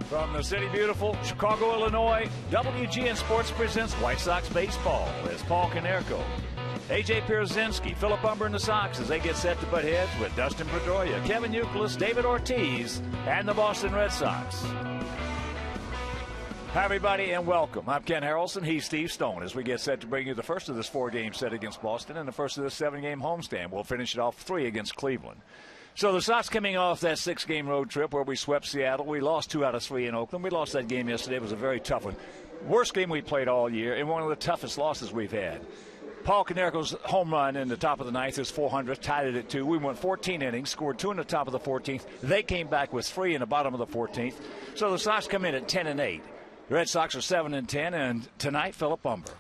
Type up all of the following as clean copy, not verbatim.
From the city beautiful Chicago, Illinois, WGN Sports presents White Sox baseball as Paul Konerko, A.J. Pierzynski, Philip Umber and the Sox as they get set to butt heads with Dustin Pedroia, Kevin Youkilis, David Ortiz, and the Boston Red Sox. Hi, everybody, and welcome. I'm Ken Harrelson. He's Steve Stone as we get set to bring you the first of this 4-game set against Boston and the first of this 7-game homestand. We'll finish it off 3 against Cleveland. So the Sox coming off that 6-game road trip where we swept Seattle. We lost 2 out of 3 in Oakland. We lost that game yesterday. It was a very tough one. Worst game we played all year and one of the toughest losses we've had. Paul Konerko's home run in the top of the 9th is 400, tied it at 2. We went 14 innings, scored 2 in the top of the 14th. They came back with 3 in the bottom of the 14th. So the Sox come in at 10-8. The Red Sox are 7-10, and tonight, Philip Umber.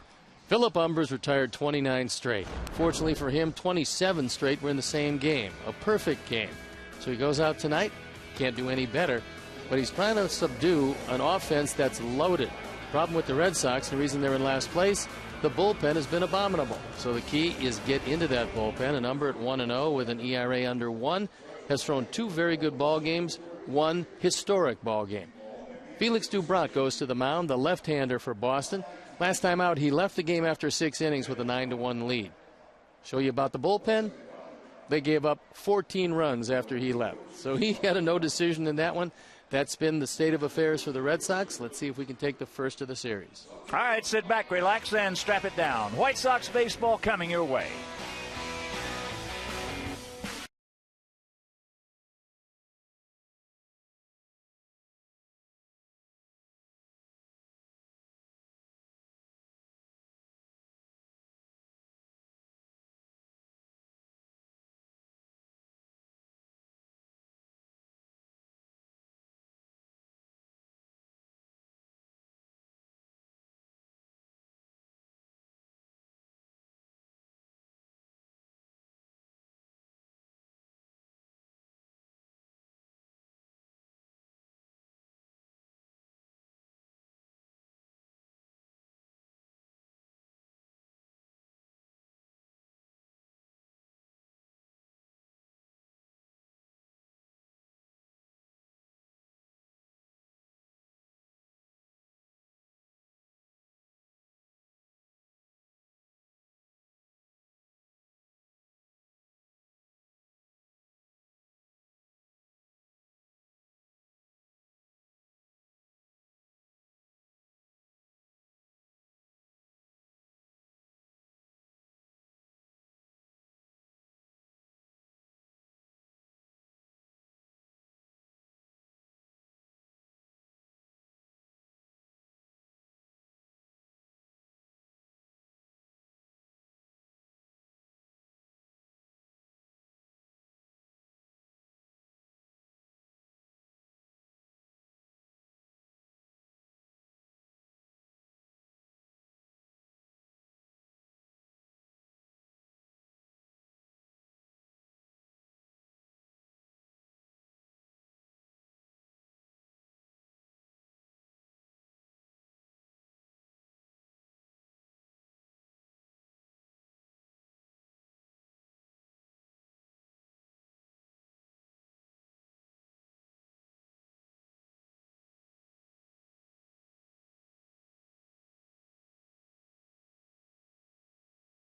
Philip Umber's retired 29 straight. Fortunately for him, 27 straight were in the same game. A perfect game. So he goes out tonight, can't do any better, but he's trying to subdue an offense that's loaded. Problem with the Red Sox, the reason they're in last place, the bullpen has been abominable. So the key is get into that bullpen. And Umber at 1-0 with an ERA under 1 has thrown 2 very good ball games, 1 historic ball game. Felix Dubrat goes to the mound, the left-hander for Boston. Last time out, he left the game after 6 innings with a 9-1 lead. Show you about the bullpen. They gave up 14 runs after he left. So he had a no decision in that one. That's been the state of affairs for the Red Sox. Let's see if we can take the first of the series. All right, sit back, relax, and strap it down. White Sox baseball coming your way.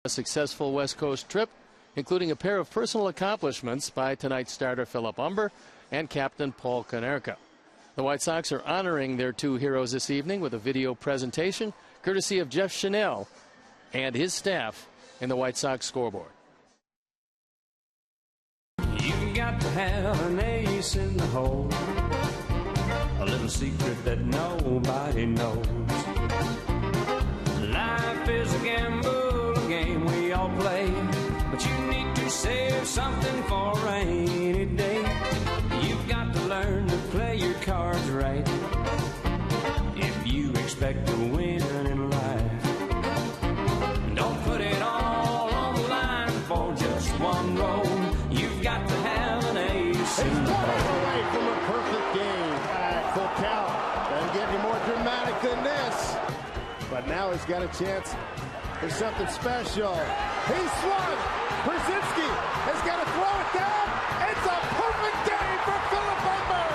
A successful West Coast trip, including a pair of personal accomplishments by tonight's starter Philip Umber and captain Paul Konerko. The White Sox are honoring their 2 heroes this evening with a video presentation courtesy of Jeff Chanel and his staff in the White Sox scoreboard. You got to have an ace in the hole, a little secret that nobody knows. Life is a gamble, a game we all play, but you need to save something for a rainy day. You've got to learn to play your cards right if you expect to win in life. Don't put it all on the line for just one roll. You've got to have an ace in the hole. Away from a perfect game. Full count. Doesn't get any more dramatic than this. But now he's got a chance for something special. He swung. Pierzynski has got to throw it down. It's a perfect game for Philip Umber.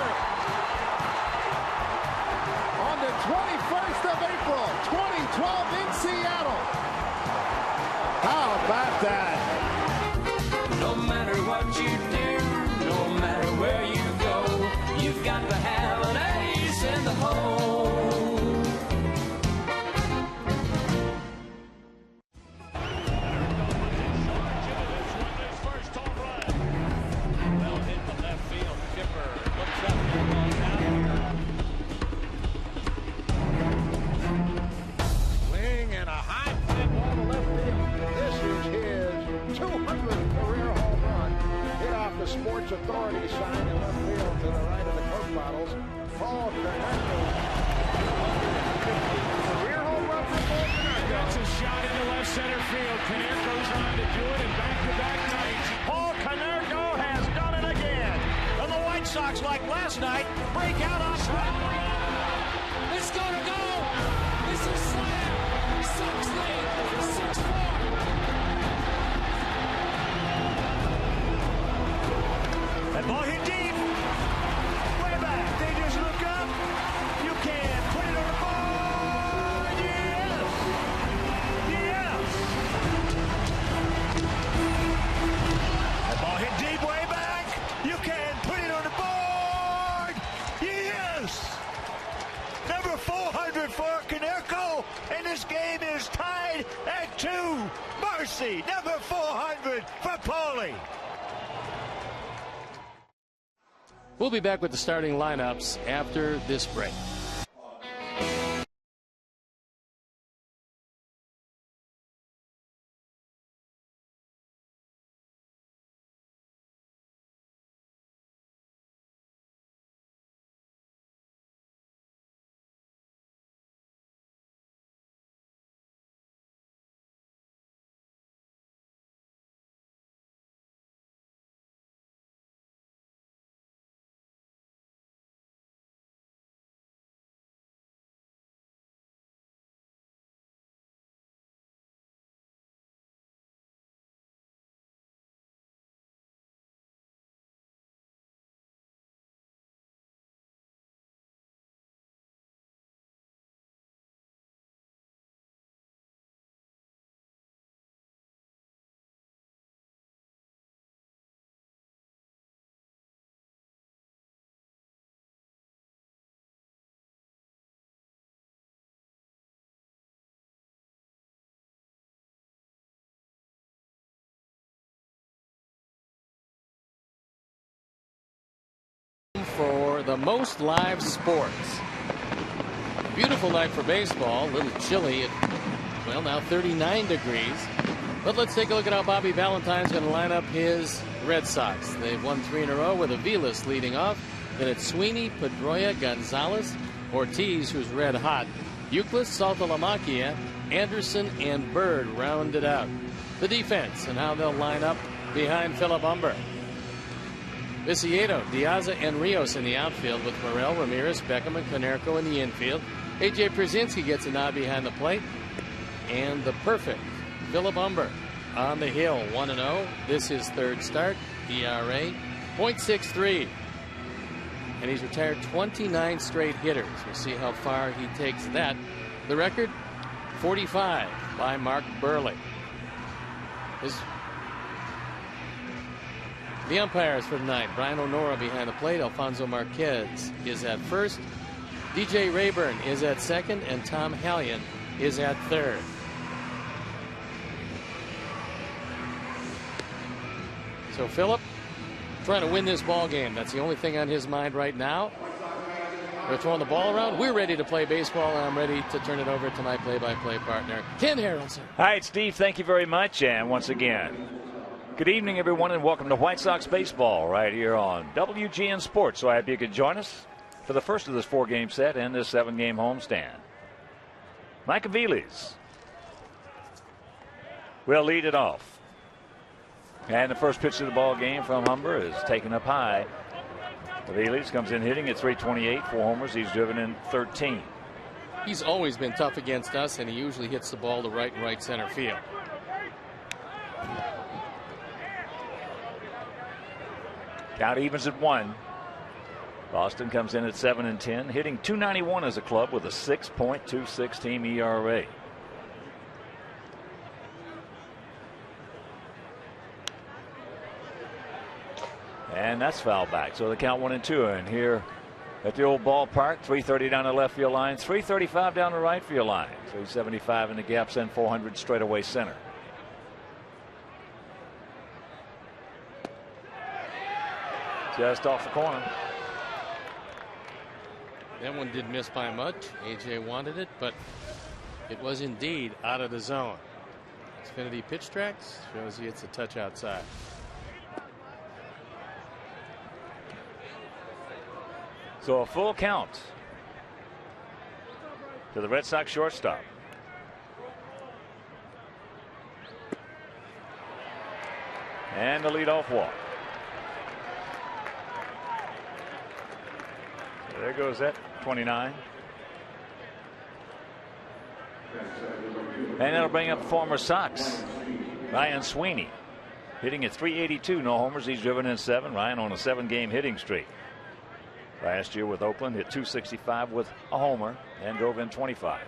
Konerko's on to do it in back-to-back nights. Paul Konerko has done it again. And the White Sox, like last night, break out on top. It's gonna go. It's a slam. Sox lead 6-4. That ball hit deep. Way back. They just look up. You can put it on the board. Yes. Yes. That ball hit deep way back. You can put it on the board. Yes. Number 400 for Konerko. And this game is tied at 2. Mercy. Number 400 for Paulie. We'll be back with the starting lineups after this break. For the most live sports. Beautiful night for baseball. A little chilly at, well, now 39 degrees. But let's take a look at how Bobby Valentine's going to line up his Red Sox. They've won 3 in a row with Aviles leading off. Then it's Sweeney, Pedroia, Gonzalez, Ortiz, who's red hot, Euclid, Saltalamacchia, Anderson, and Bird rounded out. The defense and how they'll line up behind Philip Humber. Viciedo, Diaza, and Rios in the outfield with Morel, Ramirez, Beckham, and Konerko in the infield. A.J. Przinsky gets a nod behind the plate. And the perfect Philip Humber on the hill, 1-0. This is third start. ERA, .63. And he's retired 29 straight hitters. We'll see how far he takes that. The record, 45 by Mark Burley. The umpires for tonight, Brian O'Nora behind the plate, Alfonso Marquez is at first, DJ Rayburn is at second, and Tom Hallion is at third. So Philip trying to win this ball game. That's the only thing on his mind right now. We're throwing the ball around. We're ready to play baseball, and I'm ready to turn it over to my play-by-play partner, Ken Harrelson. Hi, it's Steve. Thank you very much. And once again, good evening, everyone, and welcome to White Sox baseball right here on WGN Sports. So I hope you could join us for the first of this 4-game set and this 7-game homestand. Mike Aviles will lead it off. And the first pitch of the ball game from Humber is taken up high. Aviles comes in hitting at .328, 4 homers. He's driven in 13. He's always been tough against us, and he usually hits the ball to right and right center field. Count evens at 1. Boston comes in at 7-10, hitting .291 as a club with a 6.26 team ERA. And that's foul back. So the count 1-2. And here at the old ballpark, 330 down the left field line, 335 down the right field line, 375 in the gaps, and 400 straightaway center. Just off the corner. That one didn't miss by much. AJ wanted it, but it was indeed out of the zone. Xfinity pitch tracks shows you it's a touch outside. So a full count to the Red Sox shortstop. And the leadoff walk. So there goes that 29. And that'll bring up former Sox Ryan Sweeney, hitting at 382, no homers. He's driven in 7. Ryan on a 7-game hitting streak. Last year with Oakland, hit 265 with a homer and drove in 25.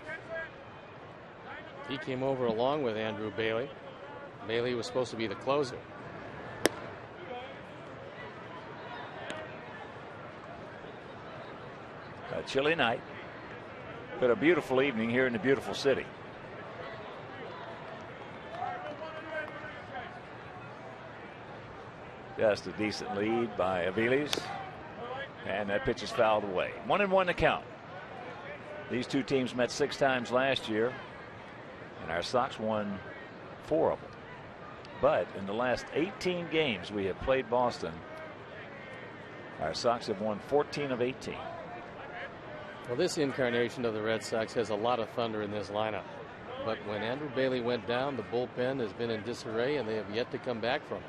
He came over along with Andrew Bailey. Bailey was supposed to be the closer. A chilly night, but a beautiful evening here in the beautiful city. Just a decent lead by Aviles. And that pitch is fouled away. 1-1 to count. These two teams met 6 times last year, and our Sox won 4 of them. But in the last 18 games we have played Boston, our Sox have won 14 of 18. Well, this incarnation of the Red Sox has a lot of thunder in this lineup. But when Andrew Bailey went down, the bullpen has been in disarray, and they have yet to come back from it.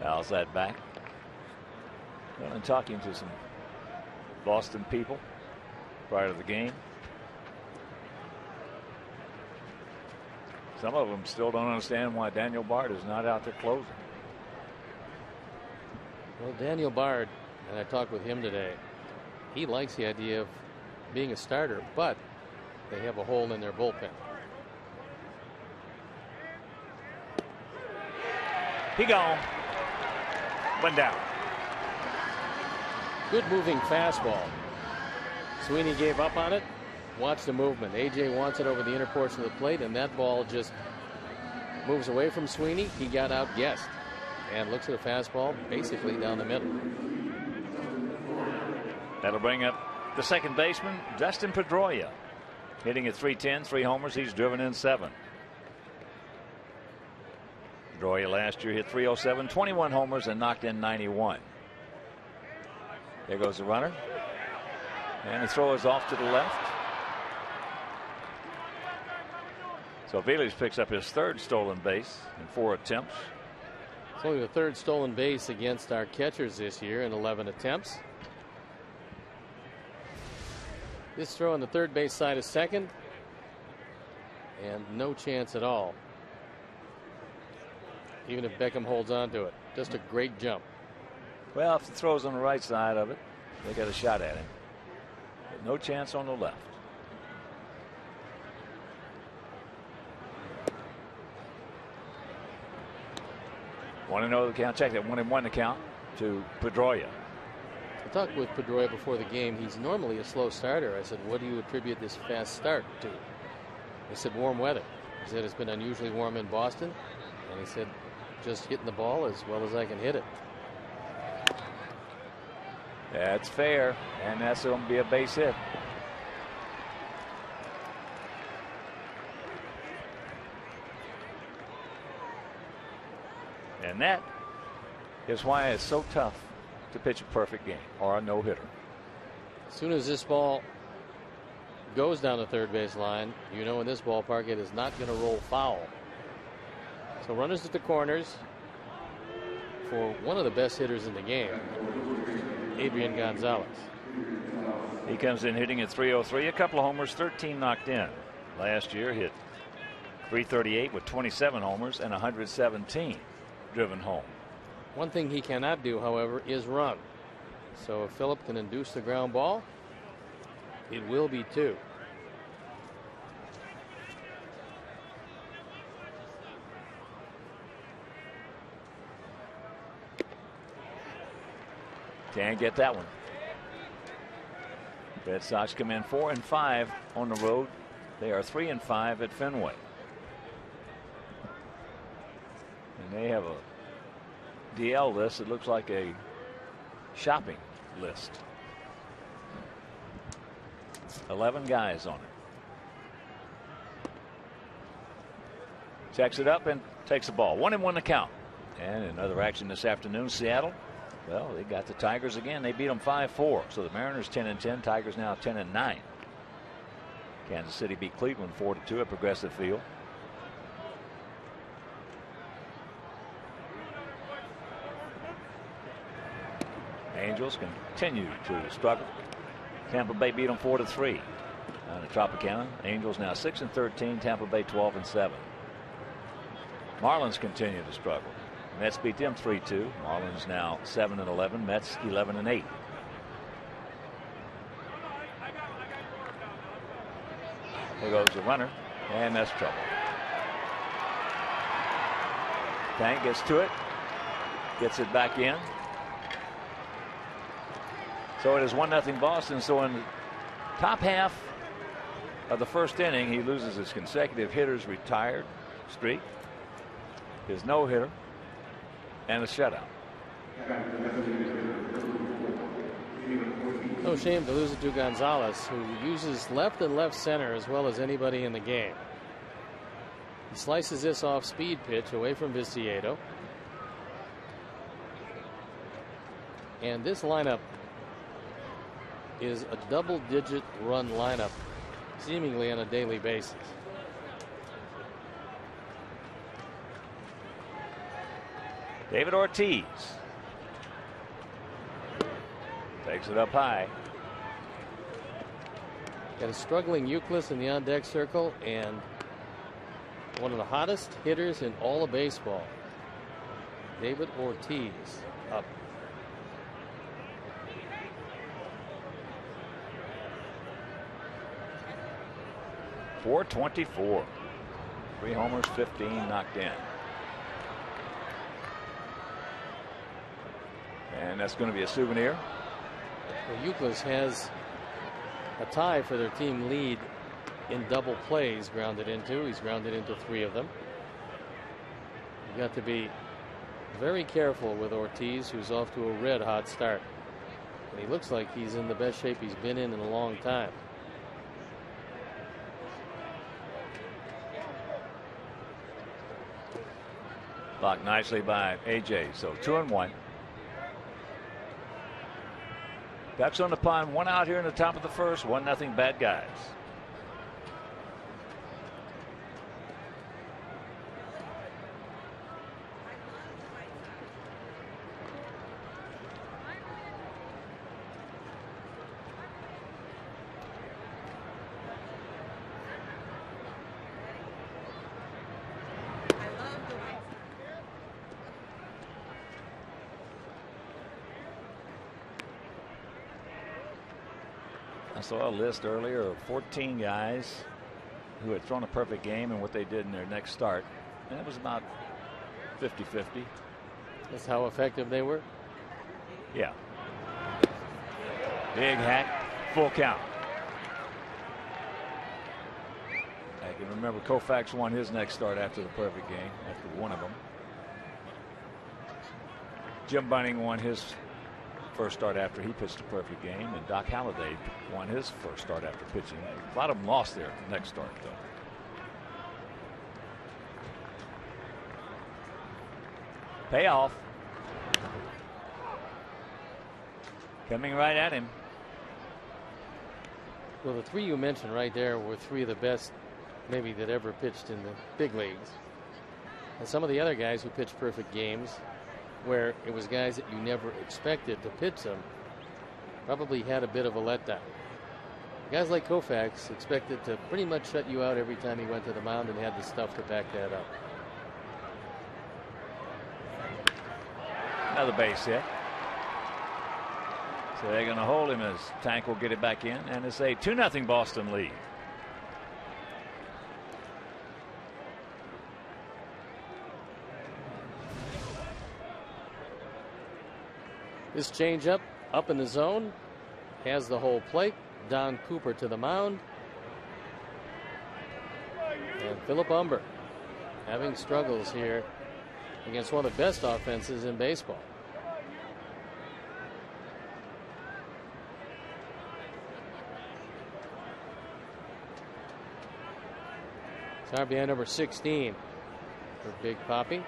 Fouls that back. Well, and talking to some Boston people prior to the game, some of them still don't understand why Daniel Bard is not out there closing. Well, Daniel Bard, and I talked with him today, he likes the idea of being a starter, but they have a hole in their bullpen. He gone. Went down. Good moving fastball. Sweeney gave up on it. Watch the movement. AJ wants it over the inner portion of the plate, and that ball just moves away from Sweeney. He got outguessed and looks at a fastball basically down the middle. That'll bring up the second baseman, Dustin Pedroia, hitting at 310, 3 homers. He's driven in 7. Pedroia last year hit 307, 21 homers, and knocked in 91. There goes the runner. And the throw is off to the left. So Aviles picks up his 3rd stolen base in 4 attempts. It's only the 3rd stolen base against our catchers this year in 11 attempts. This throw on the third base side is second, and no chance at all. Even if Beckham holds on to it. Just a great jump. Well, if the throw's on the right side of it, they got a shot at him. But no chance on the left. Want to know the count? Check that 1-1 to count to Pedroia. I talked with Pedroia before the game. He's normally a slow starter. I said, what do you attribute this fast start to? He said, warm weather. He said, it's been unusually warm in Boston. And he said, just hitting the ball as well as I can hit it. That's fair, and that's going to be a base hit. And that is why it's so tough to pitch a perfect game or a no-hitter. As soon as this ball goes down the third base line, you know in this ballpark it is not going to roll foul. So runners at the corners for one of the best hitters in the game, Adrian Gonzalez. He comes in hitting at 303, a couple of homers, 13 knocked in. Last year hit 338 with 27 homers and 117 driven home. One thing he cannot do, however, is run. So if Phillip can induce the ground ball, it will be 2. Can't get that one. Red Sox come in 4-5 on the road. They are 3-5 at Fenway. And they have a DL list that looks like a shopping list. 11 guys on it. Checks it up and takes the ball. 1-1 to count. And another action this afternoon, Seattle. Well, they got the Tigers again. They beat them 5-4. So the Mariners 10-10. Tigers now 10-9. Kansas City beat Cleveland 4-2 at Progressive Field. Angels continue to struggle. Tampa Bay beat them 4-3 on the Tropicana. Angels now 6-13. Tampa Bay 12-7. Marlins continue to struggle. Mets beat them 3-2. Marlins now 7-11. Mets 11-8. There goes the runner, and that's trouble. Tank gets to it, gets it back in. So it is 1-0 Boston. So in the top half of the first inning, he loses his consecutive hitters retired streak, his no-hitter, and a shutout. No shame to lose it to Gonzalez, who uses left and left center as well as anybody in the game. He slices this off speed pitch away from Viciedo. And this lineup is a double-digit run lineup, seemingly on a daily basis. David Ortiz takes it up high. Got a struggling Euclid in the on-deck circle, and one of the hottest hitters in all of baseball, David Ortiz, up. .424. 3 homers, 15 knocked in. And that's going to be a souvenir. Well, Euclid has a tie for their team lead in double plays grounded into. He's grounded into 3 of them. You've got to be very careful with Ortiz, who's off to a red hot start. And he looks like he's in the best shape he's been in a long time. Blocked nicely by AJ. So 2-1. Ducks on the pond, 1 out here in the top of the first. 1-0 bad guys. I saw a list earlier of 14 guys who had thrown a perfect game and what they did in their next start. And it was about 50-50. That's how effective they were? Yeah. Big hack, full count. I can remember Koufax won his next start after the perfect game, after one of them. Jim Bunning won his first start after he pitched a perfect game, and Doc Halladay won his first start after pitching. A lot of them lost their next start, though. Payoff. Coming right at him. Well, the 3 you mentioned right there were 3 of the best maybe that ever pitched in the big leagues. And some of the other guys who pitched perfect games, where it was guys that you never expected to pitch them, probably had a bit of a letdown. Guys like Koufax expected to pretty much shut you out every time he went to the mound and had the stuff to back that up. Another base hit. So they're going to hold him as Tank will get it back in, and it's a 2-0 Boston lead. This changeup up in the zone has the whole plate. Don Cooper to the mound. And Philip Humber having struggles here against one of the best offenses in baseball. It's RBI number 16 for Big Papi.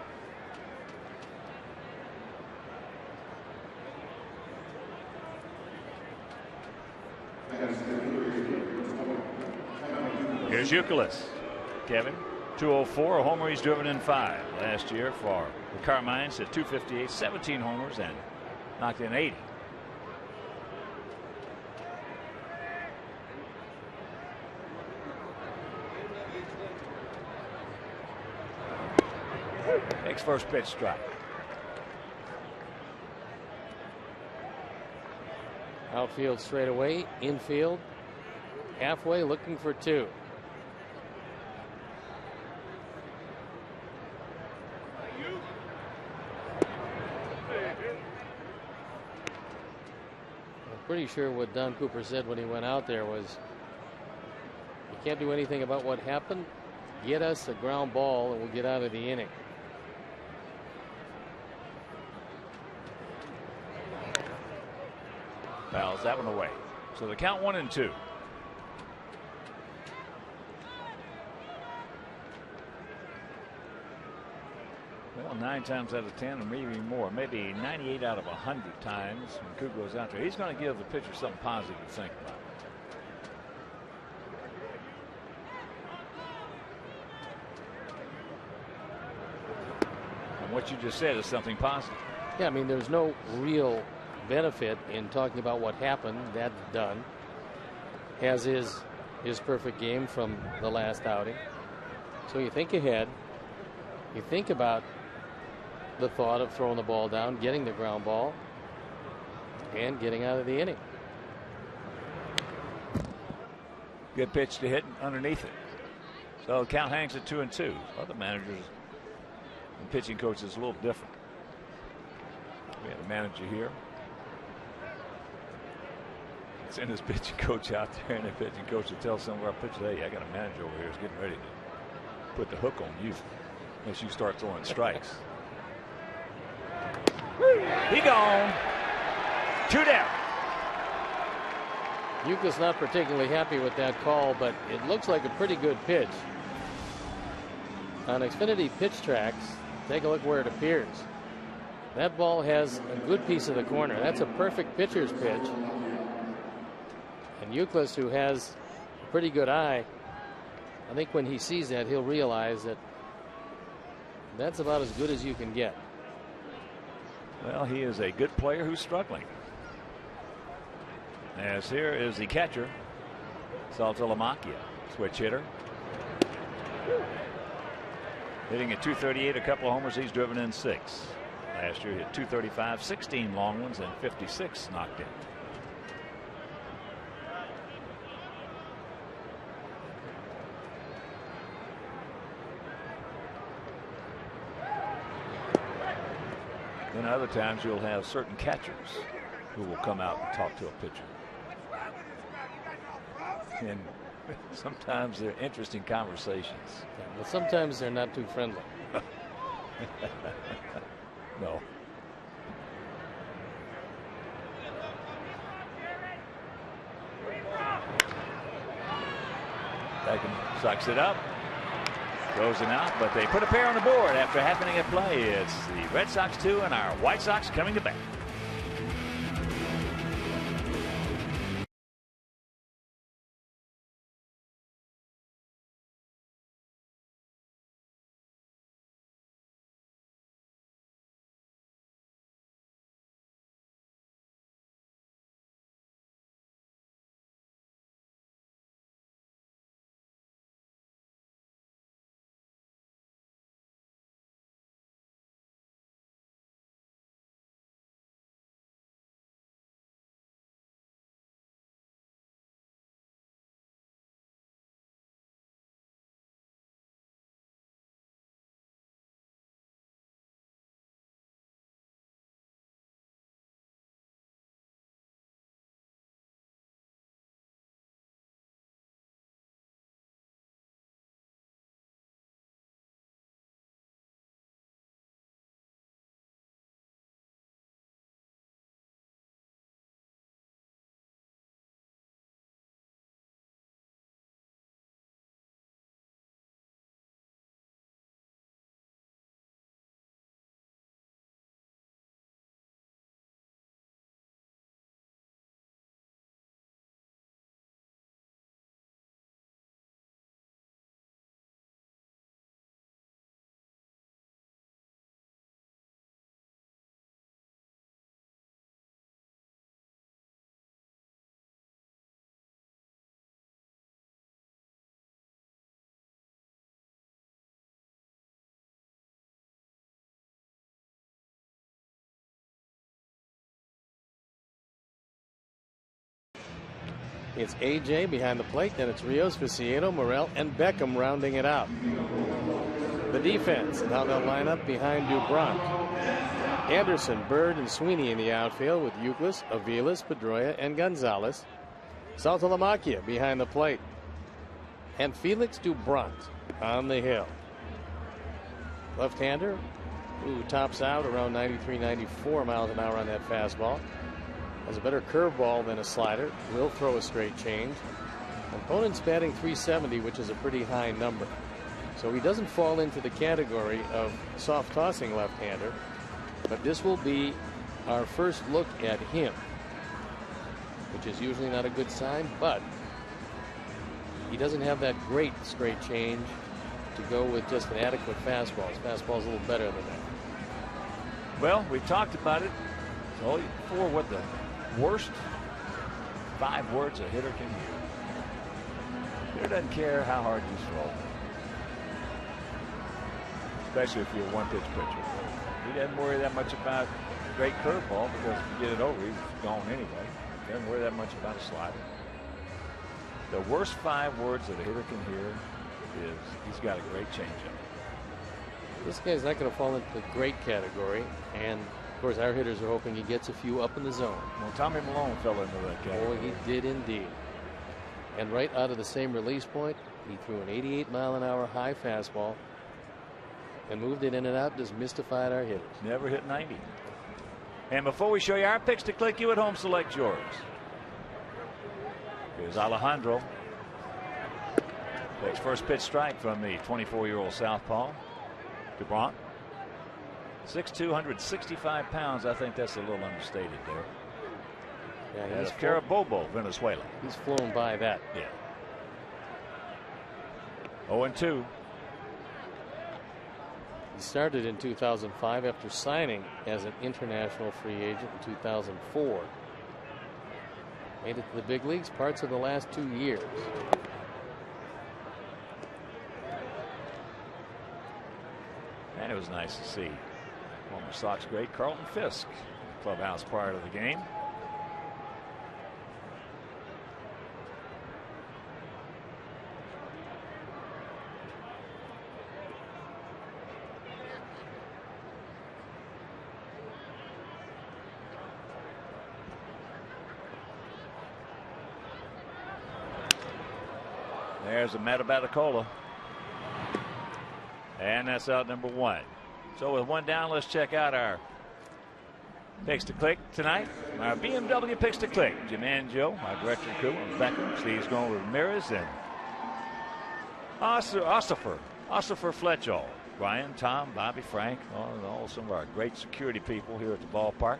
Here's Euclid. Kevin, 204, a homer. He's driven in 5 last year for the Carmines at 258, 17 homers and knocked in 80. Takes first pitch strike. Outfield straight away, infield, halfway looking for 2. I'm pretty sure what Don Cooper said when he went out there was, you can't do anything about what happened. Get us a ground ball and we'll get out of the inning. Fouls that one away. So the count 1-2. Well, 9 times out of 10, or maybe more, maybe 98 out of 100 times when Coop goes out there, he's going to give the pitcher something positive to think about. And what you just said is something positive. Yeah, I mean, there's no real benefit in talking about what happened. That's done. Has his perfect game from the last outing. So you think ahead. You think about the thought of throwing the ball down, getting the ground ball, and getting out of the inning. Good pitch to hit underneath it. So the count hangs at 2-2. Other managers and pitching coaches is a little different. We have a manager here. Send his pitching coach out there, and the pitching coach will tell some of our pitchers, hey, I got a manager over here who's getting ready to put the hook on you unless you start throwing strikes. He gone. 2 down. Yuka's not particularly happy with that call, but it looks like a pretty good pitch. On Xfinity Pitch Tracks, take a look where it appears. That ball has a good piece of the corner. That's a perfect pitcher's pitch. And Euclid, who has a pretty good eye, I think when he sees that, he'll realize that that's about as good as you can get. Well, he is a good player who's struggling. As here is the catcher, Saltalamacchia, switch hitter. Hitting at 238, a couple of homers. He's driven in 6. Last year he hit 235, 16 long ones, and 56 knocked in. Then other times you'll have certain catchers who will come out and talk to a pitcher. And sometimes they're interesting conversations. Yeah, but sometimes they're not too friendly. No. Beckham sucks it up. Throws him out, but they put a pair on the board after happening at play. It's the Red Sox 2 and our White Sox coming to bat. It's AJ behind the plate. Then it's Rios, Viciedo, Morel, and Beckham rounding it out. The defense and how they'll line up behind Dubron. Anderson, Bird, and Sweeney in the outfield with Euclid, Aviles, Pedroia, and Gonzalez. Saltalamacchia behind the plate. And Felix Dubron on the hill. Left-hander who tops out around 93, 94 miles an hour on that fastball. Has a better curveball than a slider. Will throw a straight change. Opponent's batting .370, which is a pretty high number. So he doesn't fall into the category of soft tossing left-hander. But this will be our first look at him, which is usually not a good sign, but he doesn't have that great straight change to go with just an adequate fastball. His fastball's a little better than that. Well, we talked about it. So for what the worst 5 words a hitter can hear. Hitter doesn't care how hard you throw, especially if you're a one-pitch pitcher. He doesn't worry that much about a great curveball because if you get it over, he's gone anyway. He doesn't worry that much about a slider. The worst 5 words that a hitter can hear is he's got a great changeup. This guy's not going to fall into the great category, and of course our hitters are hoping he gets a few up in the zone. Well, Tommy Malone fell into that category. Oh, he did indeed. And right out of the same release point, he threw an 88-mile-an-hour high fastball and moved it in and out, just mystified our hitters. Never hit 90. And before we show you our picks to click, you at home select yours. Here's Alejandro. Takes first pitch strike from the 24-year-old southpaw. Dubron. 6'2", 165 pounds. I think that's a little understated there. Yeah, he's Carabobo, Venezuela. He's flown by that. Yeah. 0-2. He started in 2005 after signing as an international free agent in 2004. Made it to the big leagues parts of the last 2 years. And it was nice to see former Sox great Carlton Fisk in the clubhouse prior to the game. There's a Matabatacola. And that's out number 1. So with 1 down, let's check out our picks to click tonight. Our BMW picks to click. Jim and Joe, our director crew, Beckham, Steve's going with Ramirez, and Ossifer Fletchall. Brian, Tom, Bobby, Frank, all some of our great security people here at the ballpark.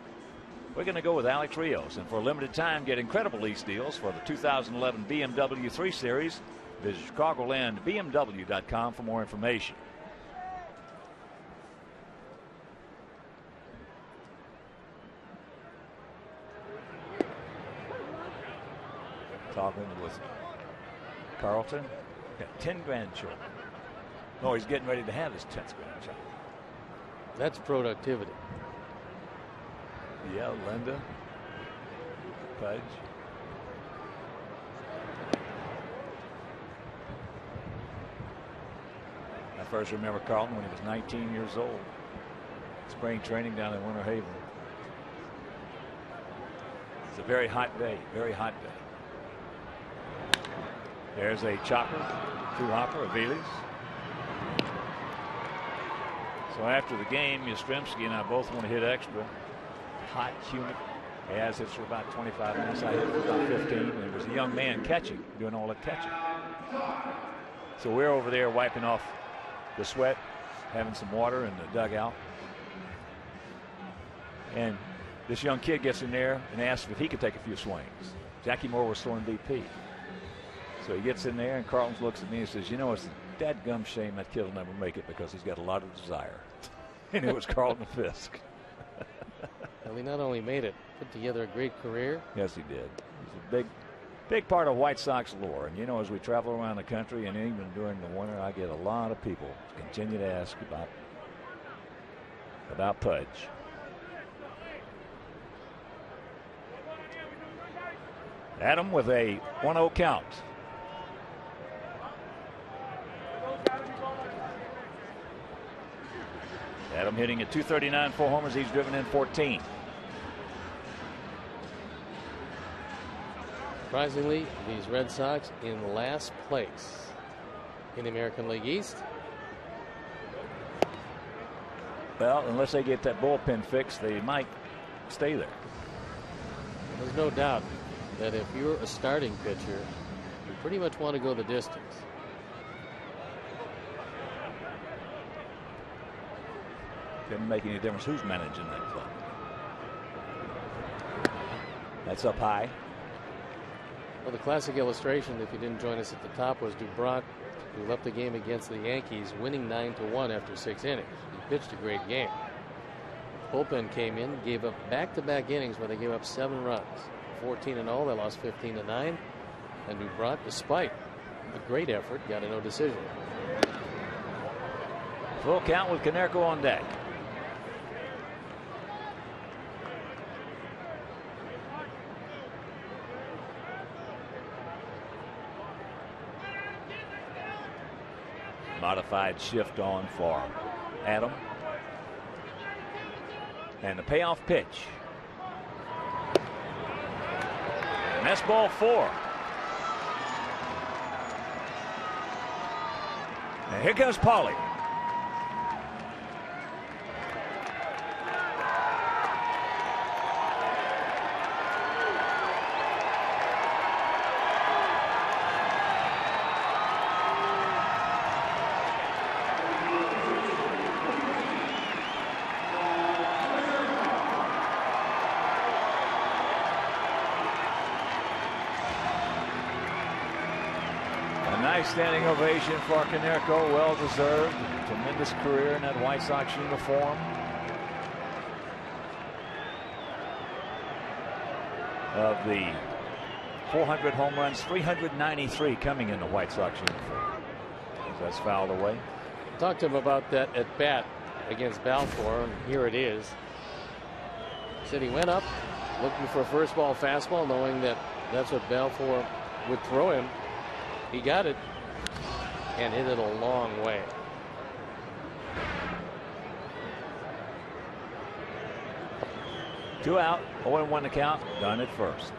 We're going to go with Alex Rios. And for a limited time, get incredible lease deals for the 2011 BMW 3 Series. Visit ChicagolandBMW.com for more information. Talking with Carlton. Got 10 grandchildren. No, he's getting ready to have his 10th grandchild. That's productivity. Yeah, Linda, Pudge. I first remember Carlton when he was 19 years old. Spring training down in Winter Haven. It's a very hot day, very hot day. There's a chopper, 2-hopper, Aviles. So after the game, Yastrzemski and I both want to hit extra. Hot, humid. As hits for about 25 minutes. I hit for about 15. And there was a young man catching, doing all the catching. So we're over there wiping off the sweat, having some water in the dugout. And this young kid gets in there and asks if he could take a few swings. Jackie Moore was throwing BP. So he gets in there, and Carlton looks at me and says, you know, it's a dadgum shame that kid will never make it because he's got a lot of desire. And it was Carlton Fisk. Well, he not only made it, put together a great career. Yes, he did. He's a big part of White Sox lore. And, you know, as we travel around the country and even during the winter, I get a lot of people continue to ask about Pudge. Adam with a 1-0 count. Adam hitting at .239, 4 homers. He's driven in 14. Surprisingly, these Red Sox in last place in the American League East. Well, unless they get that bullpen fixed, they might stay there. There's no doubt that if you're a starting pitcher, you pretty much want to go the distance. Doesn't make any difference who's managing that club. That's up high. Well, the classic illustration, if you didn't join us at the top, was Dubront, who left the game against the Yankees, winning 9-1 after 6 innings. He pitched a great game. Bullpen came in, gave up back-to-back innings where they gave up 7 runs. 14-0, they lost 15-9. And Dubront, despite a great effort, got a no decision. Full count with Konerko on deck. Modified shift on for Adam. And the payoff pitch. And that's ball 4. And here comes Pauly. Standing ovation for Konerko, well deserved. Tremendous career in that White Sox uniform. Of the 400 home runs, 393 coming in the White Sox uniform. That's fouled away. Talked to him about that at bat against Balfour, and here it is. Said he went up looking for a first ball fastball, knowing that that's what Balfour would throw him. He got it and hit it a long way. Two out, 0-1 to count. Done at first.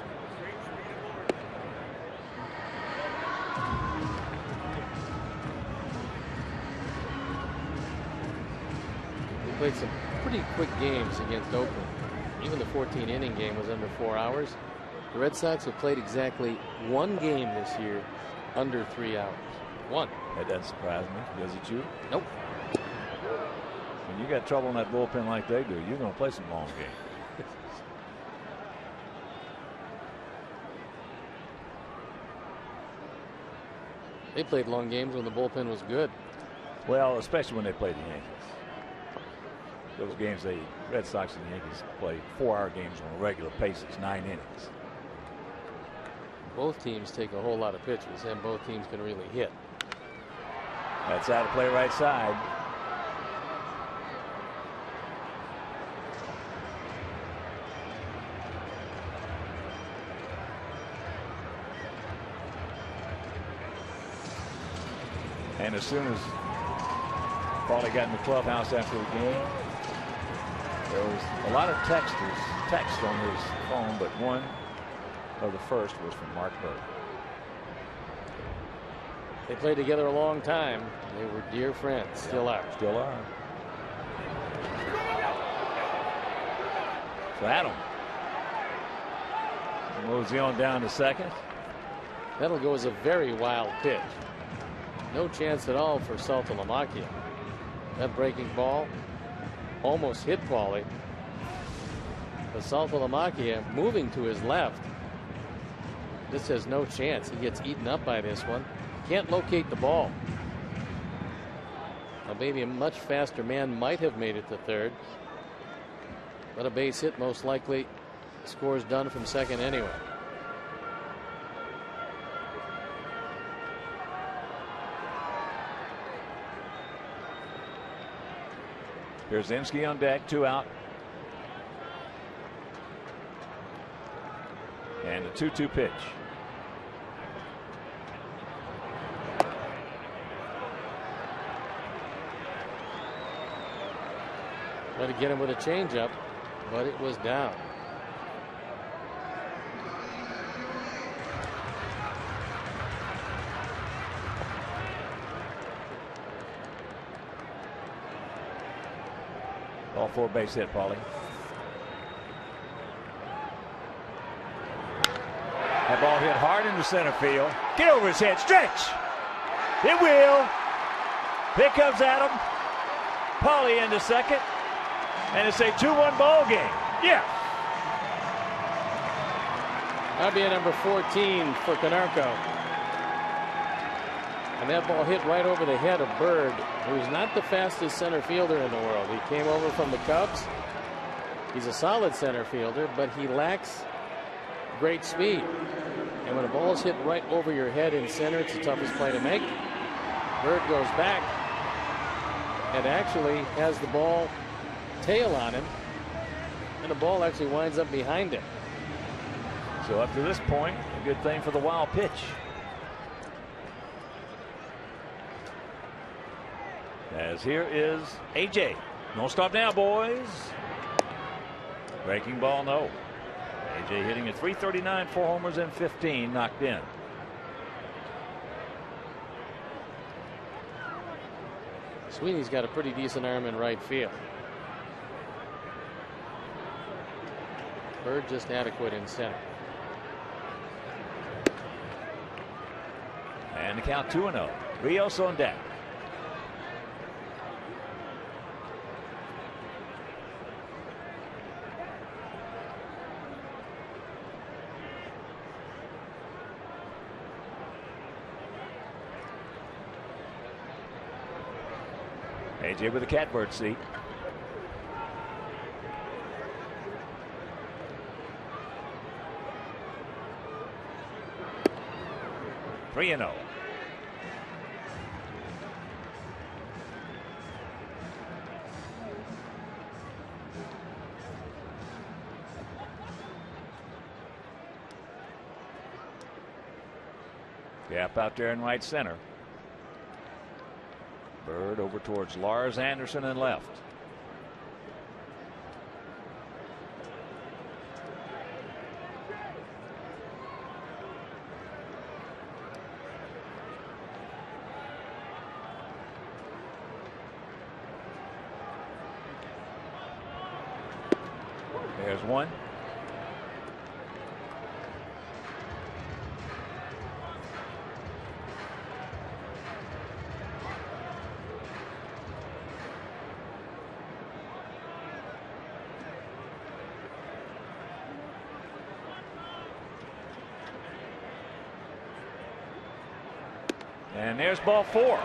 He played some pretty quick games against Oakland. Even the 14-inning game was under 4 hours. The Red Sox have played exactly 1 game this year under 3 hours. 1. That doesn't surprise me. Does it you? Nope. When you got trouble in that bullpen like they do, you're going to play some long games. They played long games when the bullpen was good. Well, especially when they played the Yankees. Those games, the Red Sox and the Yankees play 4-hour games on a regular basis, 9 innings. Both teams take a whole lot of pitches, and both teams can really hit. That's out of play right side. And as soon as Pauly got in the clubhouse after the game, there was a lot of text on his phone, but one of the first was from Mark Burke. They played together a long time. They were dear friends. Still are. Still are. So Adam moves on down to second. That'll go as a very wild pitch. No chance at all for Saltalamacchia. That breaking ball almost hit Pauly. But Saltalamacchia moving to his left. This has no chance. He gets eaten up by this one. Can't locate the ball. Now maybe a much faster man might have made it to third. But a base hit most likely. Score's done from second anyway. Pierzynski on deck, 2 out. And the 2-2 pitch. Tried to get him with a changeup, but it was down. Ball 4 base hit, Paulie. That ball hit hard into center field. Get over his head. Stretch. It will. Here comes Adam. Paulie into second. And it's a 2-1 ball game. Yeah. That'll be a number 14 for Canarco. And that ball hit right over the head of Bird, who's not the fastest center fielder in the world. He came over from the Cubs. He's a solid center fielder, but he lacks great speed. And when a ball is hit right over your head in center, it's the toughest play to make. Bird goes back and actually has the ball tail on him, and the ball actually winds up behind him. So up to this point, a good thing for the wild pitch. As here is AJ. No stop now, boys. Breaking ball, no. AJ hitting at .339, 4 homers and 15 knocked in. Sweeney's got a pretty decent arm in right field. Bird just adequate in center. And the count 2-0. Rios on deck. AJ with a catbird seat. Three and 0. Gap out there in right center. Bird over towards Lars Anderson and left. There's one. And there's ball 4.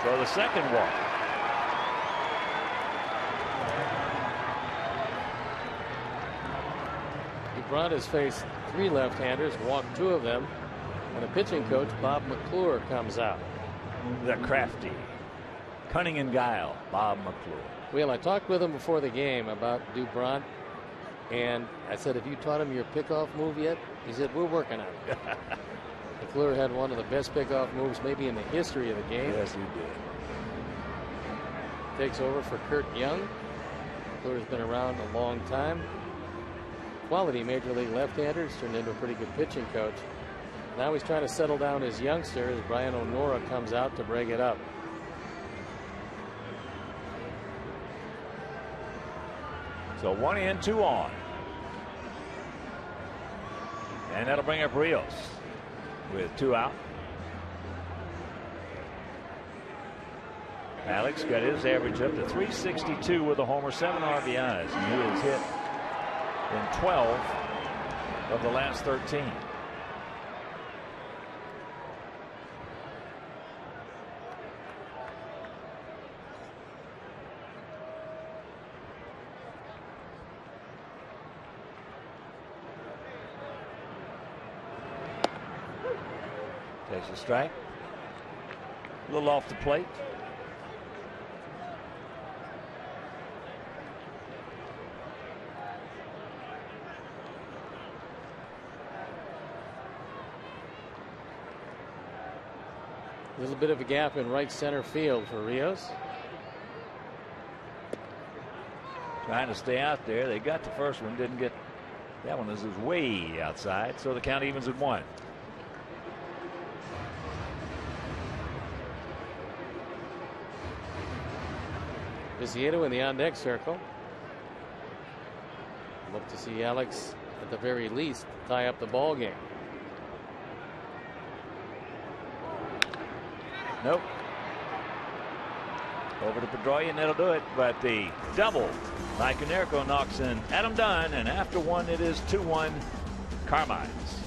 So the second walk. DuBront has faced 3 left-handers, walked 2 of them, and the pitching coach, Bob McClure, comes out. The crafty, cunning and guile, Bob McClure. Well, I talked with him before the game about DuBront, and I said, have you taught him your pickoff move yet? He said, we're working on it. McClure had one of the best pickoff moves maybe in the history of the game. Yes, he did. Takes over for Kurt Young. McClure's been around a long time. Quality major league left-hander. He's turned into a pretty good pitching coach. Now he's trying to settle down his youngster as Brian O'Nora comes out to break it up. So 1 in, 2 on. And that'll bring up Rios with 2 out. Alex got his average up to .362 with a homer, 7 RBIs. And he has hit in 12 of the last 13. Takes a strike. A little off the plate. A little bit of a gap in right center field for Rios. Trying to stay out there. They got the first one, didn't get that one. This is way outside, so the count evens at 1. Viciedo in the on-deck circle. Look to see Alex, at the very least, tie up the ball game. Nope. Over to Pedroia, and that'll do it. But the double by Konerko knocks in Adam Dunn, and after 1, it is 2-1 Carmines.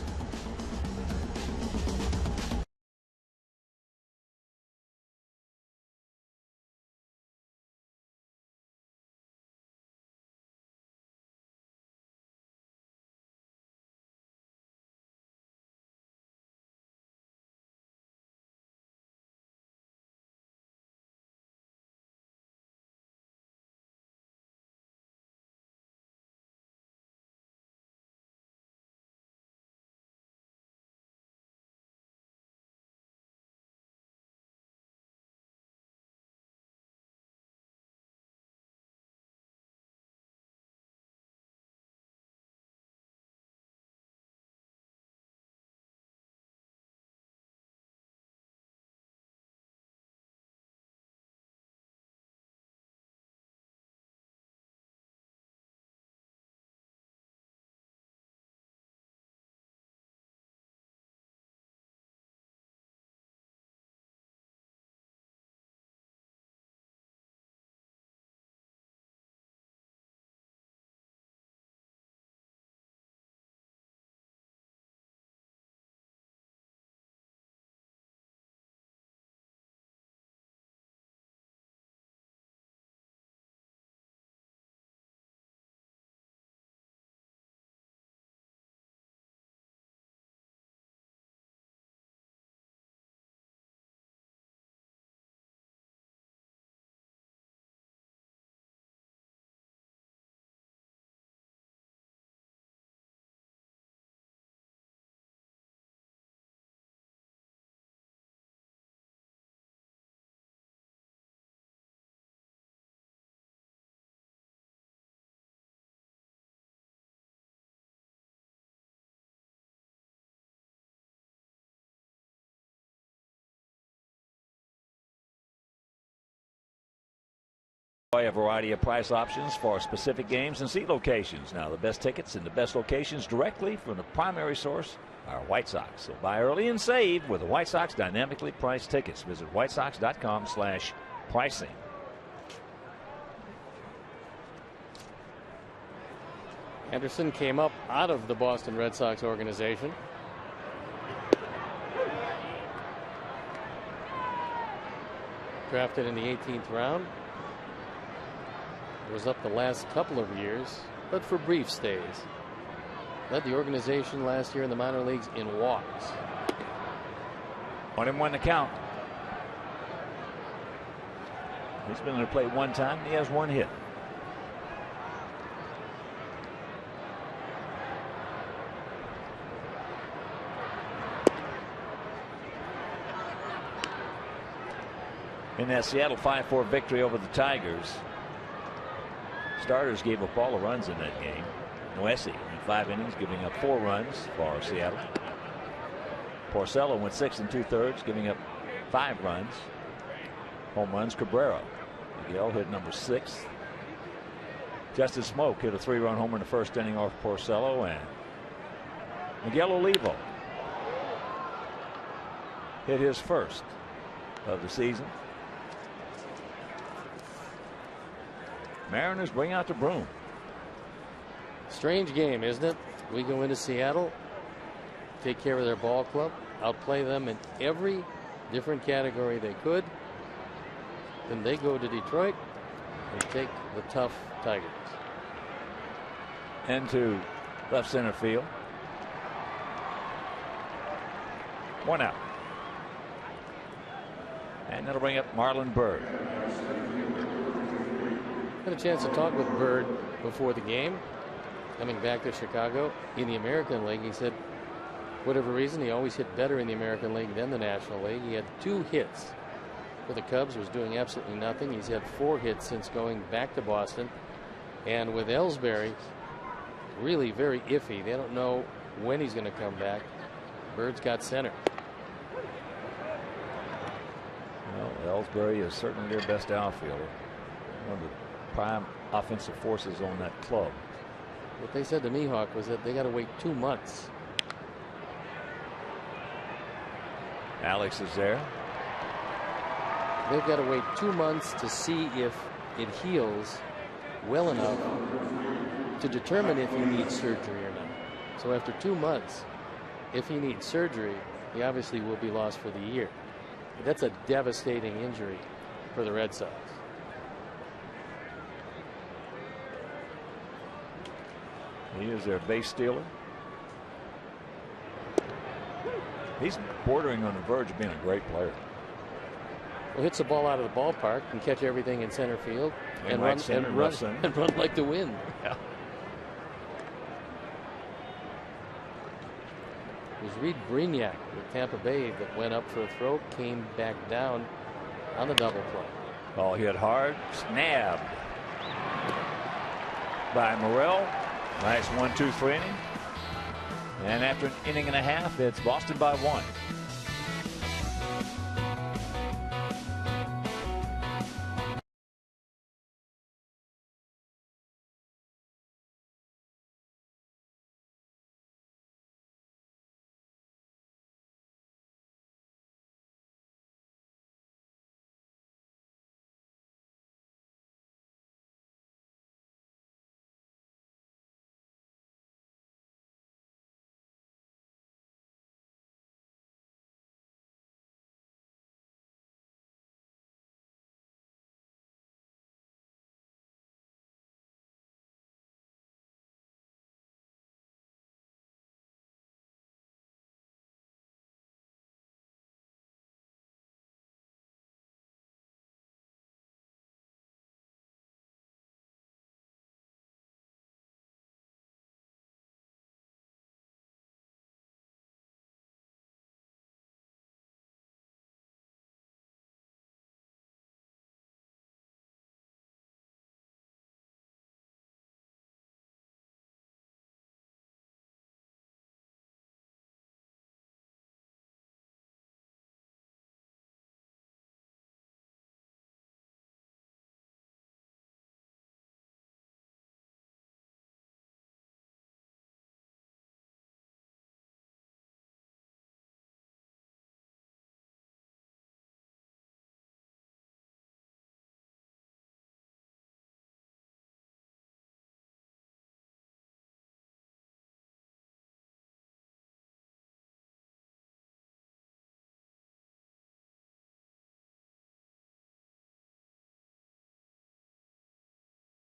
A variety of price options for specific games and seat locations. Now, the best tickets and the best locations directly from the primary source are White Sox. So buy early and save with the White Sox dynamically priced tickets. Visit whitesox.com/pricing. Anderson came up out of the Boston Red Sox organization. Drafted in the 18th round. Was up the last couple of years, but for brief stays. Led the organization last year in the minor leagues in walks. 1-1 to count. He's been in the plate 1 time. He has 1 hit. In that Seattle 5-4 victory over the Tigers, starters gave up all the runs in that game. Noesi in 5 innings, giving up 4 runs for Seattle. Porcello went 6 2/3, giving up 5 runs. Home runs, Cabrera. Miguel hit number 6. Justin Smoke hit a 3-run homer in the first inning off Porcello, and Miguel Olivo hit his first of the season. Mariners bring out the broom. Strange game, isn't it? We go into Seattle, take care of their ball club, outplay them in every different category they could. Then they go to Detroit and take the tough Tigers. Into left center field. 1 out. And that'll bring up Marlon Byrd. Had a chance to talk with Byrd before the game. Coming back to Chicago in the American League, he said whatever reason, he always hit better in the American League than the National League. He had 2 hits for the Cubs, was doing absolutely nothing. He's had 4 hits since going back to Boston. And with Ellsbury, really very iffy. They don't know when he's going to come back. Bird's got center. Well, Ellsbury is certainly their best outfielder. One of the prime offensive forces on that club. What they said to me, Hawk, was that they got to wait 2 months. Alex is there. They've got to wait 2 months to see if it heals well enough to determine if he needs surgery or not. So after 2 months, if he needs surgery, he obviously will be lost for the year. But that's a devastating injury for the Red Sox. He is their base stealer. He's bordering on the verge of being a great player. Well, hits the ball out of the ballpark and catch everything in center field and run like the wind. Yeah. It was Reed Brignac with Tampa Bay that went up for a throw, came back down on the double play. Ball hit hard, snabbed by Morel. Nice 1-2-3 inning. And after an inning and a half, it's Boston by 1.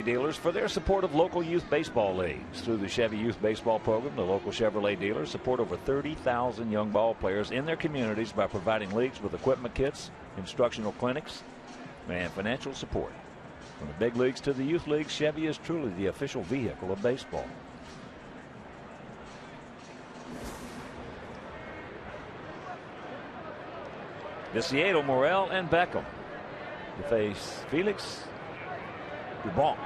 Dealers for their support of local youth baseball leagues. Through the Chevy Youth Baseball Program, the local Chevrolet dealers support over 30,000 young ball players in their communities by providing leagues with equipment kits, instructional clinics, and financial support. From the big leagues to the youth leagues, Chevy is truly the official vehicle of baseball. Viciedo, Morel, and Beckham to face Felix Dubon.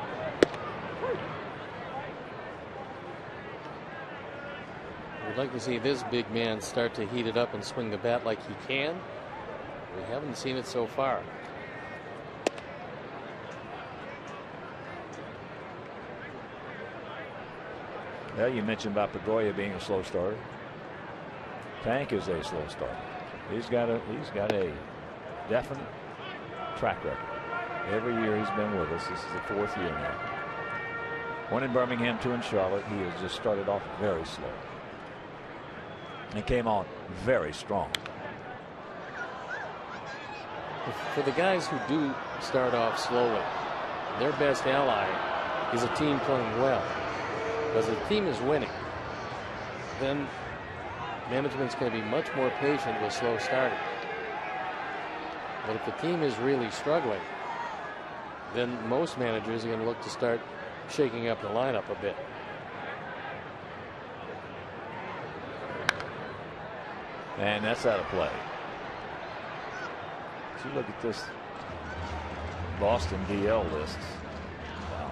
We'd like to see this big man start to heat it up and swing the bat like he can. We haven't seen it so far. Well, you mentioned about Pedroia being a slow starter. Tank is a slow starter. He's got a definite track record. Every year he's been with us. This is the 4th year now. 1 in Birmingham, 2 in Charlotte. He has just started off very slow. And came on very strong. For the guys who do start off slowly, their best ally is a team playing well. Because if the team is winning, then management's going to be much more patient with slow starting. But if the team is really struggling, then most managers are going to look to start shaking up the lineup a bit. And that's out of play. So look at this Boston DL list. Wow.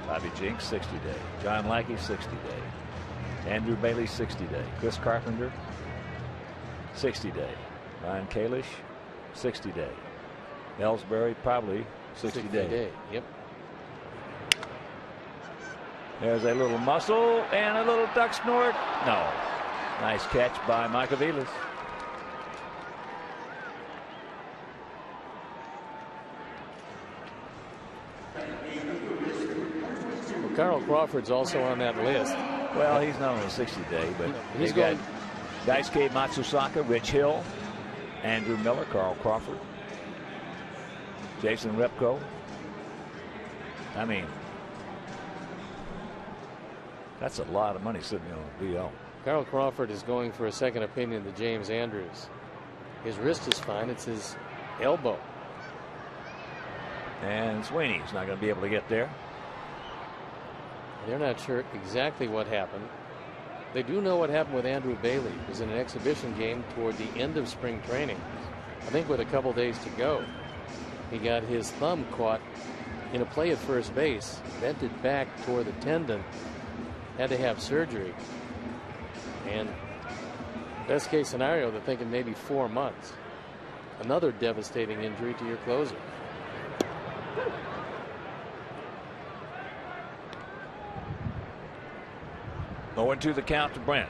Bobby Jinks, 60 day. John Lackey, 60 day. Andrew Bailey, 60 day. Chris Carpenter, 60 day. Ryan Kalish, 60 day. Ellsbury, probably 60 day. Yep. There's a little muscle and a little duck snort. No. Nice catch by Michael Vilas. Well, Carl Crawford's also on that list. Well, he's not on the 60 day, but he's got going. Daisuke Matsusaka, Rich Hill, Andrew Miller, Carl Crawford, Jason Repko. I mean, that's a lot of money sitting on BL. Carl Crawford is going for a second opinion to James Andrews. His wrist is fine. It's his elbow. And Sweeney's not going to be able to get there. They're not sure exactly what happened. They do know what happened with Andrew Bailey. It was in an exhibition game toward the end of spring training. I think with a couple days to go. He got his thumb caught in a play at first base, bent it back toward the tendon, had to have surgery. And best case scenario, they're thinking maybe 4 months. Another devastating injury to your closer. Going to the count to Brent.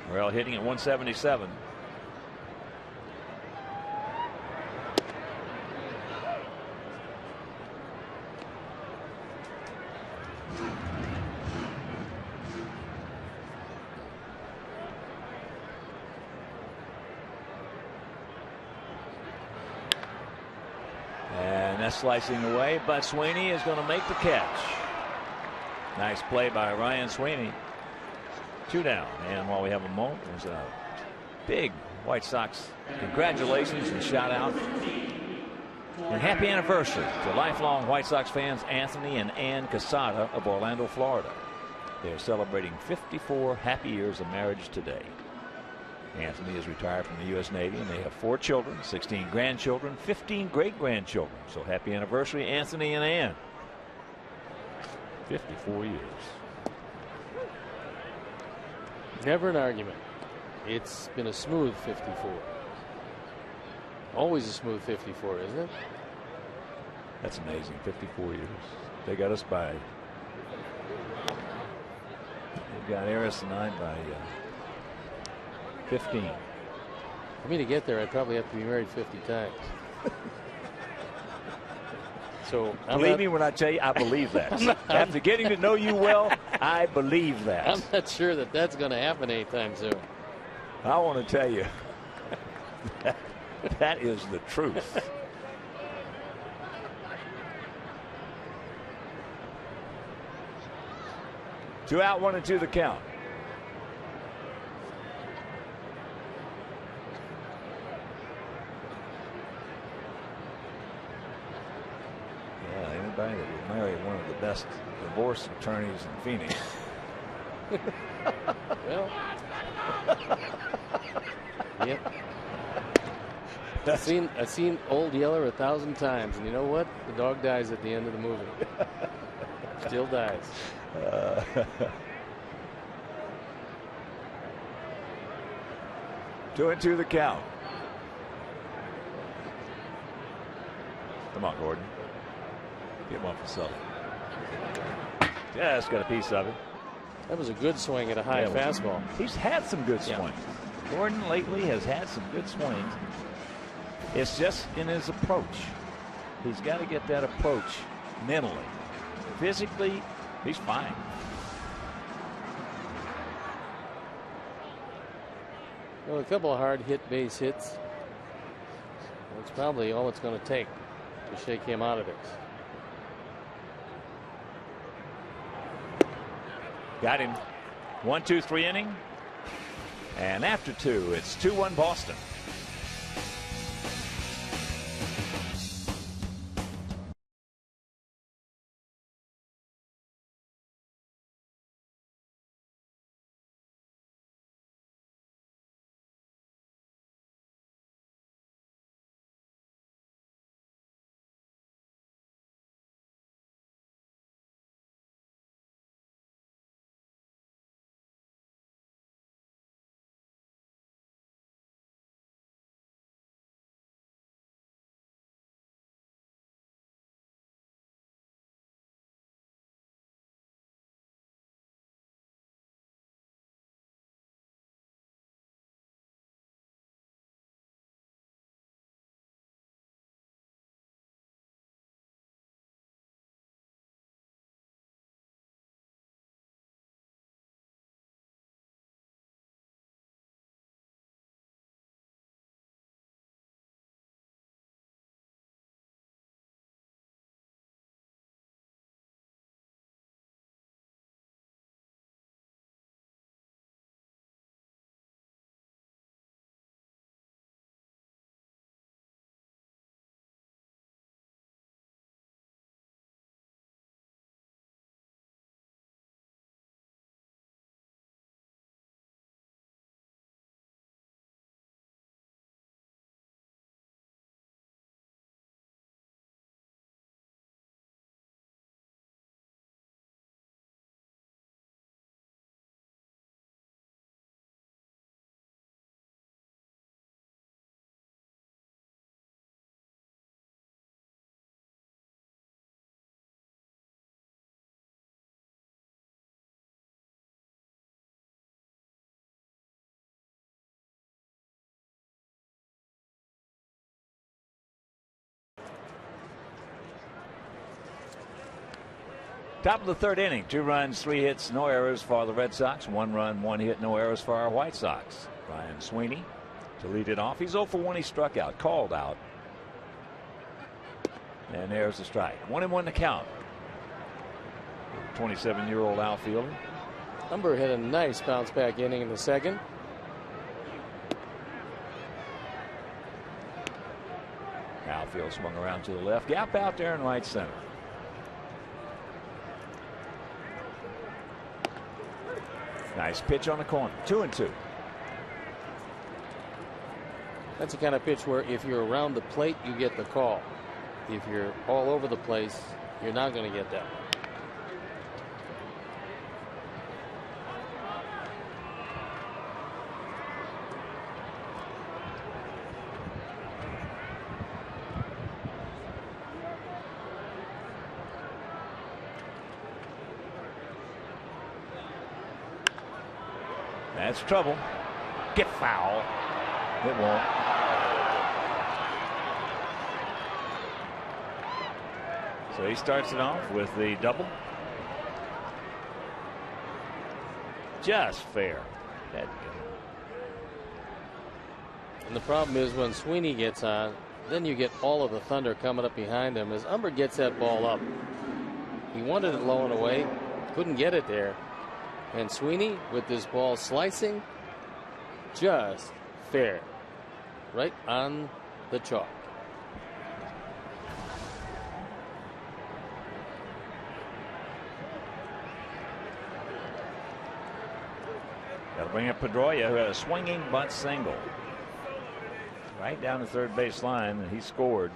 Morrell hitting at 177. And that's slicing away, but Sweeney is going to make the catch. Nice play by Ryan Sweeney. 2 down. And while we have a moment, there's a big White Sox congratulations and shout out and happy anniversary to lifelong White Sox fans Anthony and Ann Casada of Orlando, Florida. They are celebrating 54 happy years of marriage today. Anthony is retired from the U.S. Navy, and they have 4 children, 16 grandchildren, 15 great-grandchildren. So happy anniversary, Anthony and Ann. 54 years. Never an argument. It's been a smooth 54. Always a smooth 54, isn't it? That's amazing. 54 years. They got us by. They got Eris and I by 15. For me to get there, I'd probably have to be married 50 times. So believe me when I tell you, I believe that. After getting to know you well, I believe that. I'm not sure that that's going to happen anytime soon. I want to tell you, that is the truth. Two out, 1 and 2 the count. Anybody that would marry one of the best divorce attorneys in Phoenix. Well, yep. I've seen Old Yeller 1,000 times, and you know what? The dog dies at the end of the movie. Still dies. 2 and 2 the count. Come on, Gordon. Get one for Sully. Yeah, it's got a piece of it. That was a good swing at a high fastball. He's had some good swings. Gordon lately has had some good swings. It's just in his approach. He's got to get that approach mentally. Physically, he's fine. Well, a couple of hard hit base hits. That's probably all it's going to take to shake him out of it. Got him. 1, 2, 3 inning. And after 2, it's 2-1 Boston. Top of the third inning. 2 runs, 3 hits, no errors for the Red Sox. 1 run, 1 hit, no errors for our White Sox. Brian Sweeney to lead it off. He's 0 for 1. He struck out, called out. And there's the strike. 1-1 to count. 27-year-old outfielder. Umber had a nice bounce back inning in the second. Outfield swung around to the left. Gap out there in right center. Nice pitch on the corner. 2-2. That's the kind of pitch where if you're around the plate, you get the call. If you're all over the place, you're not going to get that. That's trouble. Get foul. It won't. So he starts it off with the double. Just fair. And the problem is when Sweeney gets on, then you get all of the thunder coming up behind him as Umber gets that ball up. He wanted it low and away, couldn't get it there. And Sweeney with this ball slicing, just fair. Right on the chalk. Got to bring up Pedroia, who had a swinging bunt single. Right down the third base line, and he scored.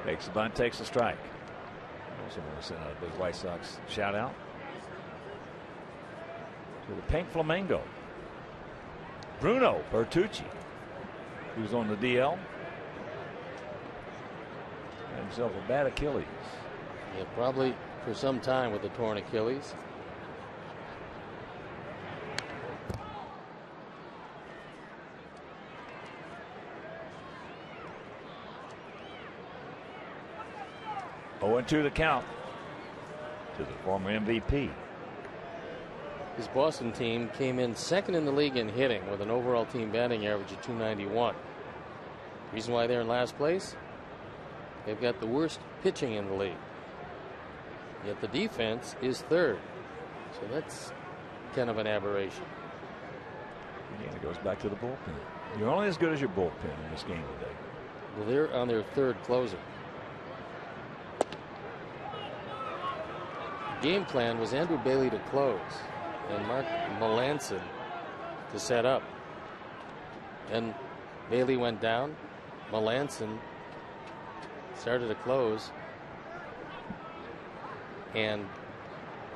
Takes the bunt, takes the strike. Also want to send out a big White Sox shout out to the Pink Flamingo, Bruno Bertucci, who's on the DL. Had himself a bad Achilles. Yeah, probably for some time with the torn Achilles. Oh, 2 the count to the former MVP. His Boston team came in second in the league in hitting with an overall team batting average of .291. Reason why they're in last place? They've got the worst pitching in the league. Yet the defense is third. So that's kind of an aberration. Again, it goes back to the bullpen. You're only as good as your bullpen in this game today. Well, they're on their third closer. Game plan was Andrew Bailey to close and Mark Melanson to set up. Then Bailey went down. Melanson started to close and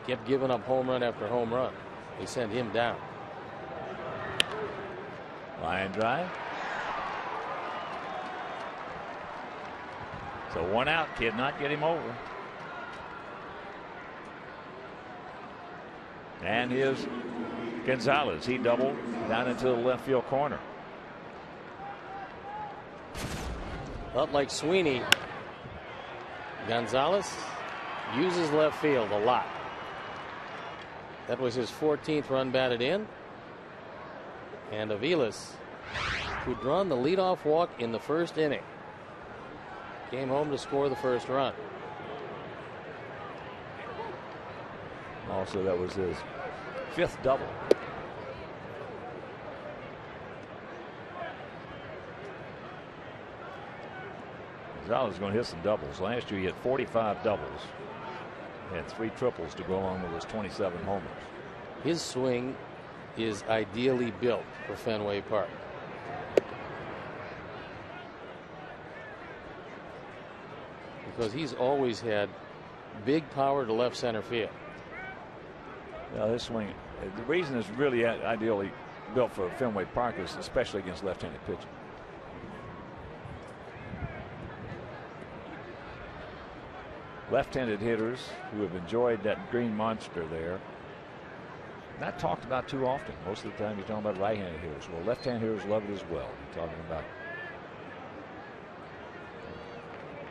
kept giving up home run after home run. They sent him down. Line drive. So 1 out. Kid not get him over. And here's Gonzalez. He doubled down into the left field corner. Not like Sweeney. Gonzalez uses left field a lot. That was his 14th run batted in. And Aviles, who'd drawn the leadoff walk in the first inning, came home to score the first run. Also, that was his 5th double. Gonzalez is going to hit some doubles. Last year he hit 45 doubles. He had 3 triples to go along with his 27 homers. His swing is ideally built for Fenway Park. Because he's always had big power to left center field. Now this swing, the reason it's really ideally built for Fenway Park is especially against left-handed pitching. Left-handed hitters who have enjoyed that green monster there, not talked about too often. Most of the time you're talking about right-handed hitters. Well, left-handed hitters love it as well. You're talking about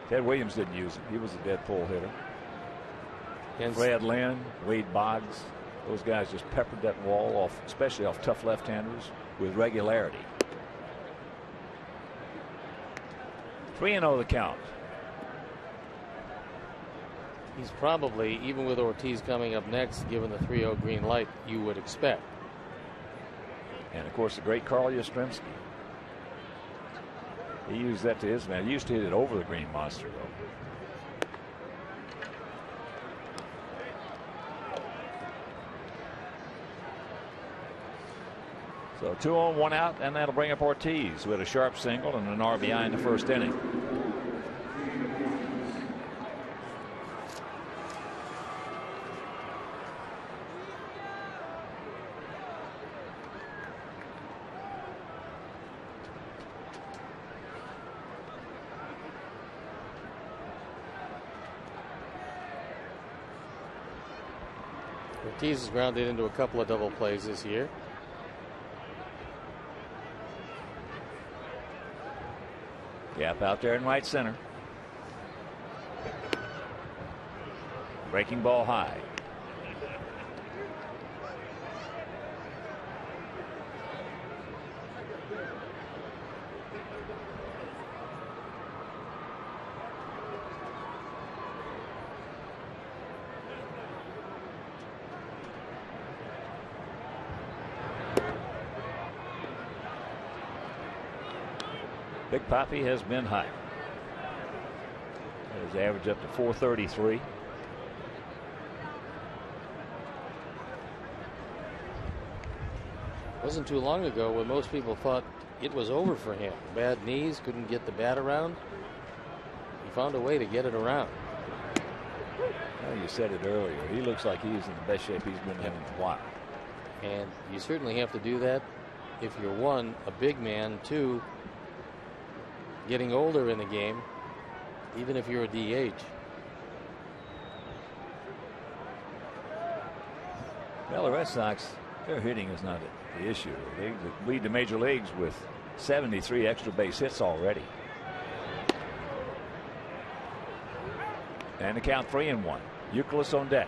Ted Williams didn't use him. He was a dead pull hitter. And Fred Lynn, Wade Boggs, those guys just peppered that wall off, especially off tough left-handers, with regularity. 3-0 the count. he's probably, even with Ortiz coming up next, given the 3-0 green light, you would expect. And of course, the great Carl Yastrzemski. He used that to his man. He used to hit it over the green monster, though. So 2 on, 1 out, and that'll bring up Ortiz with a sharp single and an RBI in the first inning. Ortiz has grounded into a couple of double plays this year. Gap out there in right center. Breaking ball high. Big Papi has been high. His average up to 433. Wasn't too long ago when most people thought it was over for him. Bad knees, couldn't get the bat around. He found a way to get it around. Well, you said it earlier. He looks like he's in the best shape he's been in a while. And you certainly have to do that if you're, one, a big man, two, getting older in the game, even if you're a DH. Well, the Red Sox, their hitting is not the issue. They lead the major leagues with 73 extra base hits already. And the count 3-1. Youkilis on deck.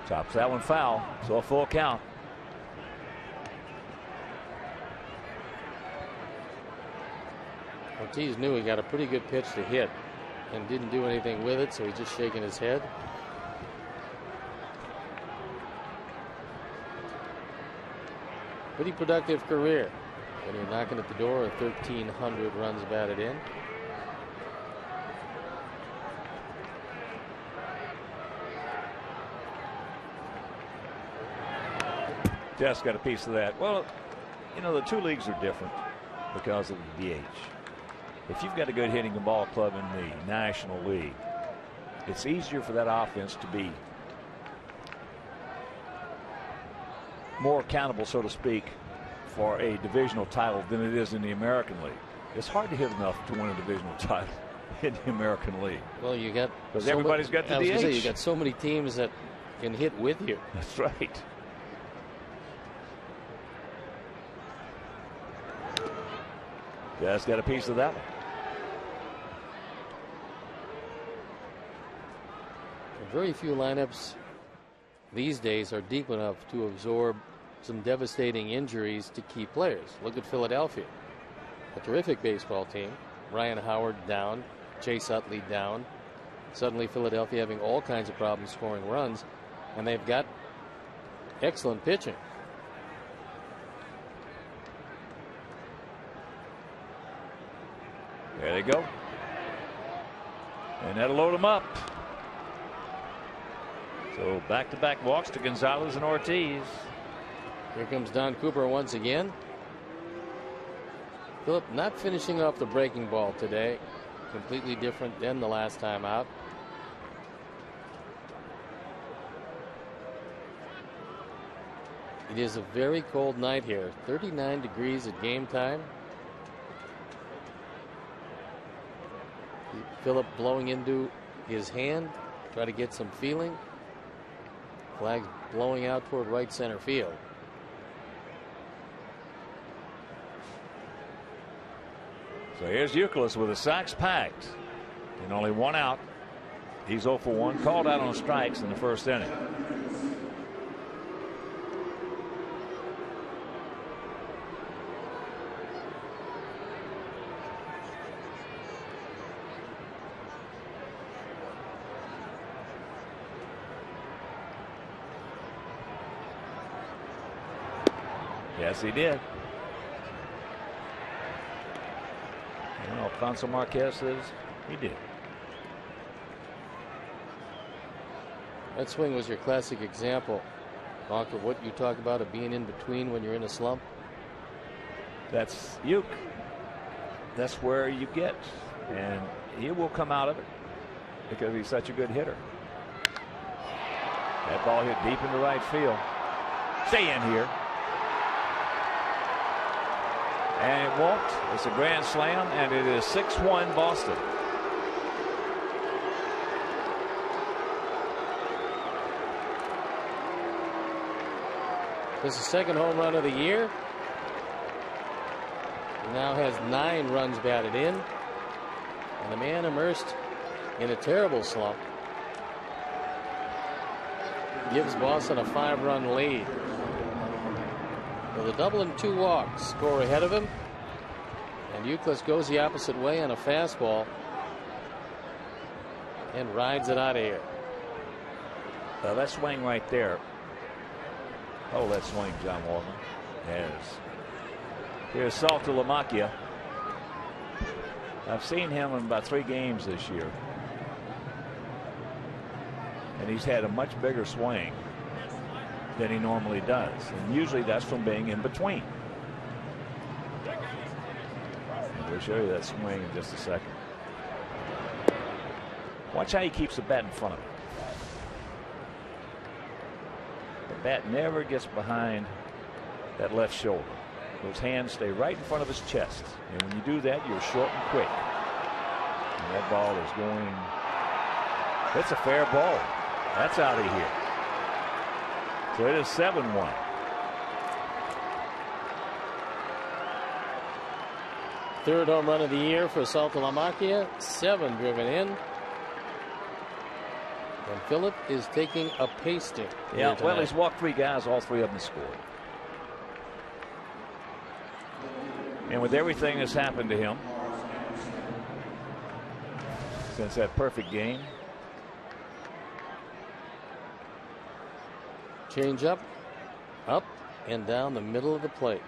Chops that one foul, so a full count. Ortiz knew he got a pretty good pitch to hit and didn't do anything with it, so he's just shaking his head. Pretty productive career when you're knocking at the door of 1,300 runs batted in. Just got a piece of that. Well, you know, the two leagues are different because of the DH. If you've got a good hitting ball club in the National League, it's easier for that offense to be more accountable, so to speak, for a divisional title than it is in the American League. It's hard to hit enough to win a divisional title in the American League. Well, you got because everybody's got the DH. I was gonna say, you got so many teams that can hit with you. That's right. Just got a piece of that one. Very few lineups these days are deep enough to absorb some devastating injuries to key players. Look at Philadelphia, a terrific baseball team. Ryan Howard down, Chase Utley down. Suddenly Philadelphia having all kinds of problems scoring runs, and they've got excellent pitching. There they go. And that'll load them up. So back-to-back walks to Gonzalez and Ortiz. Here comes Don Cooper once again. Philip not finishing off the breaking ball today. Completely different than the last time out. It is a very cold night here. 39 degrees at game time. Phillip blowing into his hand. Try to get some feeling. Flag blowing out toward right center field. So here's Youkilis with the Sox packed and only one out. He's 0 for 1, called out on strikes in the first inning. Yes, he did. And Alfonso Marquez says he did. That swing was your classic example, Mark, of what you talk about of being in between when you're in a slump. That's Uke. That's where you get, and he will come out of it because he's such a good hitter. That ball hit deep into right field. Stay in here. And it won't. It's a grand slam, and it is 6-1 Boston. This is the second home run of the year. He now has 9 runs batted in. And the man immersed in a terrible slump gives Boston a 5-run lead. With a double and 2 walks, score ahead of him. And Youkilis goes the opposite way on a fastball and rides it out of here. That swing right there. Oh, that swing, John Walton. Yes. Here's Saltalamacchia. I've seen him in about 3 games this year. And he's had a much bigger swing than he normally does. And usually that's from being in between. And we'll show you that swing in just a second. Watch how he keeps the bat in front of him. The bat never gets behind that left shoulder. Those hands stay right in front of his chest. And when you do that, you're short and quick. And that ball is going. It's a fair ball. That's out of here. So it is 7-1. Third home run of the year for Saltalamacchia. 7 driven in. And Phillip is taking a pasting. Yeah, well, he's walked 3 guys, all 3 of them scored. And with everything that's happened to him since that perfect game. Change up and down the middle of the plate.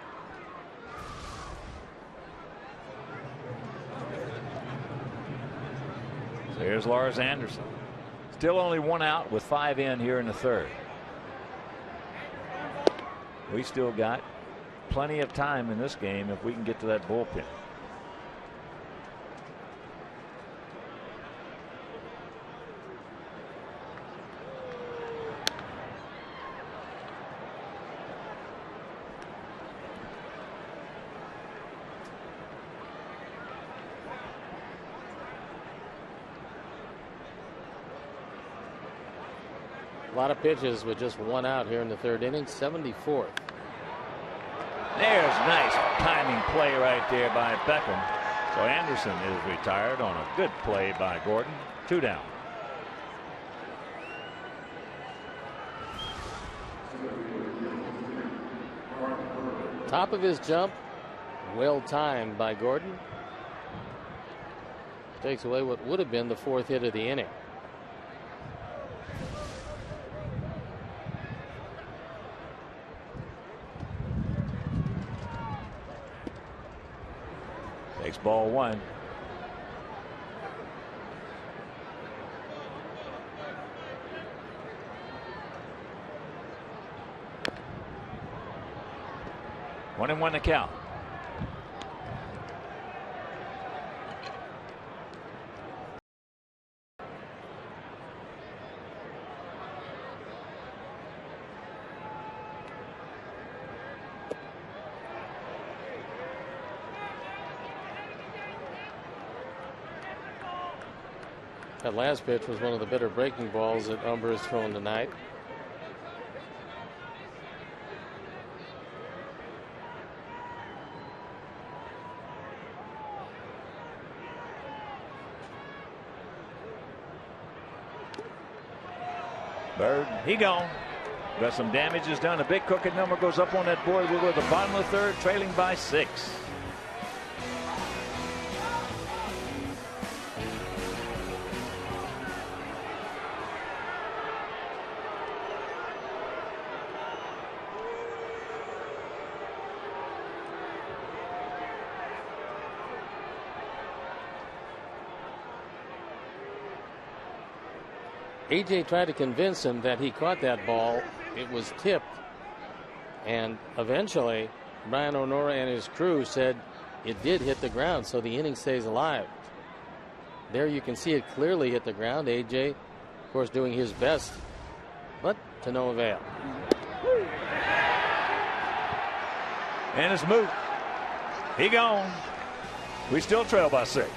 So here's Lars Anderson. Still only 1 out with 5 in here in the third. We still got plenty of time in this game if we can get to that bullpen. A lot of pitches with just 1 out here in the third inning. 74th. There's nice timing play right there by Beckham. So Anderson is retired on a good play by Gordon. 2 down. Top of his jump. Well timed by Gordon. Takes away what would have been the 4th hit of the inning. Takes ball 1. One and 1 to count. That last pitch was one of the better breaking balls that Umber has thrown tonight. Bird, he gone. Got some damages done. A big crooked number goes up on that board. We're at the bottom of the third, trailing by 6. AJ tried to convince him that he caught that ball. It was tipped. And eventually, Brian Onora and his crew said it did hit the ground, so the inning stays alive. There you can see it clearly hit the ground. AJ, of course, doing his best, but to no avail. And it's moot. He gone. We still trail by 6.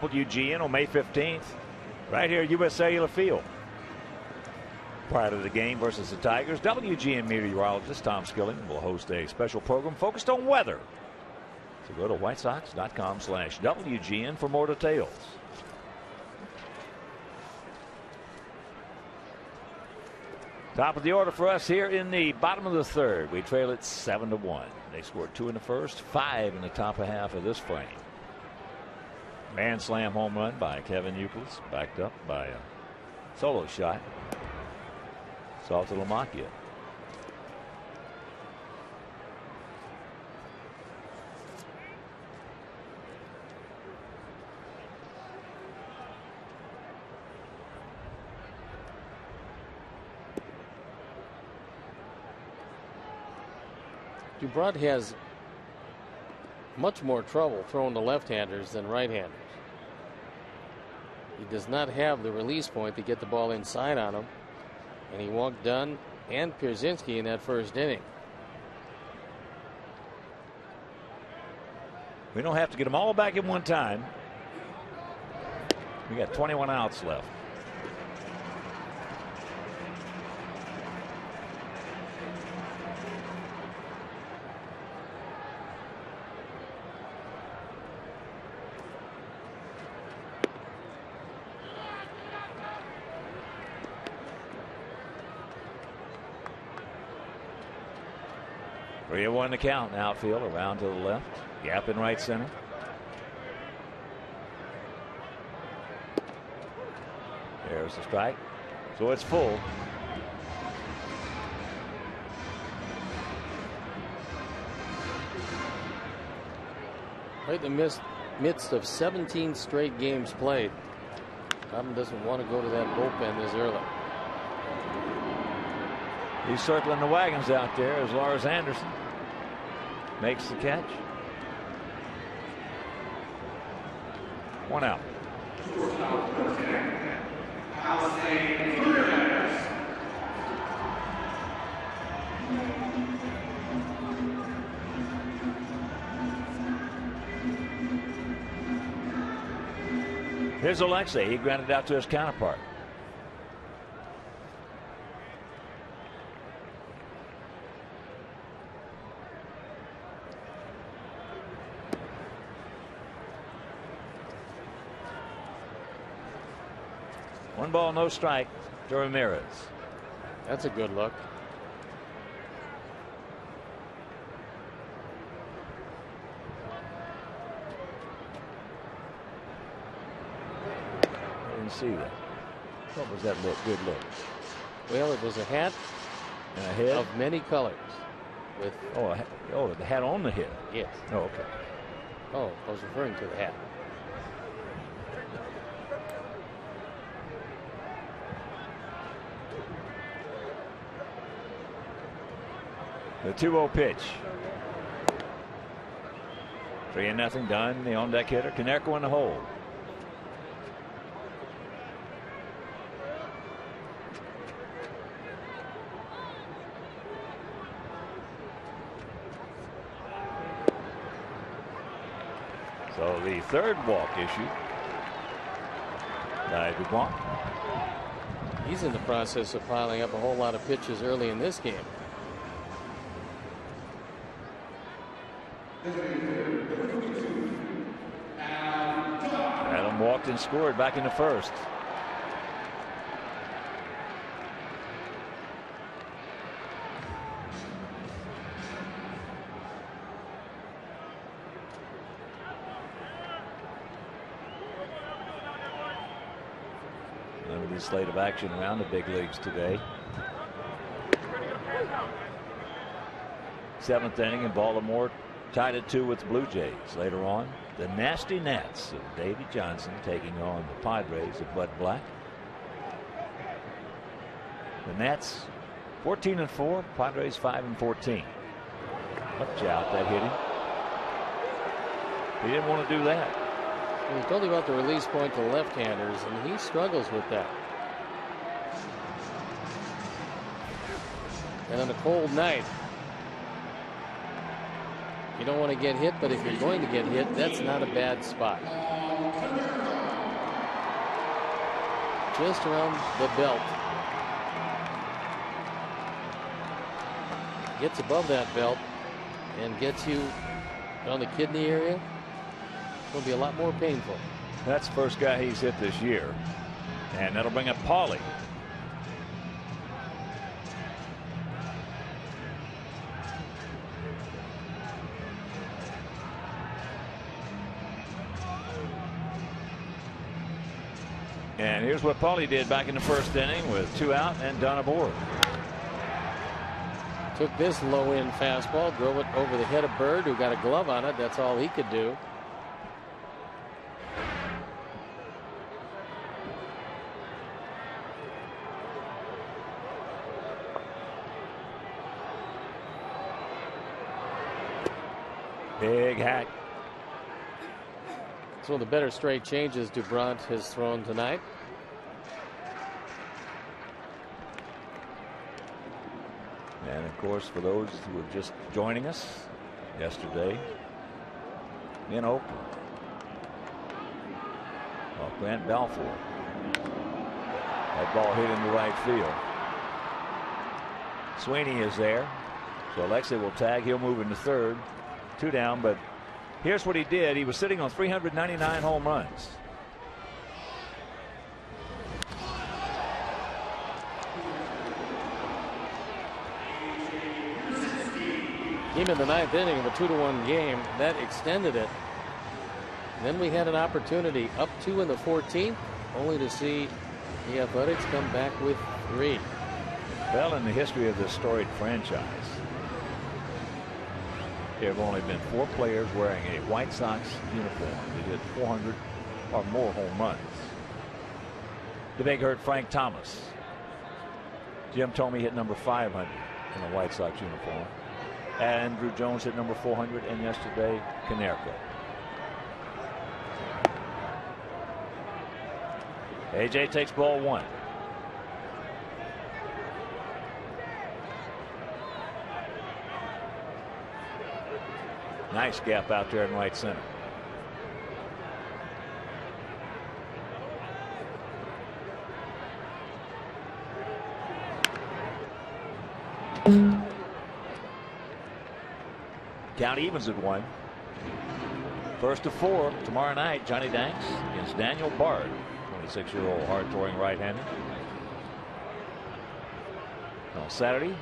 WGN on May 15th, right here at U.S. Cellular Field. Prior to the game versus the Tigers, WGN meteorologist Tom Skilling will host a special program focused on weather. So go to whitesox.com/WGN for more details. Top of the order for us here in the bottom of the third. We trail it 7-1. They scored 2 in the first, 5 in the top half of this frame. Man slam home run by Kevin Youkilis, backed up by a solo shot. Salta Lamacchia. Dubrot has much more trouble throwing to left-handers than right-handers. He does not have the release point to get the ball inside on him, and he walked Dunn and Pierzynski in that first inning. We don't have to get them all back in one time. We got 21 outs left. 3-1 to count. Outfield around to the left. Gap in right center. There's the strike. So it's full. Right in the midst of 17 straight games played. Cotton doesn't want to go to that bullpen this early. He's circling the wagons out there as Lars Anderson makes the catch. 1 out. Here's Alexei. He grounded out to his counterpart. One ball, no strike to Ramirez. That's a good look. I didn't see that. What was that look? Good look. Well, it was a hat And a head of many colors. With the hat on the head. yes. Oh, okay. Oh, I was referring to the hat. The 2-0 pitch. 3-0 done. The on deck hitter. Konerko in the hole. So the third walk issued by Dubon. He's in the process of piling up a whole lot of pitches early in this game. Adam walked and scored back in the first. Limited slate of action around the big leagues today. 7th inning in Baltimore, tied at 2 with the Blue Jays. Later on, the Nasty Nats of Davey Johnson taking on the Padres of Bud Black. The Nats 14-4, Padres 5-14. Watch out, that hit him. He didn't want to do that. We told you about the release point to left-handers, and he struggles with that. And on a cold night, you don't want to get hit, but if you're going to get hit, that's not a bad spot. Just around the belt. Gets above that belt and gets you on the kidney area. It's going to be a lot more painful. That's the first guy he's hit this year. And that'll bring up Pauly. And here's what Pauly did back in the first inning with 2 out and done aboard. Took this low-end fastball, drove it over the head of Bird, who got a glove on it. That's all he could do. Big hack. It's one of the better straight changes Dubront has thrown tonight. And of course, for those who are just joining us, yesterday in Oakland, Grant Balfour. That ball hit into right field. Sweeney is there. So Alexei will tag. He'll move into third. 2 down, but here's what he did. He was sitting on 399 home runs. Came in the 9th inning of a 2-1 game. That extended it. Then we had an opportunity up 2 in the 14th, only to see the Athletics come back with 3. Well, in the history of this storied franchise, there have only been 4 players wearing a White Sox uniform that hit 400 or more home runs. The big hurt Frank Thomas. Jim Thome hit number 500 in a White Sox uniform. Andrew Jones hit number 400, and yesterday, Canerco. AJ takes ball 1. Nice gap out there in right center. Count evens at 1. First of 4 tomorrow night. Johnny Danks against Daniel Bard, 26-year-old hard-throwing right-hander. On Saturday,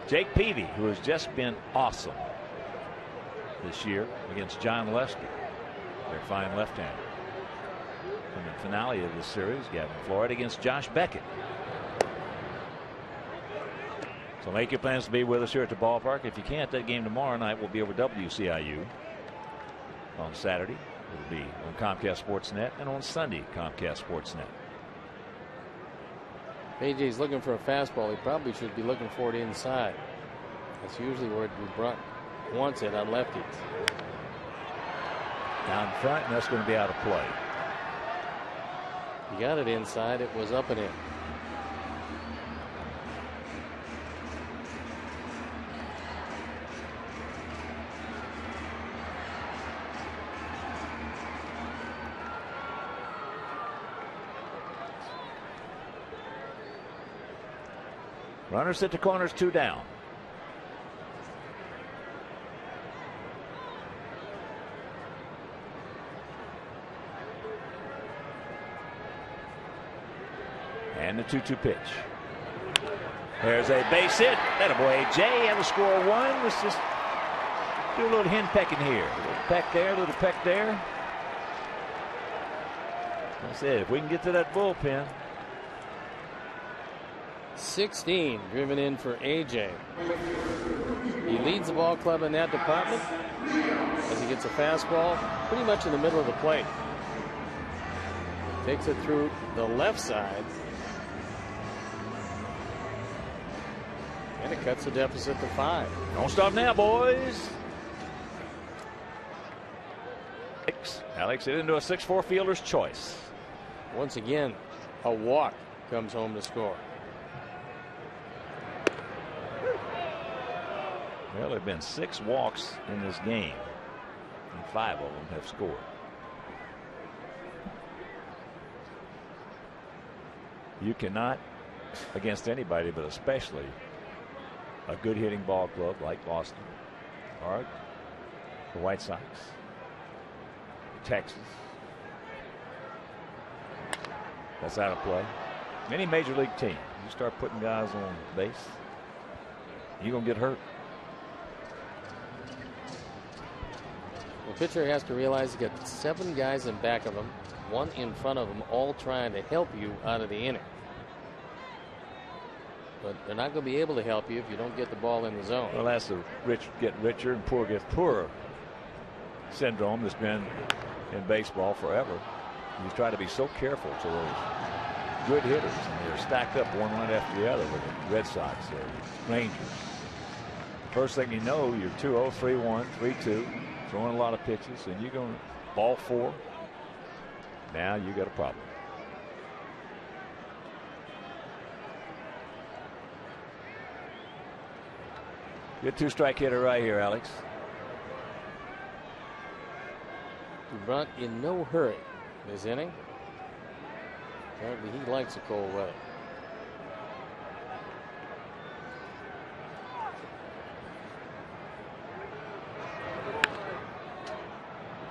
Jake Peavy, who has just been awesome this year, against John Lester, their fine left-hander. In the finale of this series, Gavin Floyd against Josh Beckett. So make your plans to be with us here at the ballpark. If you can't, that game tomorrow night will be over WCIU. On Saturday, it'll be on Comcast Sportsnet, and on Sunday, Comcast Sportsnet. AJ's looking for a fastball. He probably should be looking for it inside. That's usually where Brunt wants it, on lefties. Down front, and that's going to be out of play. He got it inside. It was up and in. Runners at the corners, 2 down. And the 2-2 pitch. There's a base hit. Attaboy, AJ. That'll score 1. Let's just do a little hen pecking here. A little peck there, a little peck there. That's it. If we can get to that bullpen. 16 driven in for AJ. He leads the ball club in that department as he gets a fastball pretty much in the middle of the plate. Takes it through the left side. And it cuts the deficit to 5. Don't stop now, boys. Alex hit into a 6-4 fielder's choice. Once again, a walk comes home to score. Well, there have been 6 walks in this game, and 5 of them have scored. You cannot, against anybody, but especially a good hitting ball club like Boston, or the White Sox, Texas. That's out of play. Any major league team, you start putting guys on base, you're going to get hurt. The pitcher has to realize he's got 7 guys in back of him, 1 in front of him, all trying to help you out of the inning. But they're not going to be able to help you if you don't get the ball in the zone. Well, that's the rich get richer and poor get poorer syndrome that's been in baseball forever. You try to be so careful to those good hitters, and they're stacked up one right after the other with the Red Sox or Rangers. First thing you know, you're 2-0, 3-1, 3-2, throwing a lot of pitches, and you're going to ball 4. Now you got a problem. Good 2-strike hitter right here, Alex. Brunt in no hurry this inning. Apparently he likes the cold weather.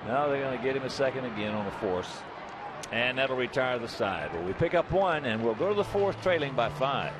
Now they're going to get him a second again on the force, and that'll retire the side. Well, we pick up 1, and we'll go to the 4th trailing by 5.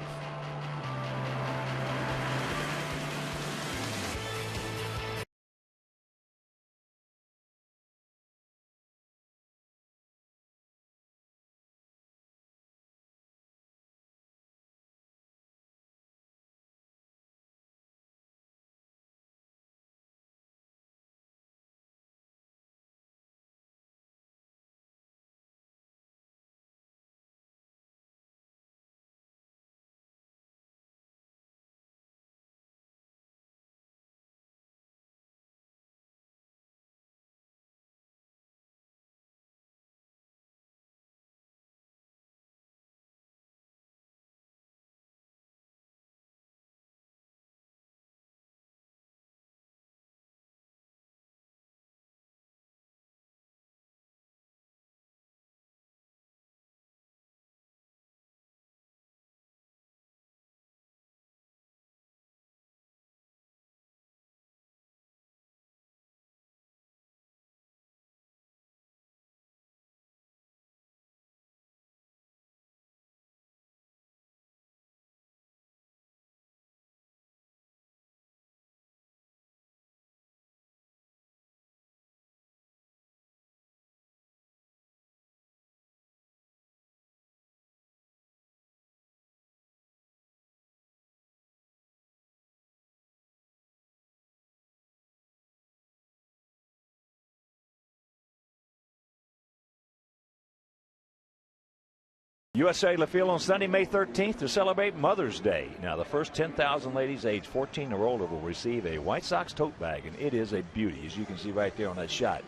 U.S. Cellular Field on Sunday, May 13th to celebrate Mother's Day. Now, the first 10,000 ladies age 14 or older will receive a White Sox tote bag, and it is a beauty, as you can see right there on that shot.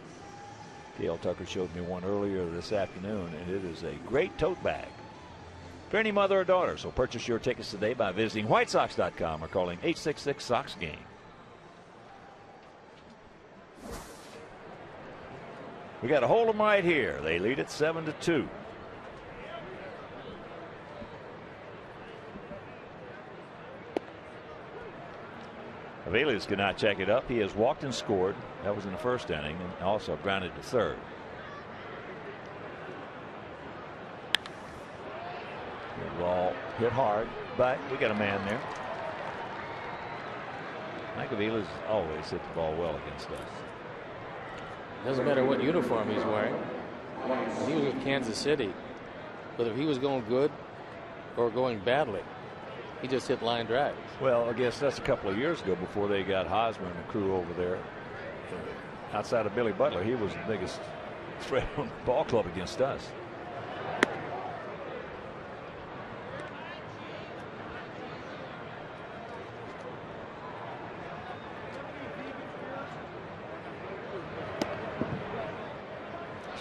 Gail Tucker showed me one earlier this afternoon, and it is a great tote bag for any mother or daughter. So purchase your tickets today by visiting whitesox.com or calling 866-SOX-GAME. We got to hold them right here. They lead it 7-2. Aviles could not check it up. He has walked and scored. That was in the first inning, and also grounded to third. The ball hit hard, but we got a man there. Mike Aviles always hit the ball well against us. Doesn't matter what uniform he's wearing. When he was with Kansas City, whether he was going good or going badly, he just hit line drives. Well, I guess that's a couple of years ago before they got Hosmer and the crew over there. Outside of Billy Butler, he was the biggest threat on the ball club against us.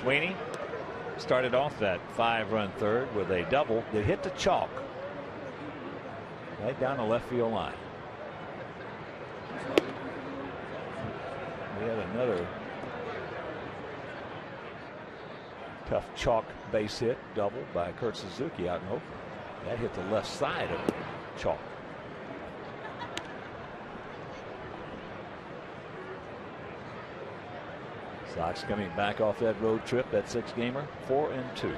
Sweeney started off that 5-run third with a double that hit the chalk right down the left field line. We had another tough chalk base hit double by Kurt Suzuki out in Oakland. That hit the left side of the chalk. Sox coming back off that road trip, that 6-gamer, 4-2.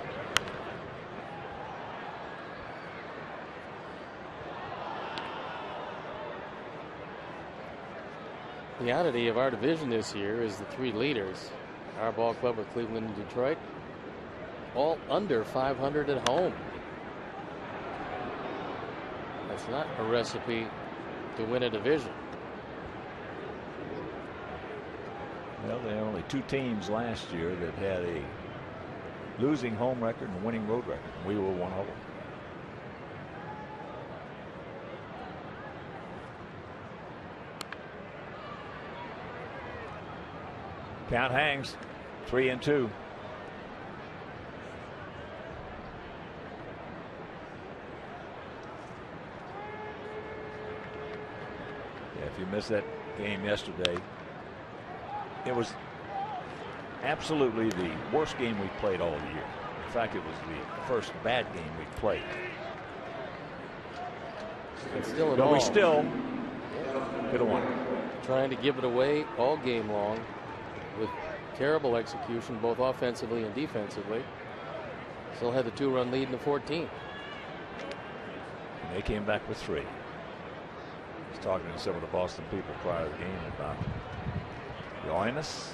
The oddity of our division this year is the three leaders, our ball club of Cleveland and Detroit, all under 500 at home. That's not a recipe to win a division. Well, there are only 2 teams last year that had a losing home record and a winning road record. We were one of them. Count hangs 3-2. Yeah, if you missed that game yesterday, it was absolutely the worst game we've played all year. In fact, it was the first bad game we've played. It's still but we still could have won. Trying to give it away all game long with terrible execution, both offensively and defensively. Still had the 2-run lead in the 14th. And they came back with 3. I was talking to some of the Boston people prior to the game about Yoenis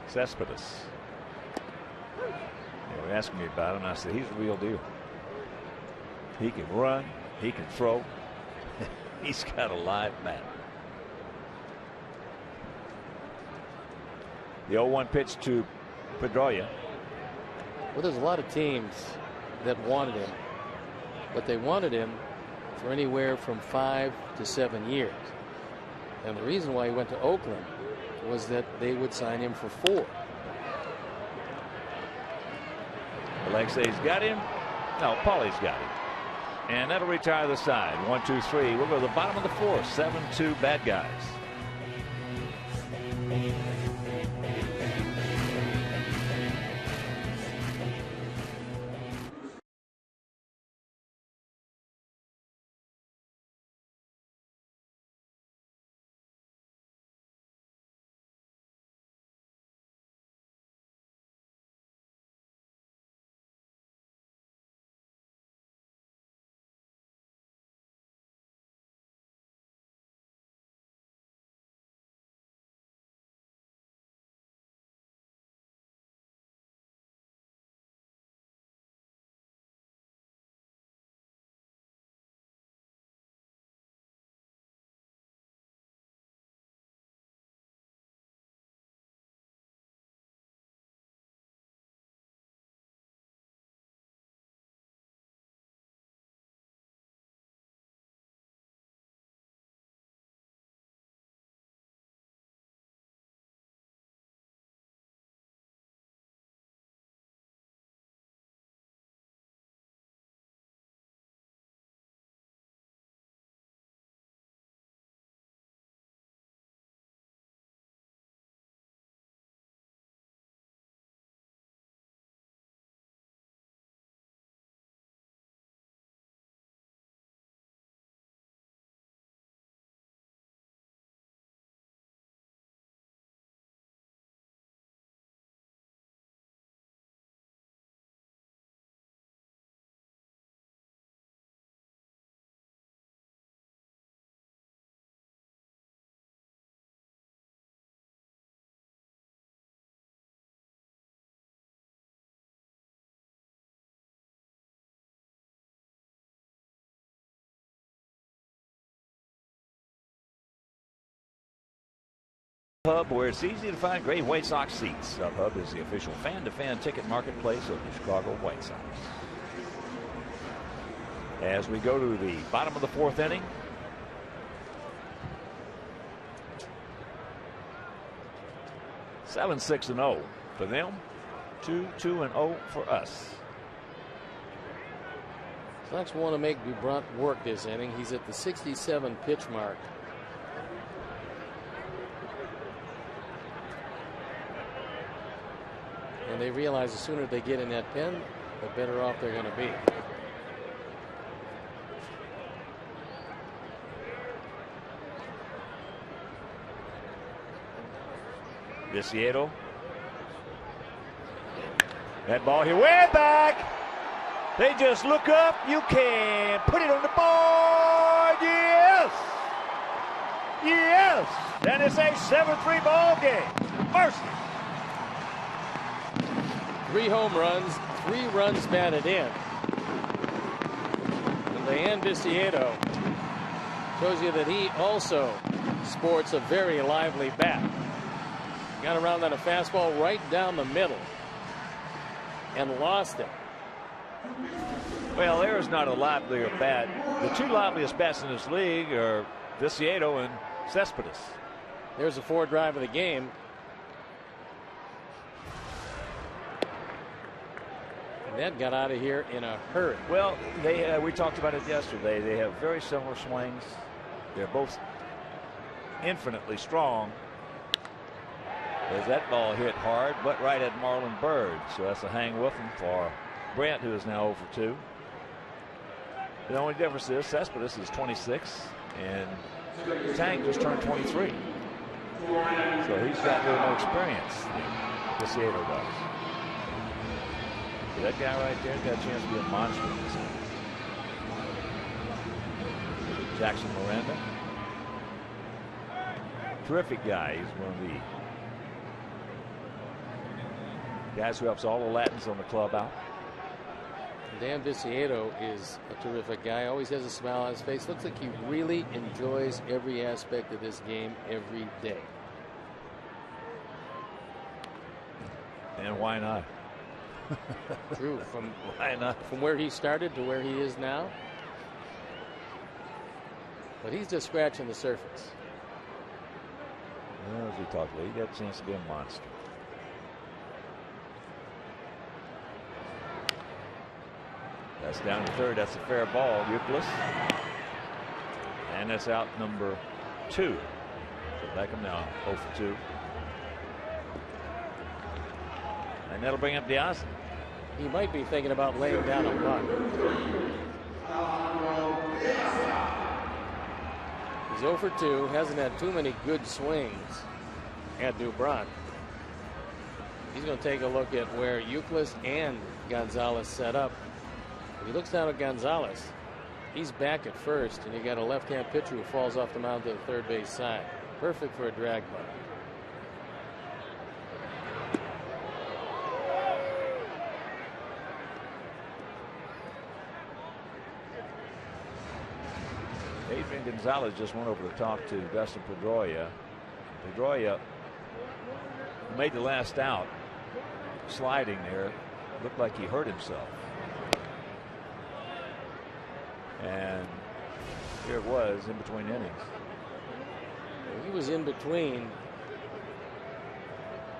Cespedes. They were asking me about him, and I said, he's the real deal. He can run, he can throw. He's got a live bat. The 0-1 pitch to Pedroia. Well, there's a lot of teams that wanted him, but they wanted him for anywhere from 5 to 7 years. And the reason why he went to Oakland was that they would sign him for 4. Alexei's got him. No, Paulie's got him. And that'll retire the side. 1-2-3. We'll go to the bottom of the 4th. 7-2 bad guys. Hub, where it's easy to find great White Sox seats. StubHub is the official fan-to-fan ticket marketplace of the Chicago White Sox. As we go to the bottom of the fourth inning, seven, 6-0 for them, 2-2-0 for us. Sox want to make Dubron work this inning. He's at the 67 pitch mark. And they realize the sooner they get in that pen, the better off they're going to be. Viciedo. That ball here way back. They just look up. You can put it on the board. Yes. Yes. And it's a 7-3 ball game. Mercy. 3 home runs, 3 runs batted in. And Leanne Viciedo shows you that he also sports a very lively bat. Got around on a fastball right down the middle and lost it. Well, there's not a livelier bat. The two liveliest bats in this league are Viciedo and Cespedes. There's the 4th drive of the game. And that got out of here in a hurry. Well, we talked about it yesterday. They have very similar swings. They're both infinitely strong. As that ball hit hard, but right at Marlon Byrd. So that's a hang with him for Brent, who is now 0 for 2. The only difference is Cespedes is 26, and Tank just turned 23. So he's got a little more experience than Viciedo does. That guy right there got a chance to be a monster in this game. Jackson Miranda. Terrific guy. He's one of the guys who helps all the Latins on the club out. Dan Viciedo is a terrific guy. Always has a smile on his face. Looks like he really enjoys every aspect of this game every day. And why not? True. Why not? From where he started to where he is now. But he's just scratching the surface. Well, as we talked about, he got a chance to be a monster. That's down to third. That's a fair ball. Euclid. And that's out number 2. So Beckham now 0 for 2. And that'll bring up DeAston. He might be thinking about laying down a bunt. He's 0 for 2. Hasn't had too many good swings at Dubron. He's going to take a look at where Euclid and Gonzalez set up. If he looks down at Gonzalez, he's back at first, and you got a left-hand pitcher who falls off the mound to the third base side. Perfect for a drag bunt. Adrian Gonzalez just went over to talk to Dustin Pedroia. Pedroia made the last out, sliding there. Looked like he hurt himself. And here it was in between innings. He was in between.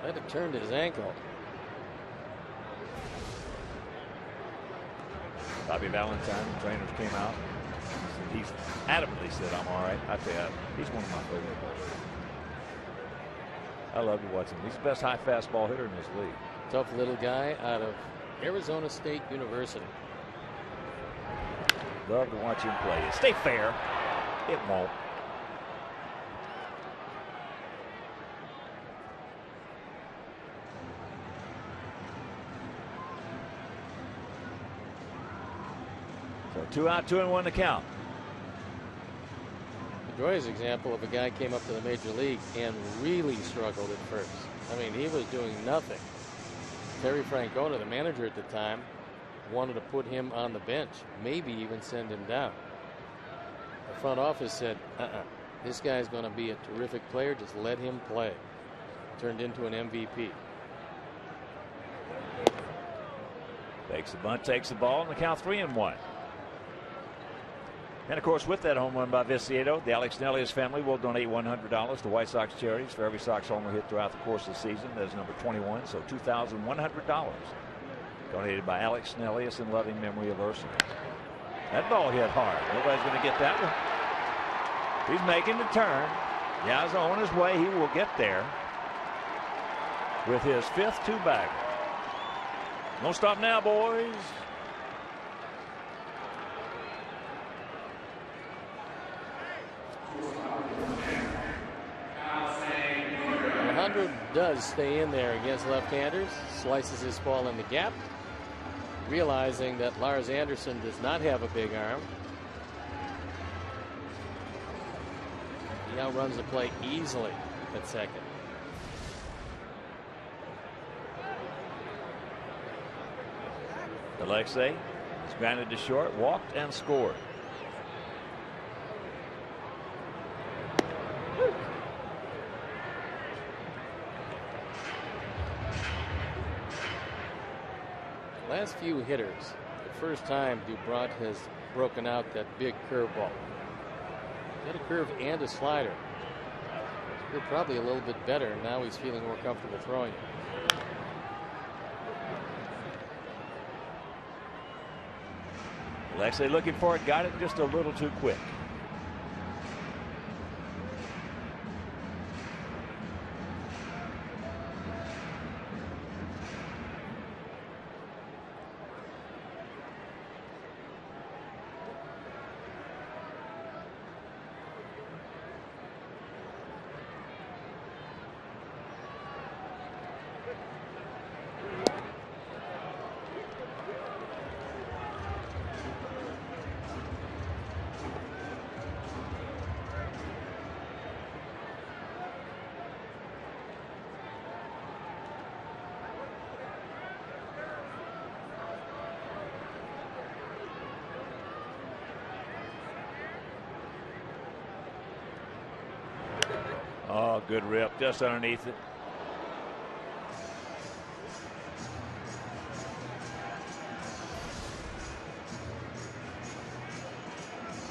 Might have turned his ankle. Bobby Valentine, the trainers came out. He's adamantly said, I'm all right. I tell you, he's one of my favorite players. I love to watch him. He's the best high fastball hitter in this league. Tough little guy out of Arizona State University. Love to watch him play. Stay fair. It won't. So 2 out, 2-1 to count. Pedroia's example of a guy came up to the major league and really struggled at first. I mean, he was doing nothing. Terry Francona, the manager at the time, wanted to put him on the bench, maybe even send him down. The front office said, this guy's going to be a terrific player. Just let him play. turned into an MVP. Takes the bunt, takes the ball, and the count 3-1. And, of course, with that home run by Viciedo, the Alex Nelius family will donate $100 to White Sox charities for every Sox homer hit throughout the course of the season. That is number 21, so $2,100 donated by Alex Nelius in loving memory of Ursa. That ball hit hard. Nobody's going to get that one. He's making the turn. Yazzo on his way. He will get there with his 5th two-bagger. Don't stop now, boys. 100 does stay in there against left-handers. Slices his ball in the gap, realizing that Lars Anderson does not have a big arm. He outruns the play easily at second. Alexei is grounded to short, walked and scored. Last few hitters, the first time Dubront has broken out that big curveball. Got a curve and a slider. They're probably a little bit better, and now he's feeling more comfortable throwing it. Alexei looking for it, got it just a little too quick. Oh, good rip just underneath it.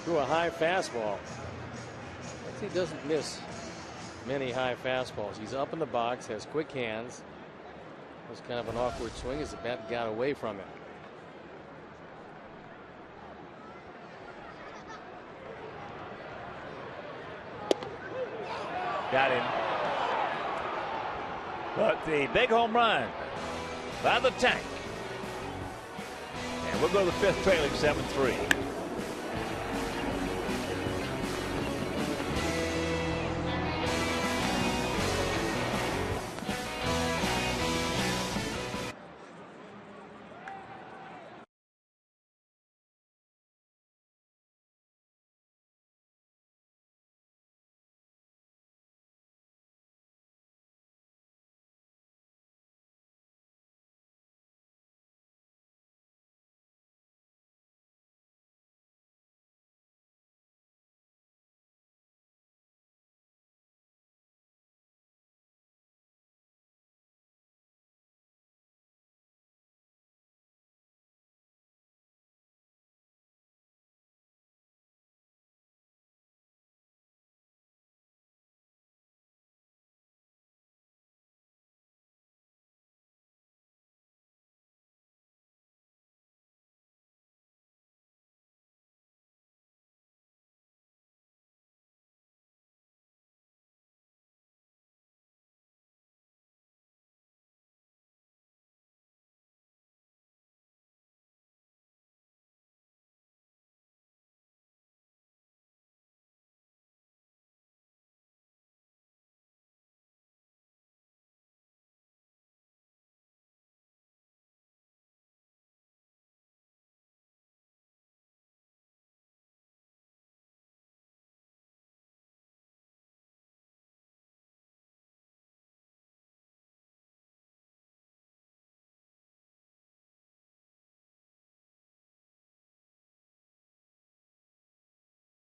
Threw a high fastball. He doesn't miss many high fastballs. He's up in the box, has quick hands. It was kind of an awkward swing as the bat got away from him. Got him. But the big home run by the tank. And we'll go to the 5th, trailing 7-3.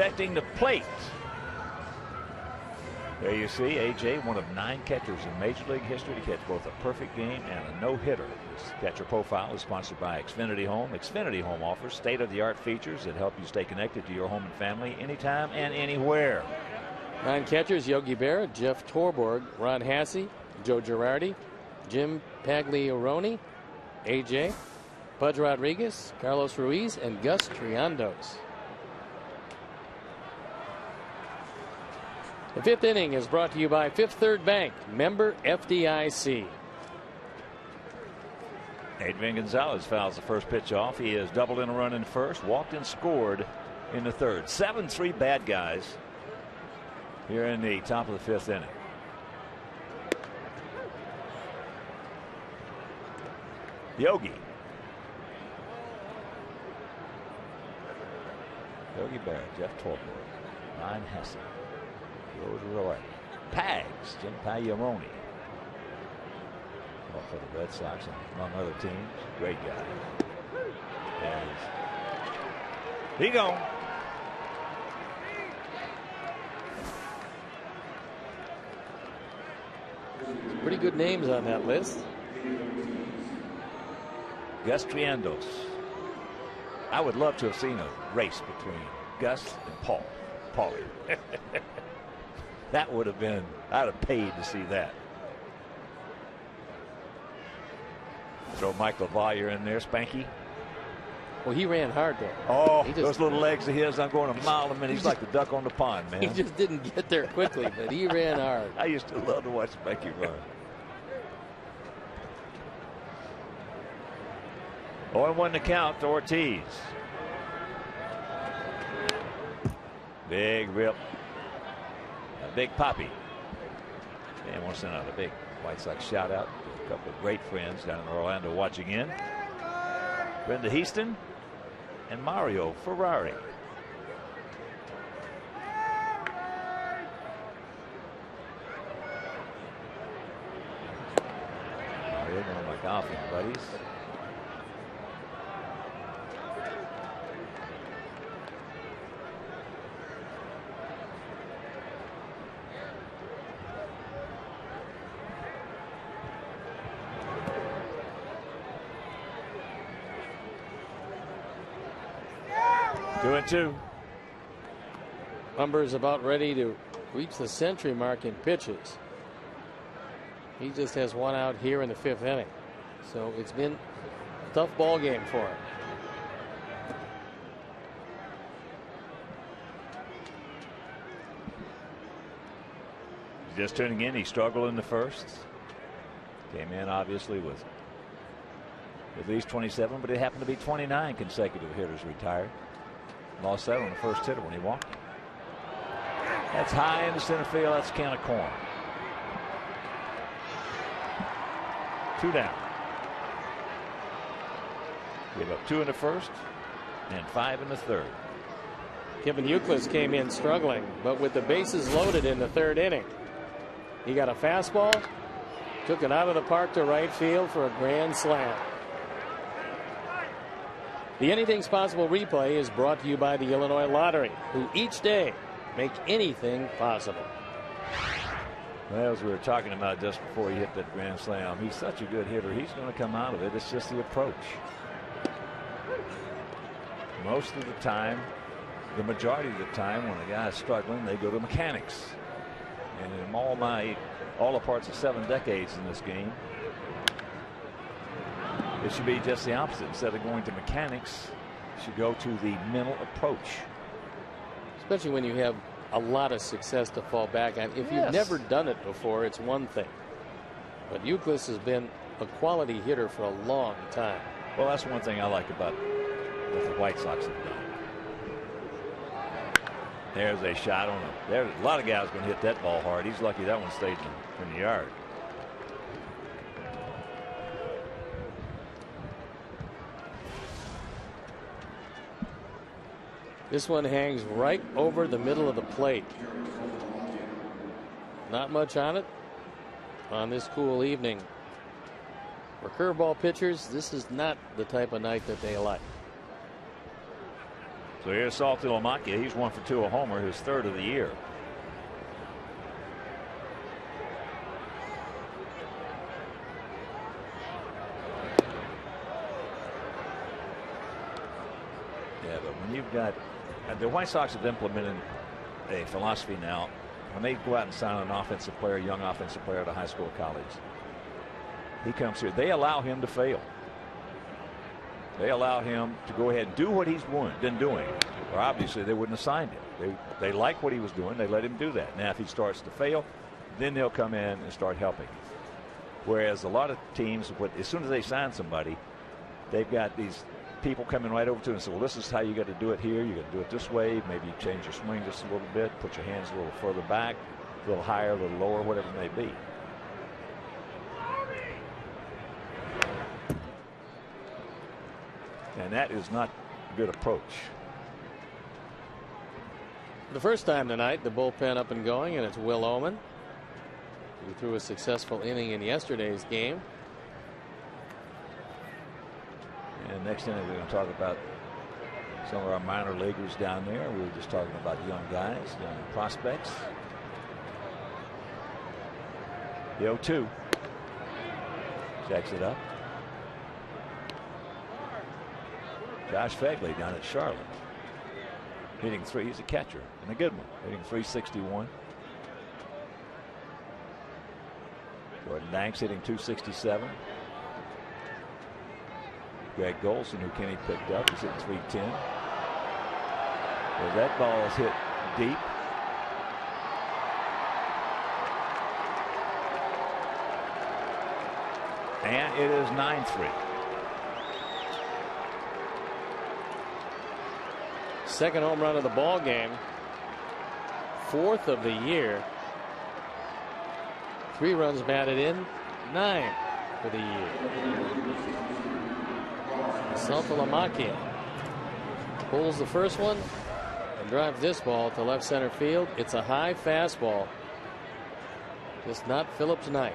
Expecting the plate There you see A.J., one of 9 catchers in Major League history to catch both a perfect game and a no-hitter. This catcher profile is sponsored by Xfinity Home. Xfinity Home offers state-of-the-art features that help you stay connected to your home and family anytime and anywhere. 9 catchers: Yogi Berra, Jeff Torborg, Ron Hasse, Joe Girardi, Jim Pagliaroni, A.J., Pudge Rodriguez, Carlos Ruiz, and Gus Triandos. The 5th inning is brought to you by Fifth Third Bank, member FDIC. Adrian Gonzalez fouls the first pitch off. He has doubled in a run in first, walked and scored in the third. 7-3 bad guys here in the top of the 5th inning. Yogi Berra, Jeff Torborg, Ryan Hesse, Rose Roy, Pags, Jim Pagliaroni. For the Red Sox and among other teams. Great guy. And he gone. Pretty good names on that list. Gus Triandos. I would love to have seen a race between Gus and Paulie. That would have been, I'd have paid to see that. Throw Mike LaValliere in there, Spanky. Well, he ran hard though. Oh, those little legs of his, I'm going a mile a minute. He's like the duck on the pond, man. He just didn't get there quickly, but he ran hard. I used to love to watch Spanky run. 0-1 to count to Ortiz. Big rip. A big poppy. Man wants to send out a big White Sox shout out. A couple of great friends down in Orlando watching in. Brenda Heaston and Mario Ferrari. Mario, one of my golfing buddies. Two and two. Humber is about ready to reach the century mark in pitches. He just has one out here in the 5th inning. So it's been a tough ball game for him. Just tuning in, he struggled in the first. Came in obviously with at least 27, but it happened to be 29 consecutive hitters retired. Lost that on the first hitter when he walked. That's high in the center field. That's a can of corn. 2 down. Gave up 2 in the first and 5 in the third. Kevin Youkilis came in struggling, but with the bases loaded in the 3rd inning. He got a fastball, took it out of the park to right field for a grand slam. The Anything's Possible replay is brought to you by the Illinois Lottery, who each day make anything possible. Well, as we were talking about just before he hit that grand slam, he's such a good hitter. He's going to come out of it. It's just the approach. Most of the time, the majority of the time, when a guy's struggling, they go to mechanics. And in all the parts of 7 decades in this game, it should be just the opposite. Instead of going to mechanics, you should go to the mental approach. Especially when you have a lot of success to fall back on. If you've never done it before, it's one thing. But Youkilis has been a quality hitter for a long time. Well, that's one thing I like about what the White Sox have done. There's a shot on him. There's a lot of guys going to hit that ball hard. He's lucky that one stayed in the yard. This one hangs right over the middle of the plate. Not much on it on this cool evening. For curveball pitchers, this is not the type of night that they like. So here's Salty Lomacchia. He's 1 for 2, a homer, his 3rd of the year. Yeah, but when you've got the White Sox have implemented a philosophy now. When they go out and sign an offensive player, young offensive player at a high school or college, he comes here. They allow him to fail. They allow him to go ahead and do what he's been doing. Or obviously they wouldn't have signed him. They like what he was doing. They let him do that. Now if he starts to fail, then they'll come in and start helping him. Whereas a lot of teams, as soon as they sign somebody, they've got these people coming right over to him and say, well, this is how you got to do it here. You got to do it this way. Maybe you change your swing just a little bit. Put your hands a little further back, a little higher, a little lower, whatever it may be. And that is not a good approach. The first time tonight, the bullpen up and going, and it's Will Oman, who threw a successful inning in yesterday's game. And next inning, we're going to talk about some of our minor leaguers down there. We were just talking about young guys, young prospects. The 0-2. Checks it up. Josh Fegley down at Charlotte. Hitting three. He's a catcher and a good one. Hitting 361. Jordan Banks hitting 267. Greg Golson, who Kenny picked up, is hitting 310. Well, that ball is hit deep. And it is 9-3. Second home run of the ball game. Fourth of the year. 3 runs batted in. 9 for the year. Saltalamacchia pulls the first one and drives this ball to left center field. It's a high fastball. Just not Phillips' night.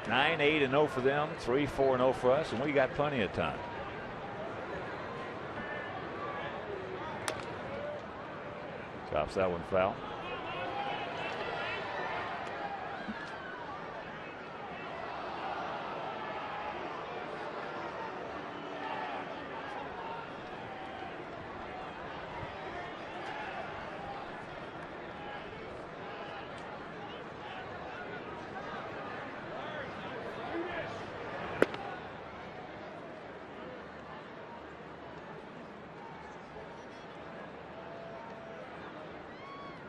Nine, 8-0 for them, 3-4-0 for us, and we got plenty of time. Chops that one foul.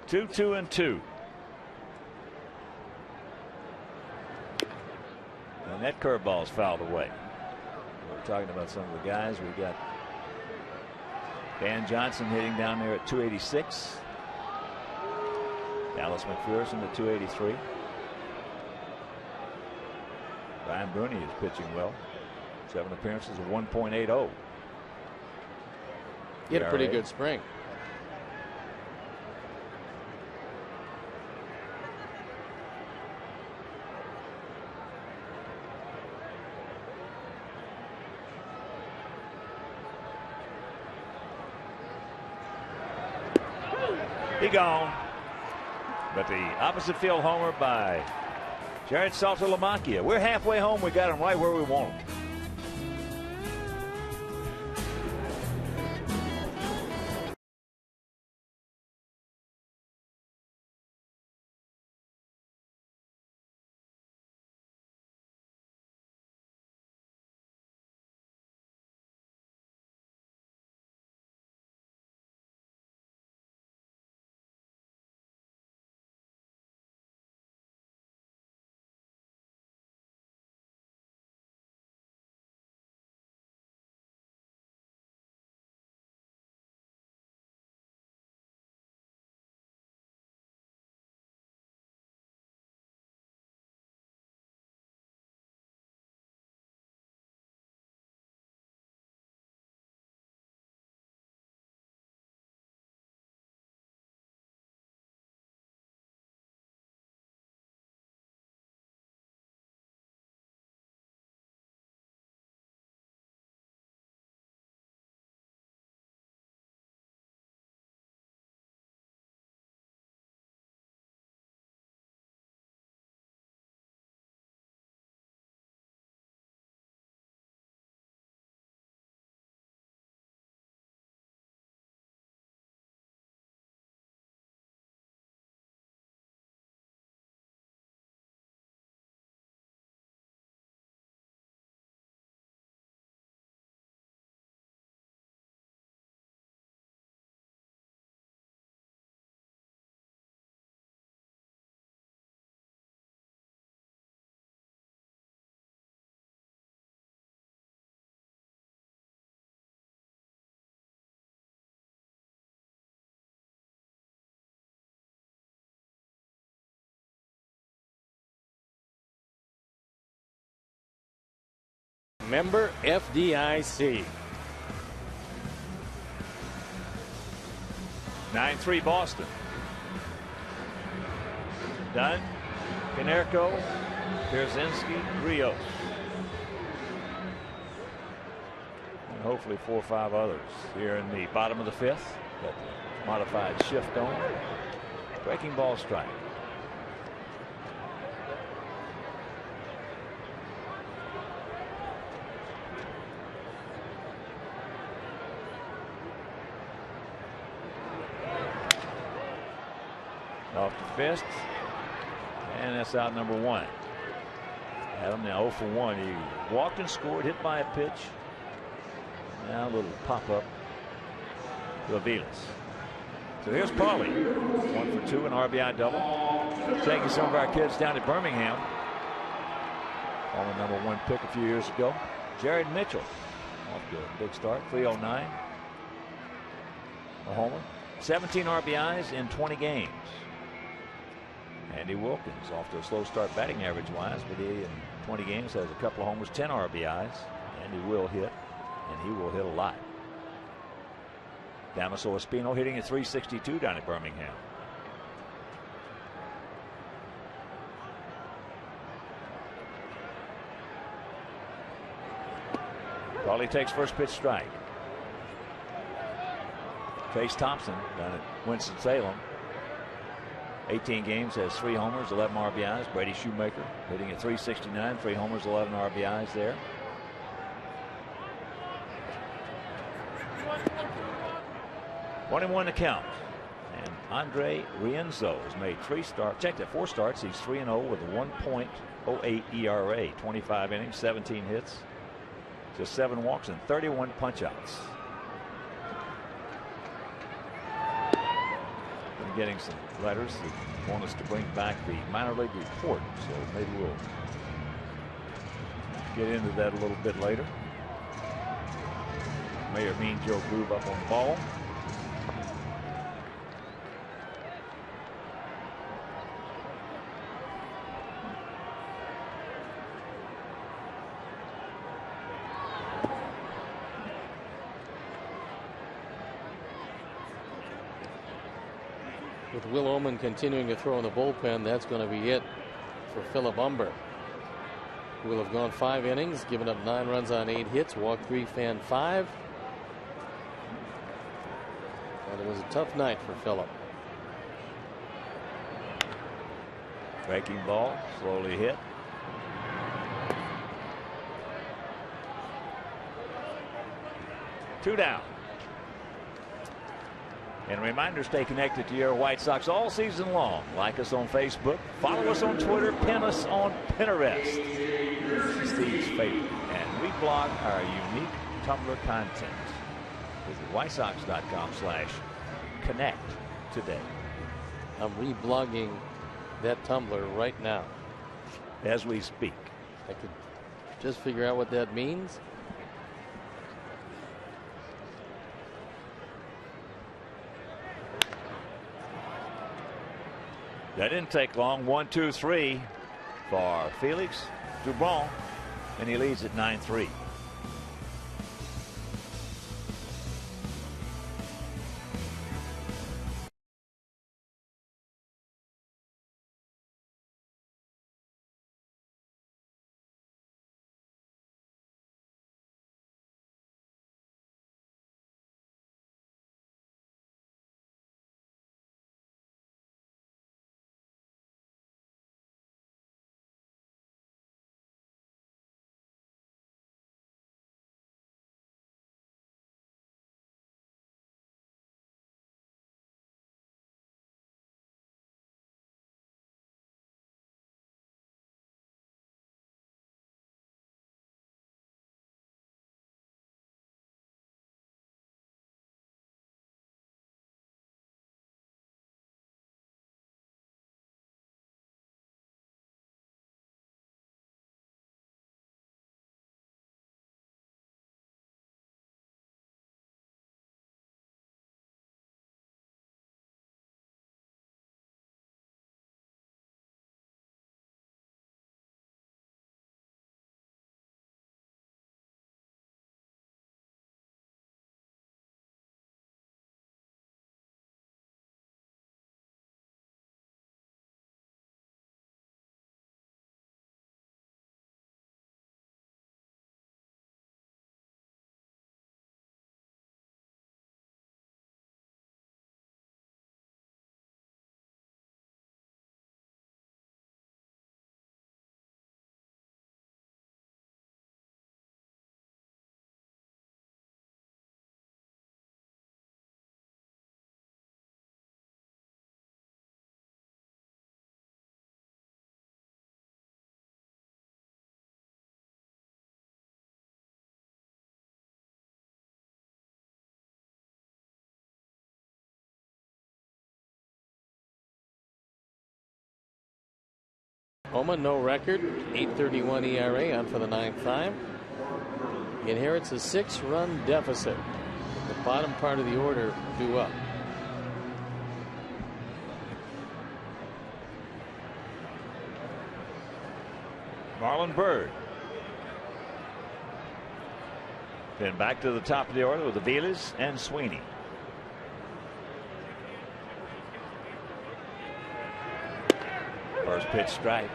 Two, 2-2. And that curveball is fouled away. We're talking about some of the guys. We've got Dan Johnson hitting down there at 286. Dallas McPherson at 283. Ryan Bruni is pitching well. 7 appearances of 1.80. He had a pretty good spring. He gone. But the opposite field homer by Jared Saltalamacchia. We're halfway home. We got him right where we want him. Member FDIC. 9-3 Boston. Dunn, Konerko, Pierzynski, Rios. And hopefully 4 or 5 others here in the bottom of the 5th. Got the modified shift on. Breaking ball strike. Off the fist, and that's out number 1. Adam now 0 for 1. He walked and scored, hit by a pitch. Now a little pop up to Aviles. So here's Pauly, 1 for 2, an RBI double. Taking some of our kids down to Birmingham. On the number 1 pick a few years ago. Jared Mitchell off to a big start, 309. A homer, 17 RBIs in 20 games. Andy Wilkins off to a slow start batting average wise, but he in 20 games has a couple of homers, 10 RBIs, and he will hit, and he will hit a lot. Damaso Espino hitting at 362 down at Birmingham. Pauly takes first pitch strike. Chase Thompson down at Winston-Salem. 18 games, has 3 homers, 11 RBIs. Brady Shoemaker hitting at 369, 3 homers, 11 RBIs there. One and 1 to count. And Andre Rienzo has made 3 starts. Checked at 4 starts. He's 3-0 with a 1.08 ERA. 25 innings, 17 hits, just 7 walks and 31 punchouts. Been getting some letters that want us to bring back the minor league report, so maybe we'll get into that a little bit later. Mayor Mean Joe Groove up on the ball. With Will Oman continuing to throw in the bullpen, that's going to be it for Philip Humber. Will have gone 5 innings, given up 9 runs on 8 hits, walked 3, fanned 5. And it was a tough night for Philip. Breaking ball, slowly hit. Two down. And a reminder, stay connected to your White Sox all season long. Like us on Facebook, follow us on Twitter, pin us on Pinterest. Steve's favorite. And we blog our unique Tumblr content. Visit whitesox.com/connect today. I'm reblogging that Tumblr right now. As we speak. I could just figure out what that means. That didn't take long. 1-2-3 for Felix Dubron, and he leads at 9-3. Homa, no record, 8.31 ERA on for the 9th time. He inherits a 6-run deficit. The bottom part of the order due up. Marlon Byrd. Then back to the top of the order with Aviles and Sweeney. First pitch strike.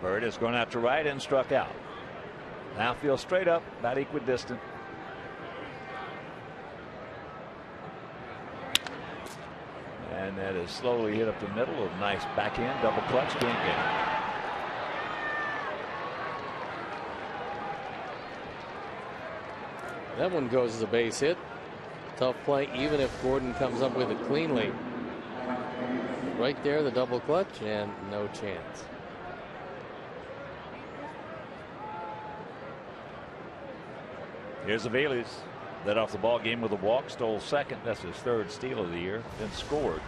Bird has gone out to right and struck out. Now feels straight up, about equidistant. And that is slowly hit up the middle. A nice backhand, double clutch, can't get it. That one goes as a base hit. Tough play, even if Gordon comes up with it cleanly. Right there, the double clutch, and no chance. Here's Aviles. Led off the ball game with a walk, stole second. That's his 3rd steal of the year. Then scored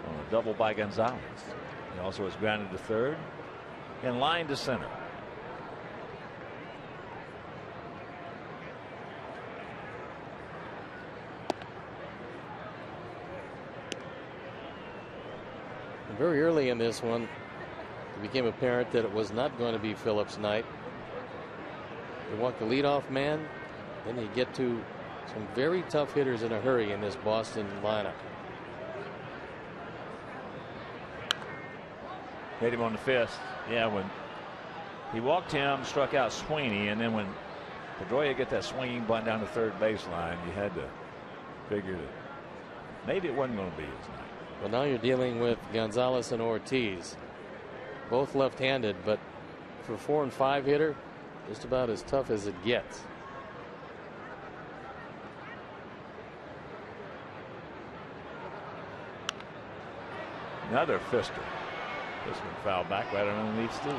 on a double by Gonzalez. He also was grounded to third and lined to center. Very early in this one, it became apparent that it was not going to be Phillips' night. You walk the leadoff man, then you get to some very tough hitters in a hurry in this Boston lineup. Hit him on the fist. Yeah, when he walked him, struck out Sweeney, and then when Pedroia get that swinging bunt down the third baseline, you had to figure that maybe it wasn't going to be his night. Well, now you're dealing with Gonzalez and Ortiz, both left-handed, but for 4 and 5 hitter, just about as tough as it gets. Another fister. This one fouled back right underneath Steve.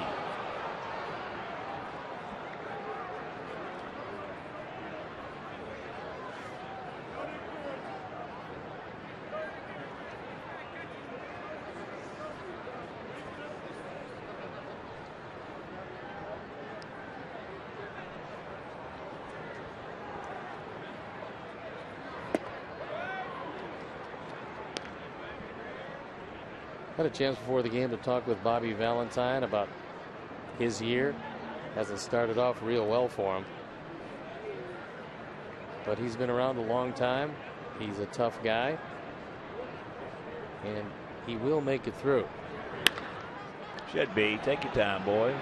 Had a chance before the game to talk with Bobby Valentine about his year. Hasn't started off real well for him, but he's been around a long time. He's a tough guy, and he will make it through. Should be. Take your time, boys.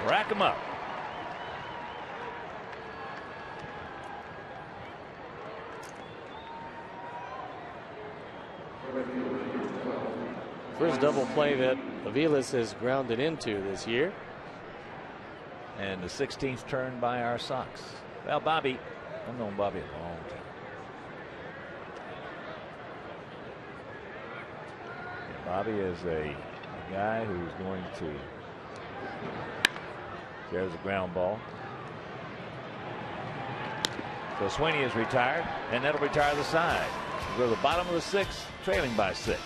Rack them up. First double play that Aviles has grounded into this year. And the 16th turn by our Sox. Well, Bobby, I've known Bobby a long time. And Bobby is a guy who's going to. There's a ground ball. So Sweeney is retired, and that'll retire the side. We'll go to the bottom of the 6th, trailing by 6.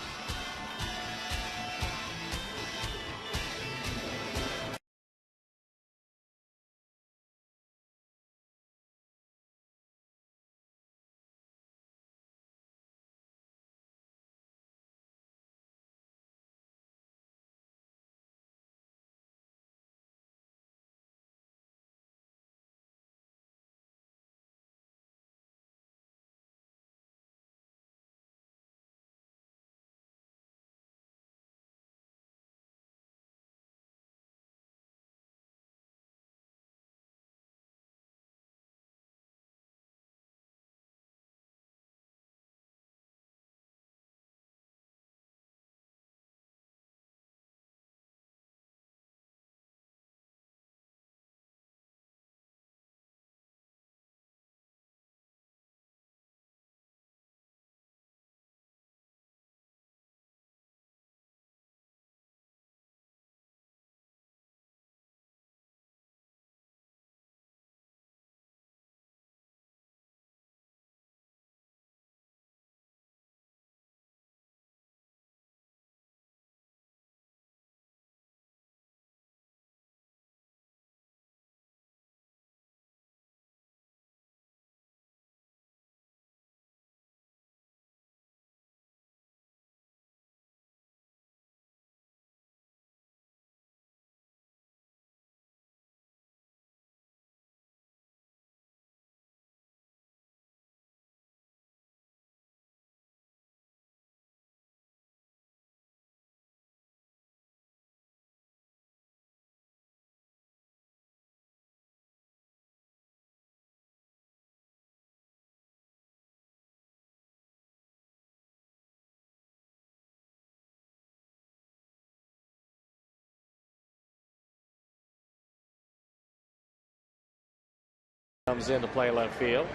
Comes in to play left field.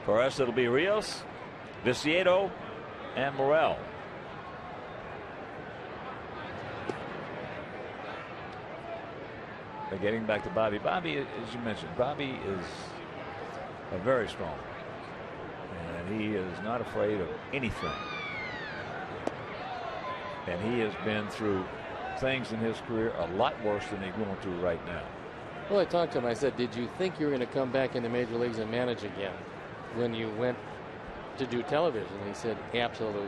For us, it'll be Rios, Viciedo, and Morel. But getting back to Bobby. Bobby, as you mentioned, Bobby is a very strong. And he is not afraid of anything. And he has been through things in his career a lot worse than he's going through right now. Well, I talked to him. I said, did you think you were going to come back in the major leagues and manage again when you went to do television? He said, absolutely.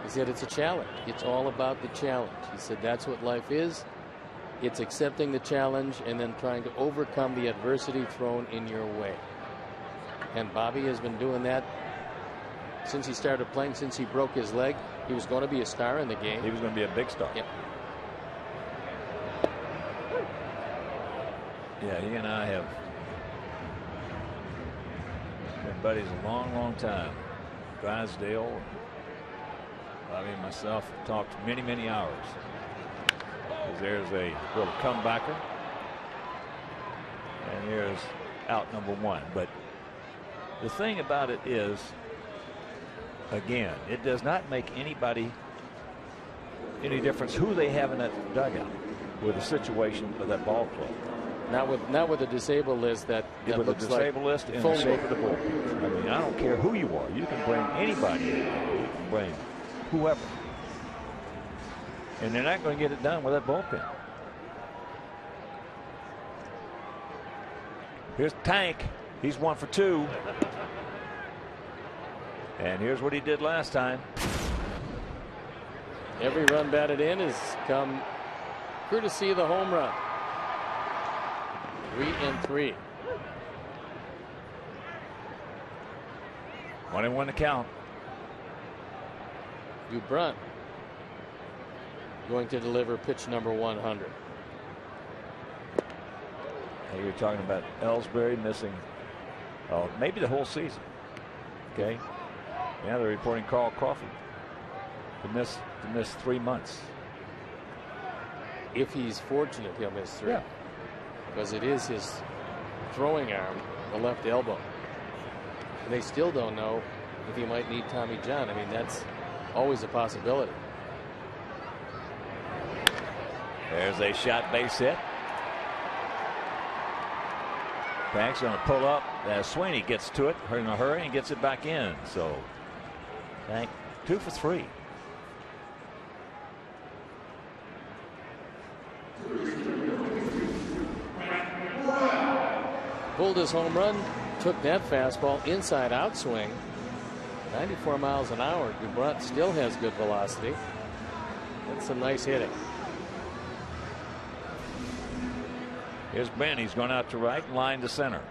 He said, it's a challenge. It's all about the challenge. He said, that's what life is. It's accepting the challenge and then trying to overcome the adversity thrown in your way. And Bobby has been doing that since he started playing, since he broke his leg. He was going to be a star in the game. He was going to be a big star. Yep. Yeah, he and I have been buddies a long, long time. Drysdale, Bobby and myself have talked many, many hours. There's a little comebacker. And here's out number one. But the thing about it is, again, it does not make anybody any difference who they have in that dugout with the situation of that ball club. Not with a disabled list that with looks a disabled like list and the shape of the bullpen. I mean, I don't care who you are. You can bring anybody in. You can bring whoever. And they're not going to get it done with that bullpen. Here's Tank. He's 1 for 2. And here's what he did last time. Every run batted in has come courtesy of the home run. 3-3. 1-1 to count. Dubrunt going to deliver pitch number 100. Hey, you're talking about Ellsbury missing maybe the whole season. Okay. Now they're reporting Carl Crawford to miss 3 months. If he's fortunate, he'll miss 3. Yeah. Because it is his throwing arm, the left elbow. And they still don't know if he might need Tommy John. I mean, that's always a possibility. There's a shot base hit. Tank's going to pull up. Sweeney gets to it in a hurry and gets it back in. So Tank 2 for 3. Pulled his home run, took that fastball inside out swing. 94 miles an hour. Dubrunt still has good velocity. That's some nice hitting. Here's Ben. He's going out to right, line to center.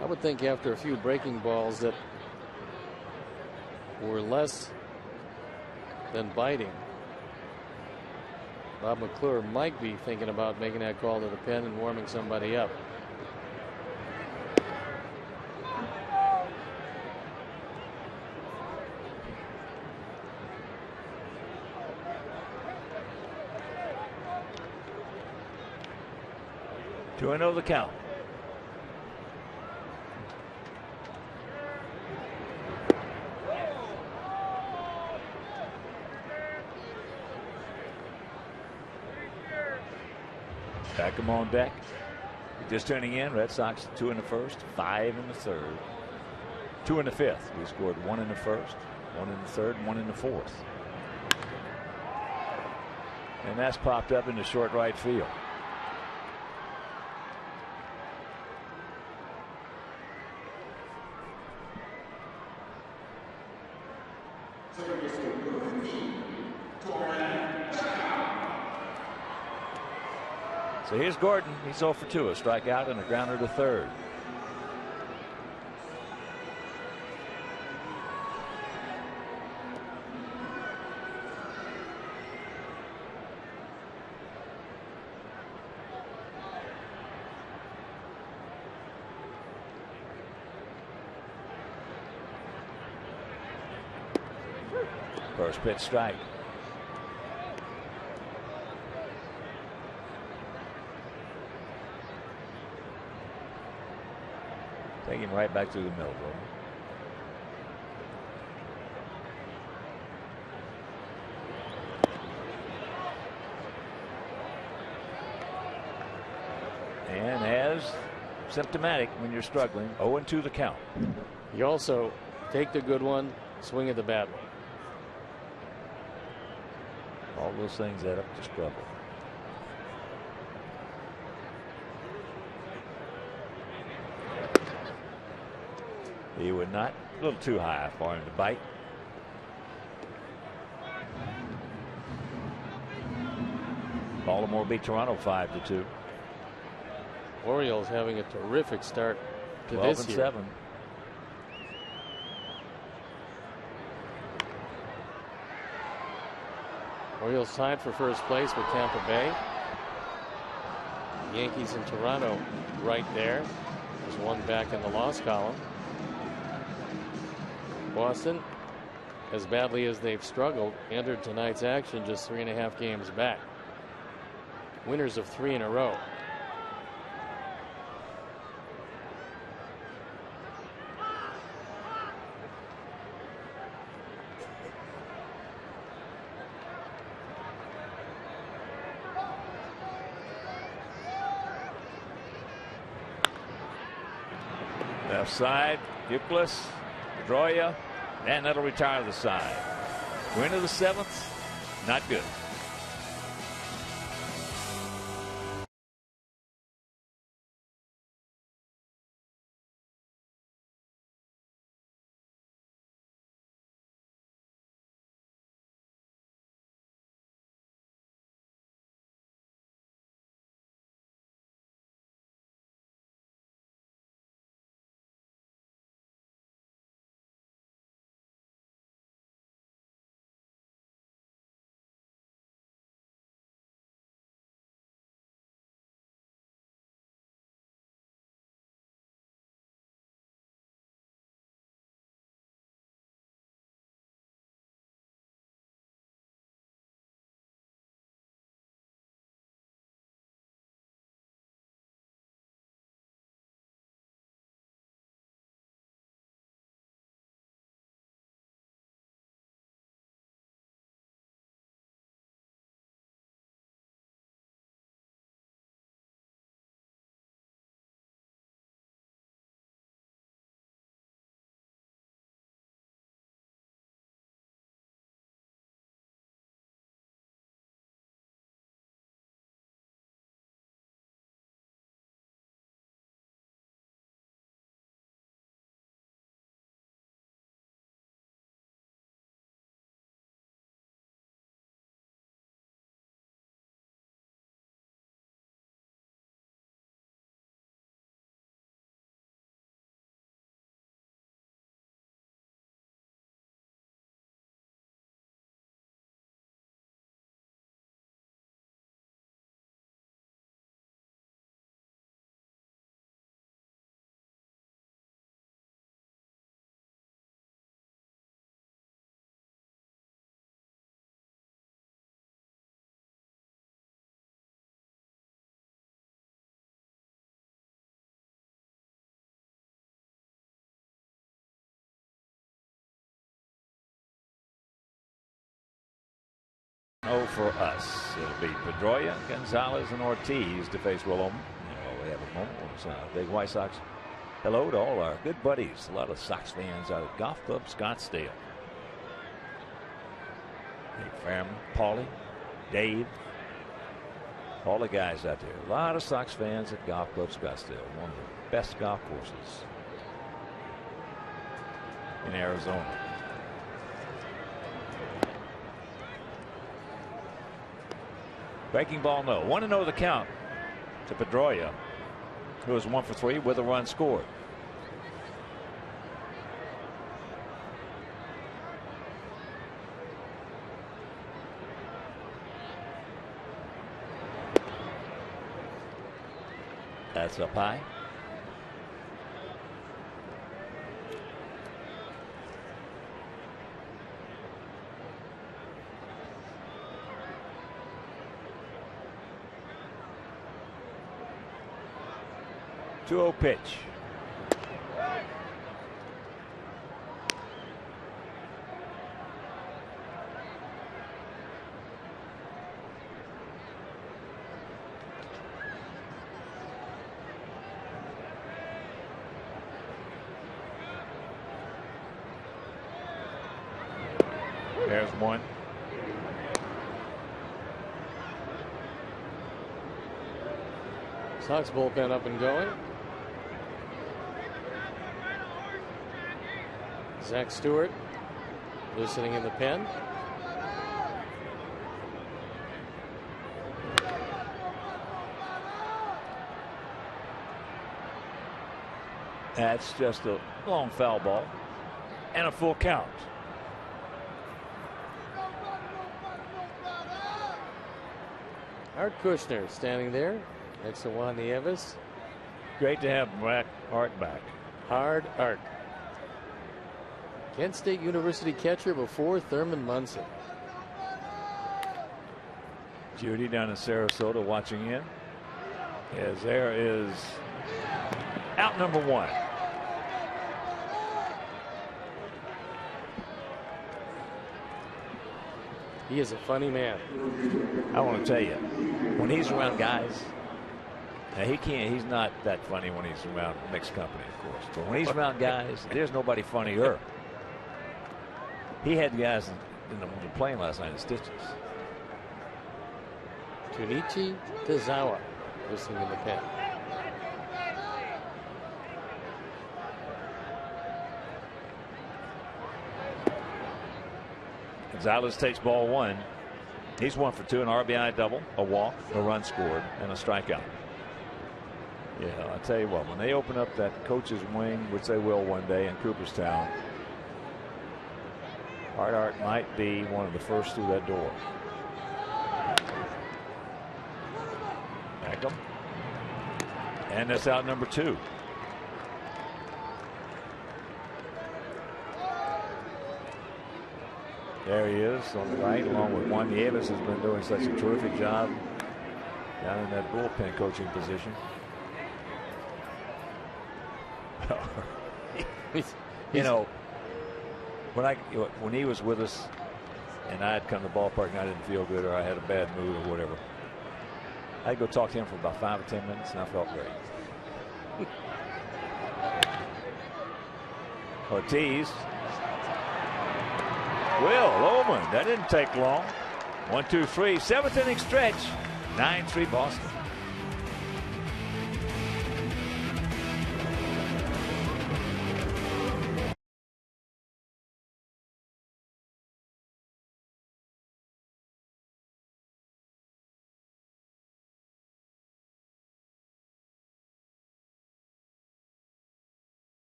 I would think after a few breaking balls that were less than biting, Bob McClure might be thinking about making that call to the pen and warming somebody up. Two and 0 the count. Back him on deck. Just turning in. Red Sox 2 in the first, 5 in the third, 2 in the fifth. We scored 1 in the first, 1 in the third, 1 in the fourth. And that's popped up into short right field. So here's Gordon. He's 0 for 2. A strikeout and a grounder to third. First pitch strike. Take him right back to the middle, bro. And as symptomatic when you're struggling, 0-2 the count. You also take the good one, swing at the bad one. All those things add up to struggle. He would not. A little too high for him to bite. Baltimore beat Toronto 5-2. Orioles having a terrific start to 12 this and year. 7. Orioles tied for first place with Tampa Bay. Yankees and Toronto right there. There's one back in the loss column. Boston, as badly as they've struggled, entered tonight's action just 3.5 games back. Winners of 3 in a row. Left side, Euclid, Pedroia, and that'll retire the side. We're into the 7th. Not good. Oh, for us, it'll be Pedroia, Gonzalez, and Ortiz to face Will Oman. We have a moment. It's big White Sox. Hello to all our good buddies. A lot of Sox fans out at Golf Club Scottsdale. Hey, Fairman, Paulie, Dave, all the guys out there. A lot of Sox fans at Golf Club Scottsdale. One of the best golf courses in Arizona. Breaking ball, no. 1-0 the count to Pedroia, who was 1 for 3 with a run scored. That's up high. 2-0 pitch. There's one. Sox bullpen up and going. Zach Stewart loosening in the pen. That's just a long foul ball and a full count. Art Kushner standing there next to Juan Nieves. Great to have Art back. Hard Art. Kent State University catcher before Thurman Munson. Judy down in Sarasota watching in. As there is out number one. He is a funny man. I want to tell you, when he's around guys, now he's not that funny when he's around mixed company, of course. But when he's around guys, there's nobody funnier. He had guys in the plane last night in stitches. Junichi Tazawa listening in the pen. Gonzalez takes ball one. He's 1 for 2, an RBI double, a walk, a run scored, and a strikeout. Yeah, I'll tell you what, when they open up that coach's wing, which they will one day in Cooperstown, Art might be one of the first through that door. Back him. And that's out number 2. There he is on the right, along with Juan Nieves, has been doing such a terrific job down in that bullpen coaching position. You know, when he was with us and I had come to the ballpark and I didn't feel good or I had a bad mood or whatever, I'd go talk to him for about 5 or 10 minutes and I felt great. Ortiz. Will Lohman, that didn't take long. 1, 2, 3, 7th inning stretch. 9-3 Boston.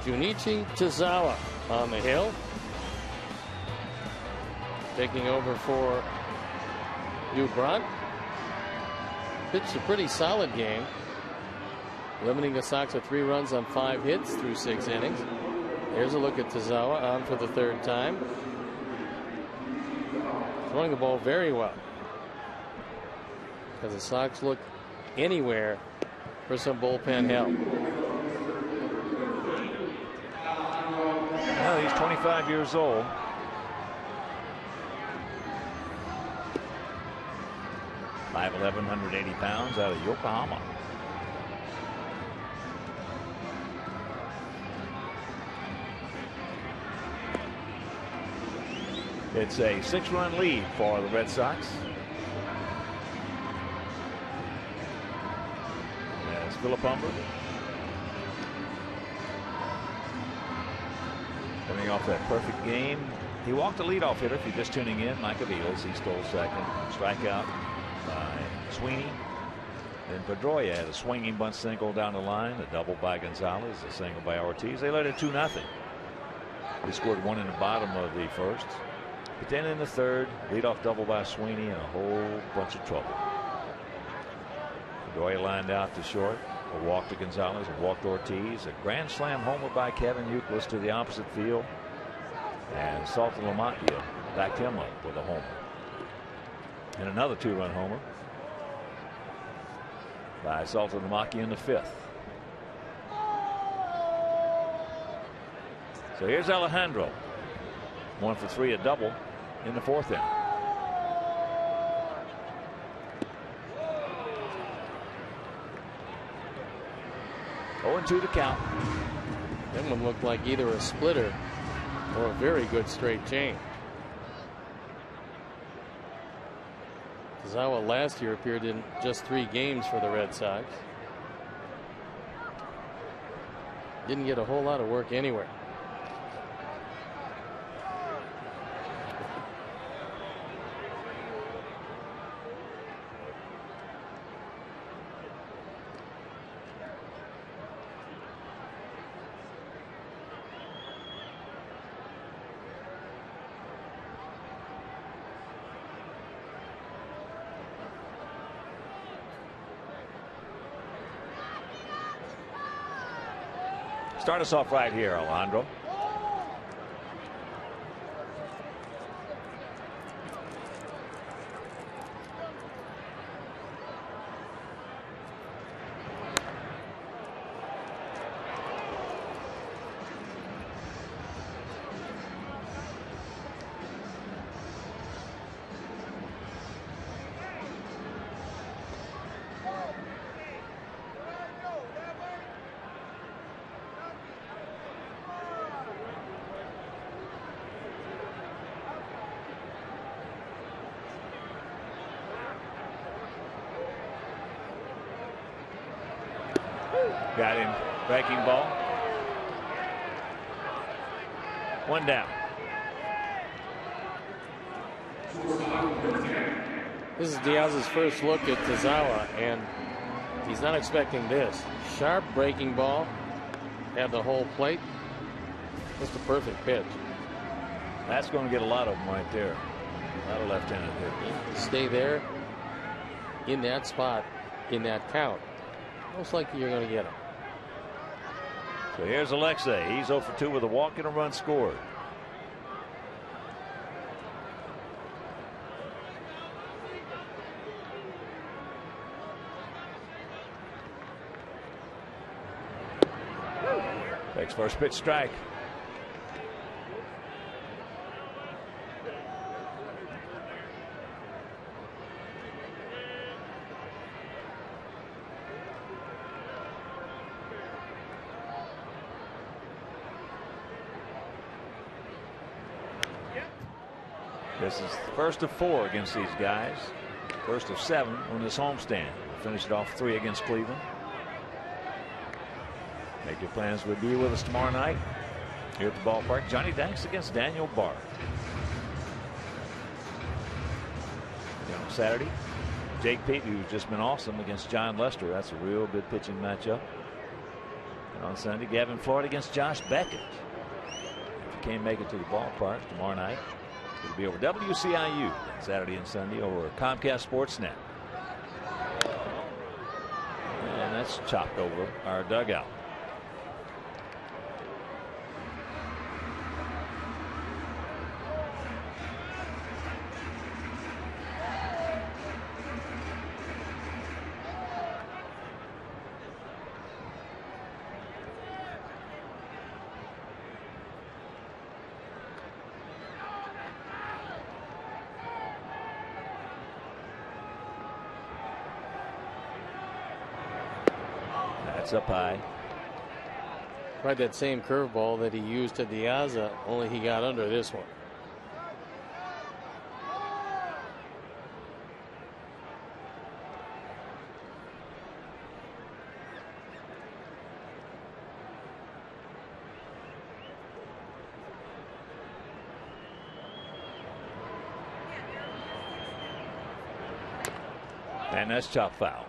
Junichi Tazawa on the hill. Taking over for Hugh Brunt. Pitched a pretty solid game, limiting the Sox to 3 runs on 5 hits through 6 innings. Here's a look at Tazawa on for the third time. Throwing the ball very well. Because the Sox look anywhere for some bullpen help. Well, he's 25 years old. .5'11", 180 pounds, out of Yokohama. It's a 6-run lead for the Red Sox. That's Philip Humber. Coming off that perfect game. He walked the leadoff hitter. If you're just tuning in, Mike Aviles. He stole second. Strikeout by Sweeney. Then Pedroia had a swinging bunt single down the line. A double by Gonzalez. A single by Ortiz. They led it 2-0. They scored one in the bottom of the first. But then in the third, leadoff double by Sweeney and a whole bunch of trouble. Pedroia lined out to short. A walk to Gonzalez, a walk to Ortiz, a grand slam homer by Kevin Youkilis to the opposite field. And Saltalamacchia backed him up with a homer. And another 2-run homer by Saltalamacchia in the fifth. So here's Alejandro. 1 for 3, a double in the fourth inning. Oh, 2 to count. That one looked like either a splitter or a very good straight change. Tazawa last year appeared in just 3 games for the Red Sox. Didn't get a whole lot of work anywhere. Start us off right here, Alejandro. Got him. Breaking ball. 1 down. This is Diaz's first look at Tazawa, and he's not expecting this. Sharp breaking ball. Had the whole plate. Just a perfect pitch. That's going to get a lot of them right there. A lot of left-handed hitters. Stay there in that spot, in that count. Most likely you're going to get him. So here's Alexei. He's 0 for 2 with a walk and a run scored. Takes first pitch strike. This is the first of 4 against these guys. First of 7 on this homestand. Finish it off 3 against Cleveland. Make your plans to be with us tomorrow night here at the ballpark. Johnny Danks against Daniel Bard. Then on Saturday, Jake Peavy, who's just been awesome, against John Lester. That's a real good pitching matchup. And on Sunday, Gavin Floyd against Josh Beckett. If you can't make it to the ballpark tomorrow night, it'll be over WCIU Saturday and Sunday over Comcast Sportsnet. And that's chopped over our dugout. It's up high. Tried that same curveball that he used to Diaza, only he got under this one. And that's chop foul.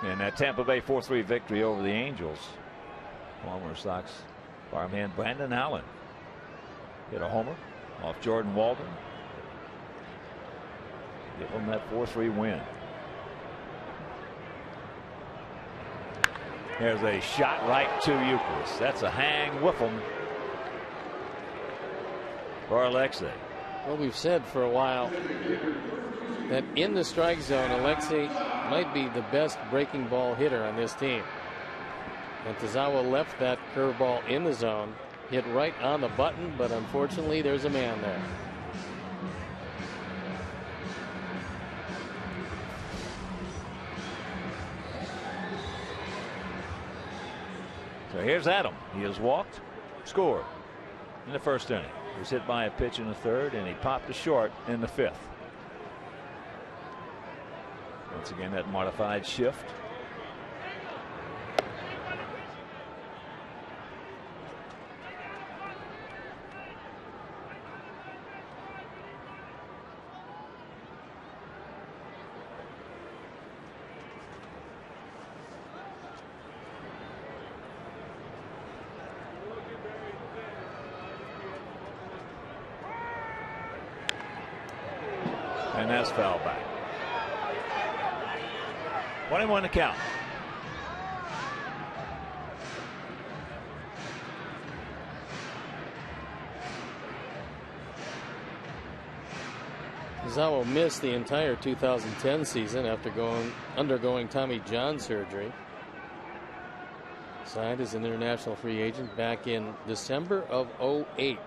And that Tampa Bay 4-3 victory over the Angels. Former Sox farmhand Brandon Allen hit a homer off Jordan Walden. Give them that 4-3 win. There's a shot right to Euclid. That's a hang whiffle for Alexei. Well, we've said for a while that in the strike zone, Alexei might be the best breaking ball hitter on this team. And Tazawa left that curveball in the zone, hit right on the button, but unfortunately there's a man there. So here's Adam. He has walked, scored in the first inning. He was hit by a pitch in the third, and he popped a short in the fifth. Once again, that modified shift. And that's foul back. 21 to count. Tazawa missed the entire 2010 season after undergoing Tommy John surgery. Signed as an international free agent back in December of '08.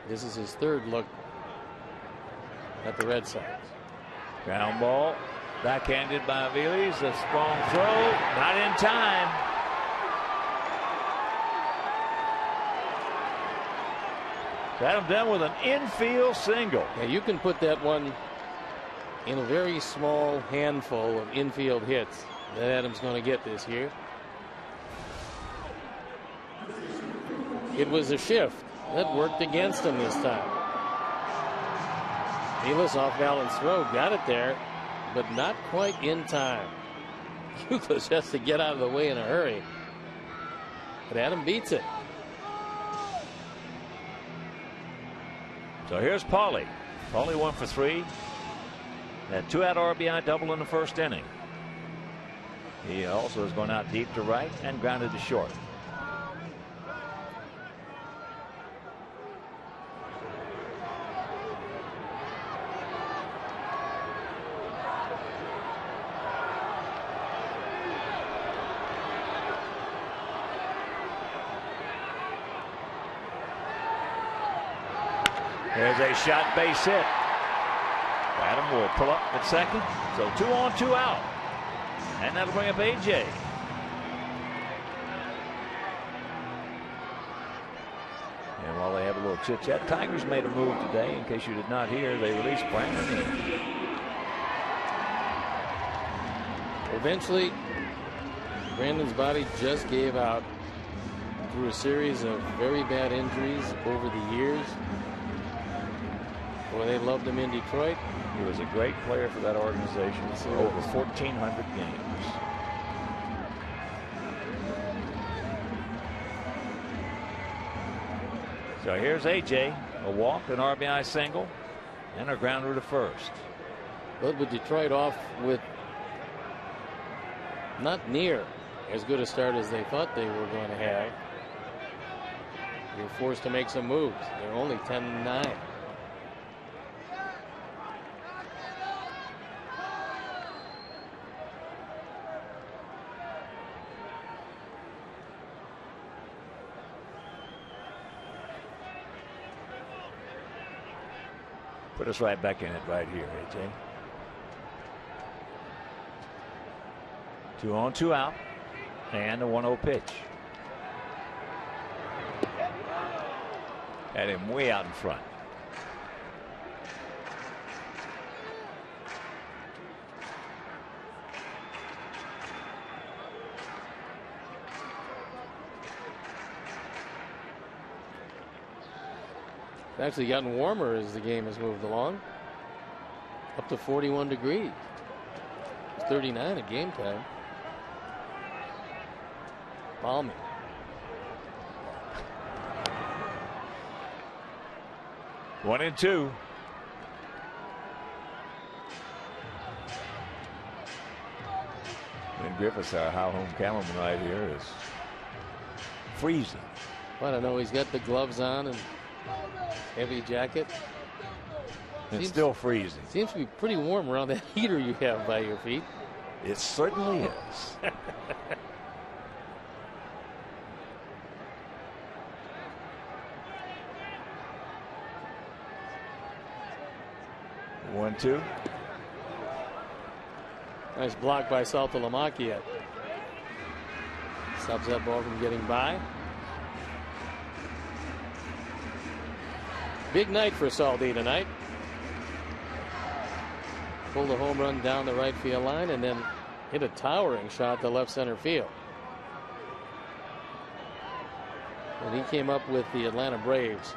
This is his third look at the Red Sox. Ground ball, backhanded by Aviles. A strong throw, not in time. Adam Dunn with an infield single. Yeah, you can put that one in a very small handful of infield hits that Adam's going to get this year. It was a shift that worked against him this time. Aviles off balance throw, got it there, but not quite in time. Euclid has to get out of the way in a hurry, but Adam beats it. So here's Pauly. Pauly 1 for 3. That 2-out RBI double in the first inning. He also has gone out deep to right and grounded to short. There's a shot base hit. Adam will pull up at second. So 2 on, 2 out. And that'll bring up AJ. And while they have a little chit chat, Tigers made a move today. In case you did not hear, they released Brandon. Eventually, Brandon's body just gave out through a series of very bad injuries over the years. Boy, they loved him in Detroit. He was a great player for that organization for over 1,400 games. So here's AJ, a walk, an RBI single, and a grounder to first. But with Detroit off with not near as good a start as they thought they were going to have, they were forced to make some moves. They're only 10-9. Put us right back in it right here, AJ. 2 on, 2 out, and a 1-0 pitch. Had him way out in front. It's actually gotten warmer as the game has moved along. Up to 41 degrees. It's 39 at game time. Balmy. One and two. Ben Griffiths, our How Home cameraman right here, is freezing. I don't know. He's got the gloves on and heavy jacket. It's still freezing. Seems to be pretty warm around that heater you have by your feet. It certainly is. One, two. Nice block by Saltalamacchia. Stops that ball from getting by. Big night for Saldi tonight. Pulled a home run down the right field line and then hit a towering shot to left center field. And he came up with the Atlanta Braves.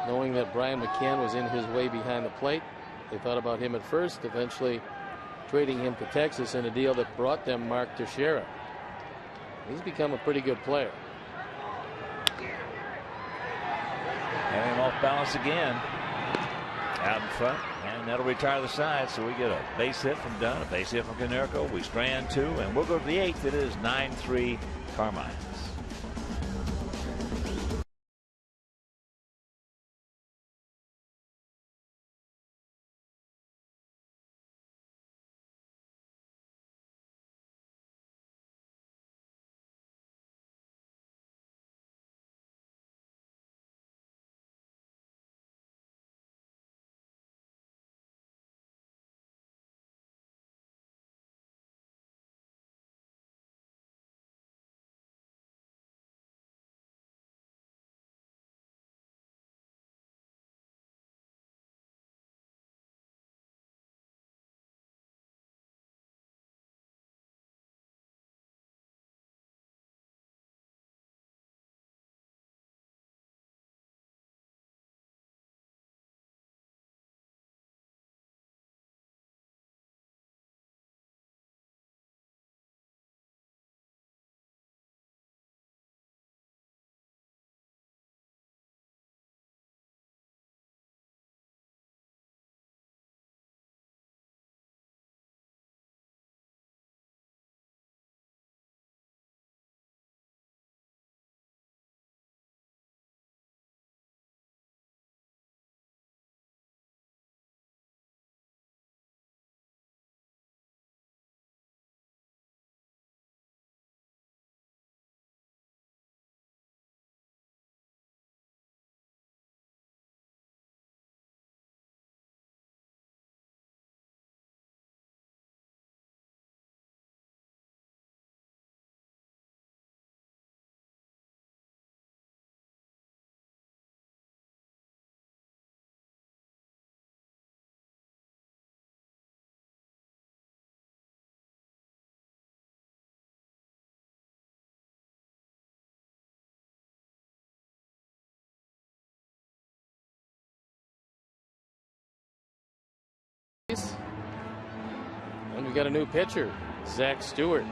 Knowing that Brian McCann was in his way behind the plate, they thought about him at first, eventually trading him to Texas in a deal that brought them Mark Teixeira. He's become a pretty good player. And him off balance again. Out in front, and that'll retire the side. So we get a base hit from Dunn, a base hit from Konerko. We strand two, and we'll go to the eighth. It is 9-3 Carmines. And we've got a new pitcher, Zach Stewart.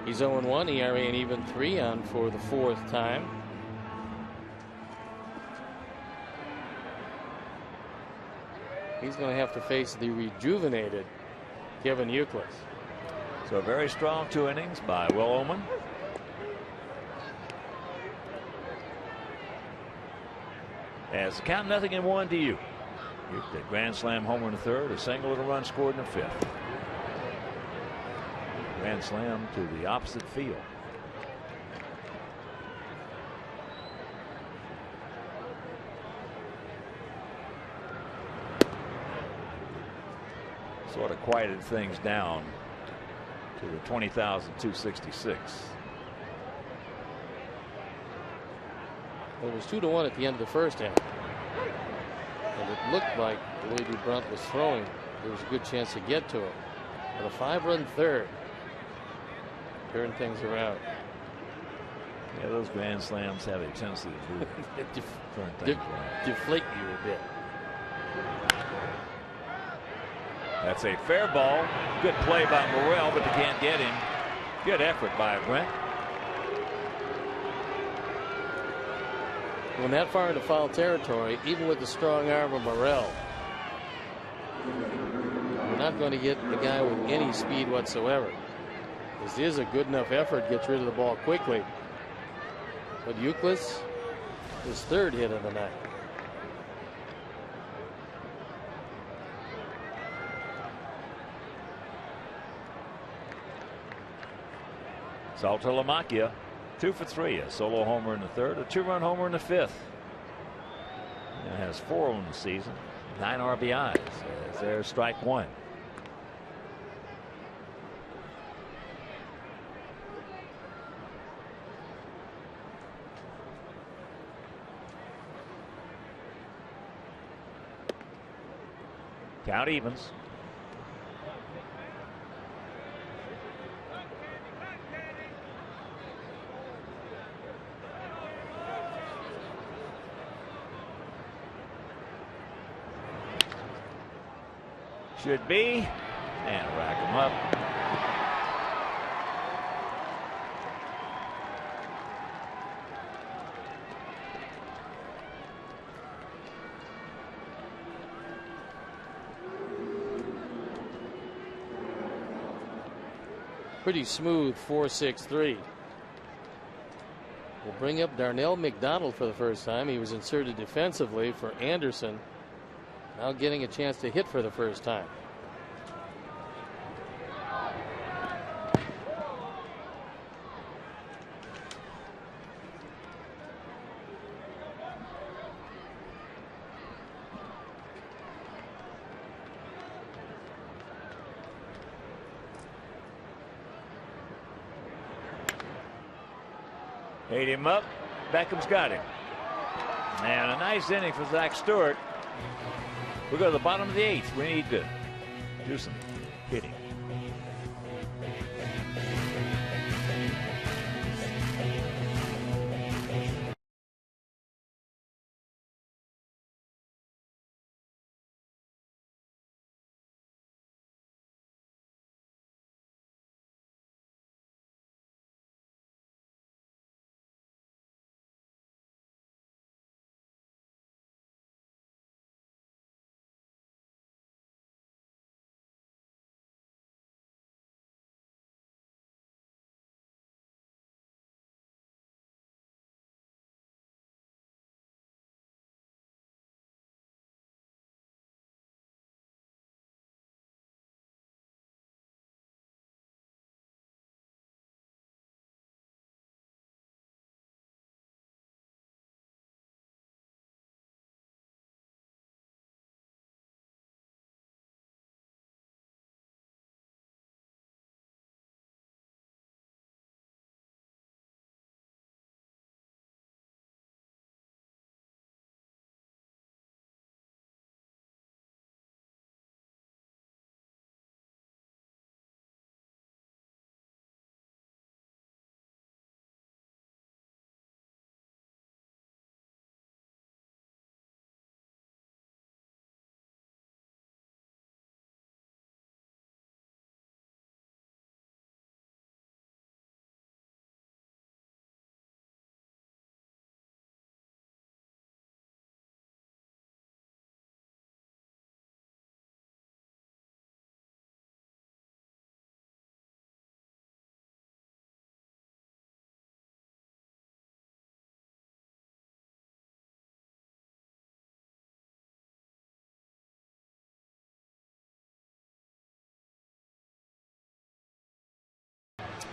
He's 0-1, ERA an even 3 on for the 4th time. He's going to have to face the rejuvenated Kevin Youkilis. So a very strong 2 innings by Will Oman. As the count 0-1 to you. The grand slam homer in the 3rd, a single and a run scored in the 5th. Grand slam to the opposite field. sort of quieted things down to the 20,266. Well, it was 2-1 at the end of the first half. And it looked like the way DuBrunt was throwing, there was a good chance to get to it. But a 5-run third turned things around. Yeah, those grand slams have a tendency to turn things around. Deflate you a bit. That's a fair ball. Good play by Morrell, but they can't get him. Good effort by Brent. When that far into foul territory, even with the strong arm of Morrell, you're not going to get the guy with any speed whatsoever. This is a good enough effort, gets rid of the ball quickly. But Euclid, his third hit of the night. Saltalamacchia, 2 for 3, a solo homer in the third, a 2-run homer in the fifth. And has 4 on the season, 9 RBIs. As there's strike one. Count evens. Should be, and rack him up. Pretty smooth 4-6-3. We'll bring up Darnell McDonald for the first time. He was inserted defensively for Anderson. Now getting a chance to hit for the first time. Ate him up. Beckham's got him. And a nice inning for Zach Stewart. We go to the bottom of the 8th. We need to do some hitting.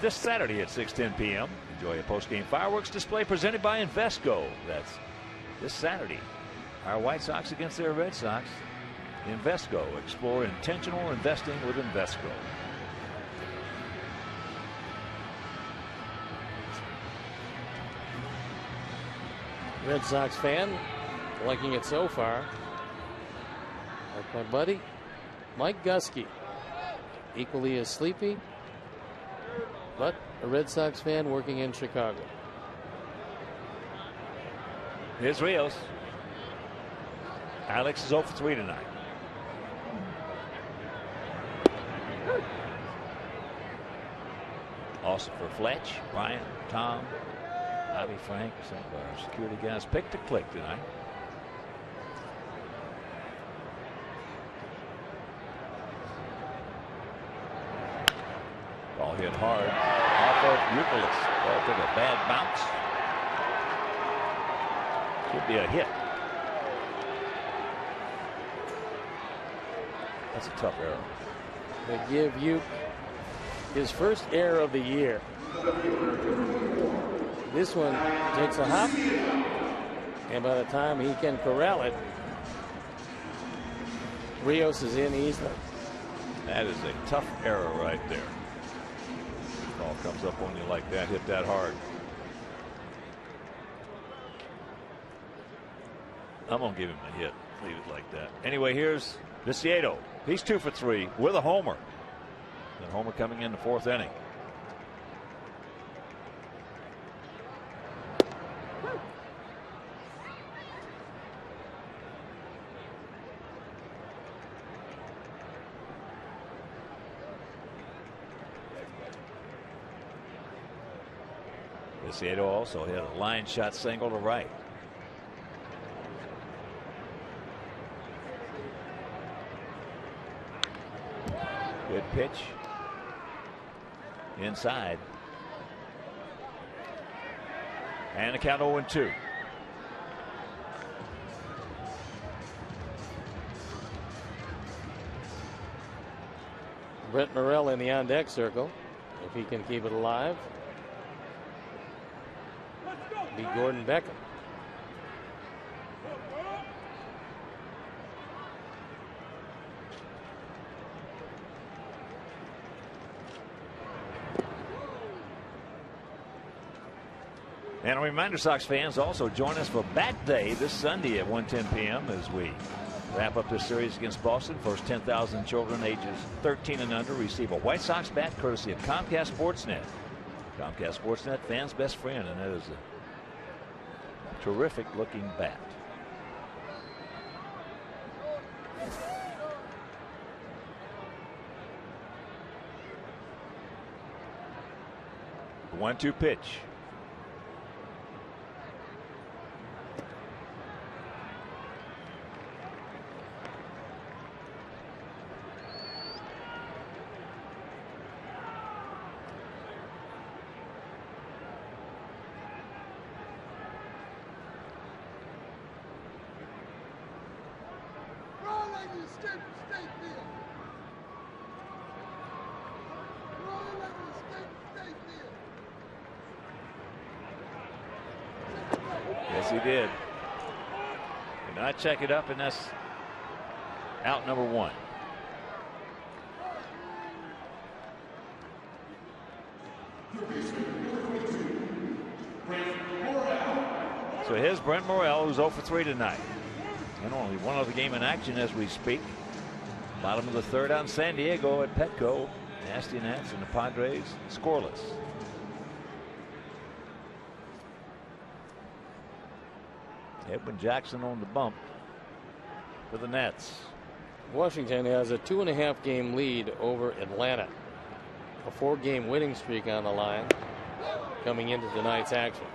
This Saturday at 6:10 p.m. Enjoy a post-game fireworks display presented by Invesco. That's this Saturday. Our White Sox against their Red Sox. Invesco. Explore intentional investing with Invesco. Red Sox fan, liking it so far. Like my buddy, Mike Gusky. Equally as sleepy, but a Red Sox fan working in Chicago. Here's Rios. Alex is 0 for 3 tonight. Also for Fletch, Ryan, Tom, Bobby Frank, some of our security guys picked a click tonight. Ball hit hard off of Euclid. Ball took a bad bounce. Could be a hit. That's a tough error. They give Uke his first error of the year. This one takes a hop, and by the time he can corral it, Rios is in easily. That is a tough error right there. Ball comes up on you like that, hit that hard. I'm going to give him a hit. Leave it like that. Anyway, here's Viciedo. He's 2 for 3 with a homer. And homer coming in the 4th inning. Viciedo also hit a line shot single to right. Good pitch. Inside. And the count 0-2. Brett Morrell in the on deck circle. If he can keep it alive. Be Gordon Beckham. And a reminder, Sox fans, also join us for Bat Day this Sunday at 1:10 p.m. as we wrap up this series against Boston. First 10,000 children ages 13 and under receive a White Sox bat courtesy of Comcast Sportsnet. Comcast Sportsnet, fans' best friend, and that is a terrific looking bat. The 1-2 pitch. Yes, he did. And I check it up, and that's out number 1. So here's Brent Morrell, who's 0 for 3 tonight. And only one other game in action as we speak. Bottom of the 3rd out in San Diego at Petco. Nasty Nats and the Padres scoreless. Edwin Jackson on the bump for the Nets. Washington has a 2.5 game lead over Atlanta. A 4-game winning streak on the line coming into tonight's action.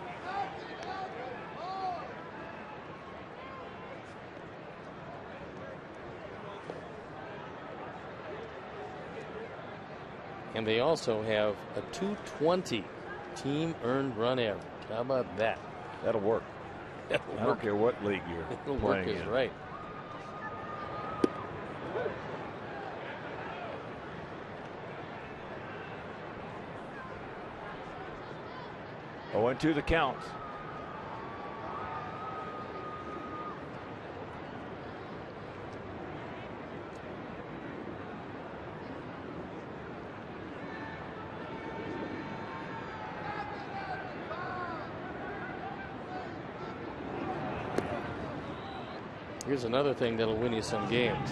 And they also have a 220 team earned run average. How about that? That'll work. I don't care what league you're It'll playing work is in. right. Oh, and 2 the count. Here's another thing that'll win you some games.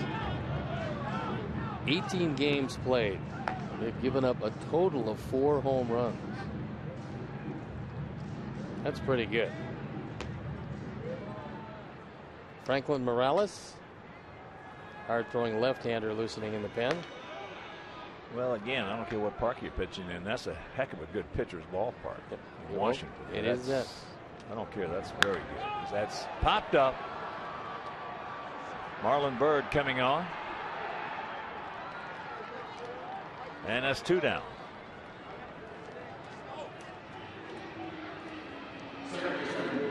18 games played. They've given up a total of 4 home runs. That's pretty good. Franklin Morales, hard throwing left-hander, loosening in the pen. Well, again, I don't care what park you're pitching in. That's a heck of a good pitcher's ballpark in Washington. It is that. I don't care. That's very good. That's popped up. Marlon Byrd coming on. And that's 2 down.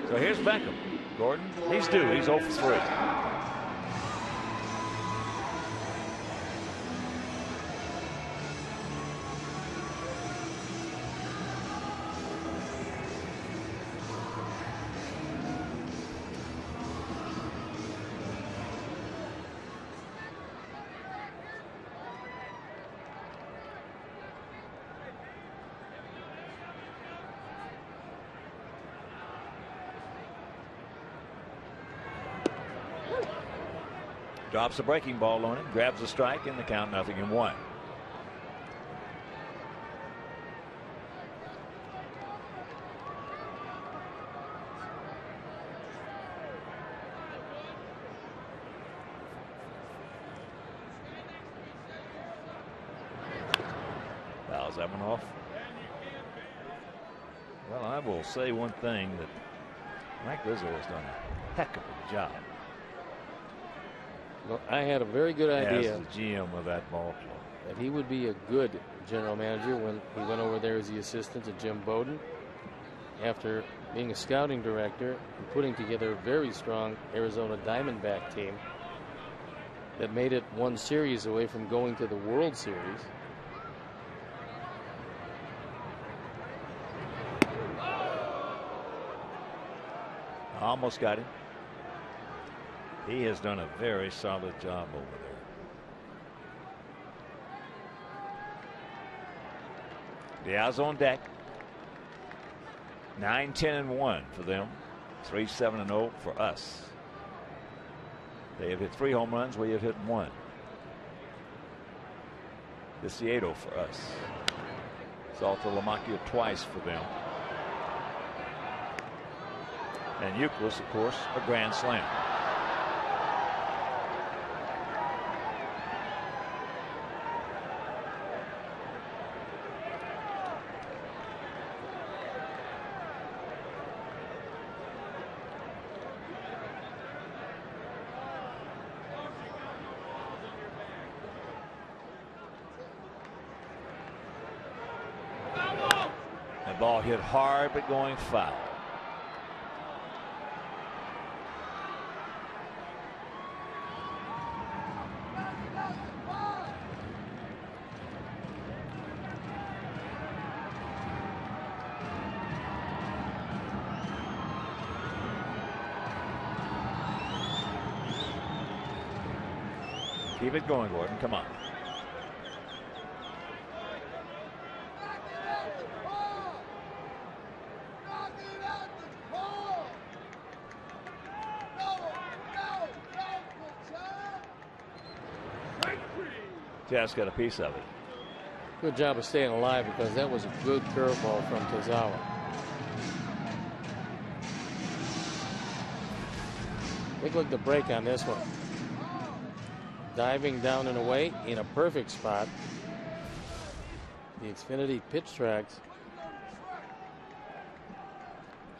So here's Beckham. Gordon, he's due. He's 0 for 3. Drops a breaking ball on him, grabs a strike, and the count 0-1. Fouls that one off. Well, I will say one thing, that Mike Rizzo has done a heck of a job. Well, I had a very good idea as the GM of that ball club that he would be a good general manager when he went over there as the assistant to Jim Bowden after being a scouting director and putting together a very strong Arizona Diamondback team that made it 1 series away from going to the World Series. Almost got him. He has done a very solid job over there. Diaz on deck. 9-10-1 for them. 3-7-0 for us. They have hit 3 home runs. We have hit 1. Viciedo for us. Salter Lamacchia twice for them. And Euclid, of course, a grand slam. The ball hit hard but going foul. Keep it going, Gordon. Come on. Just got a piece of it. Good job of staying alive, because that was a good curveball from Tozawa. Take a look at the break on this one. Diving down and away in a perfect spot. The Xfinity pitch tracks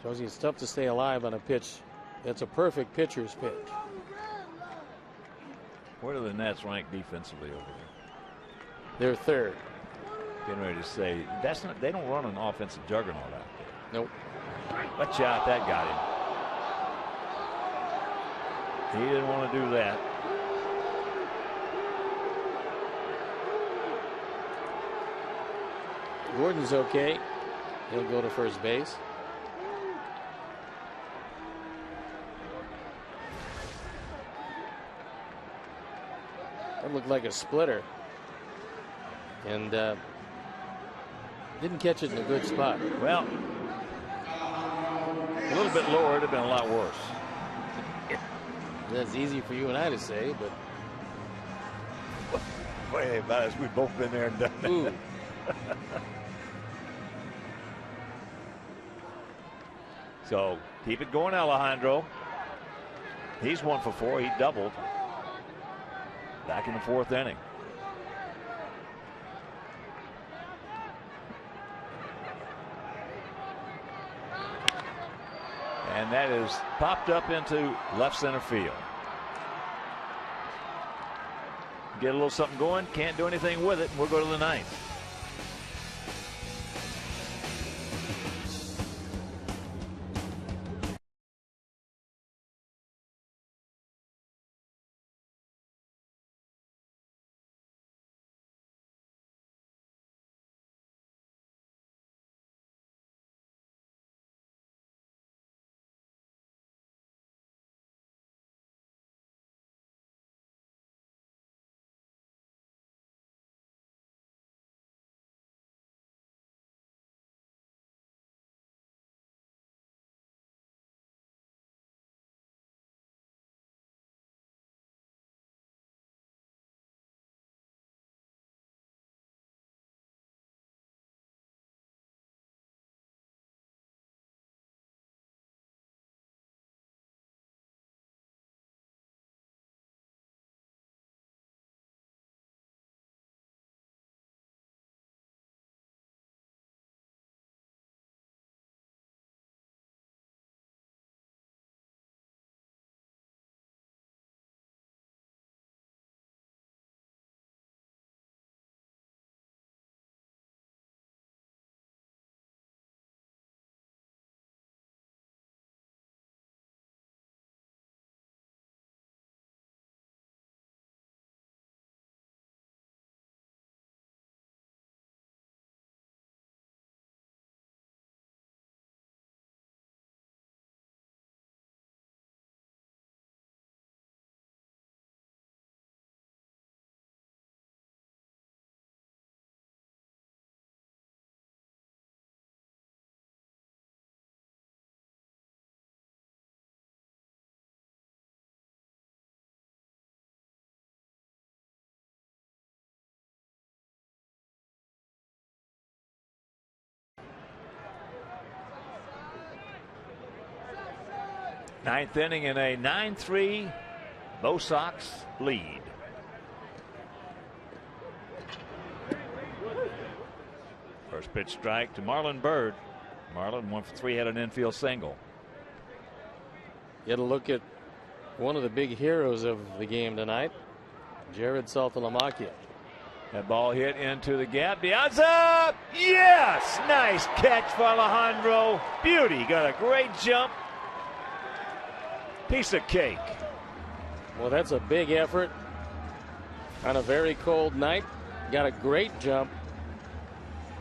shows you it's tough to stay alive on a pitch. That's a perfect pitcher's pitch. Where do the Nats rank defensively over there? They're third. Getting ready to say that's not. They don't run an offensive juggernaut out there. Nope. Watch out! That got him. He didn't want to do that. Gordon's okay. He'll go to first base. That looked like a splitter. And didn't catch it in a good spot. Well, a little bit lower, it'd have been a lot worse. That's easy for you and I to say, but. Wait about us. We've both been there and done that. Ooh. So keep it going, Alejandro. He's 1 for 4. He doubled. Back in the 4th inning. And that is popped up into left center field. Get a little something going. Can't do anything with it. We'll go to the 9th. Ninth inning in a 9-3 Bo Sox lead. First pitch strike to Marlon Byrd. Marlon 1 for 3, had an infield single. You had to look at one of the big heroes of the game tonight, Jared Saltalamacchia. That ball hit into the gap. Piazza! Yes! Nice catch for Alejandro. Beauty. Got a great jump. Piece of cake. Well, that's a big effort on a very cold night. Got a great jump.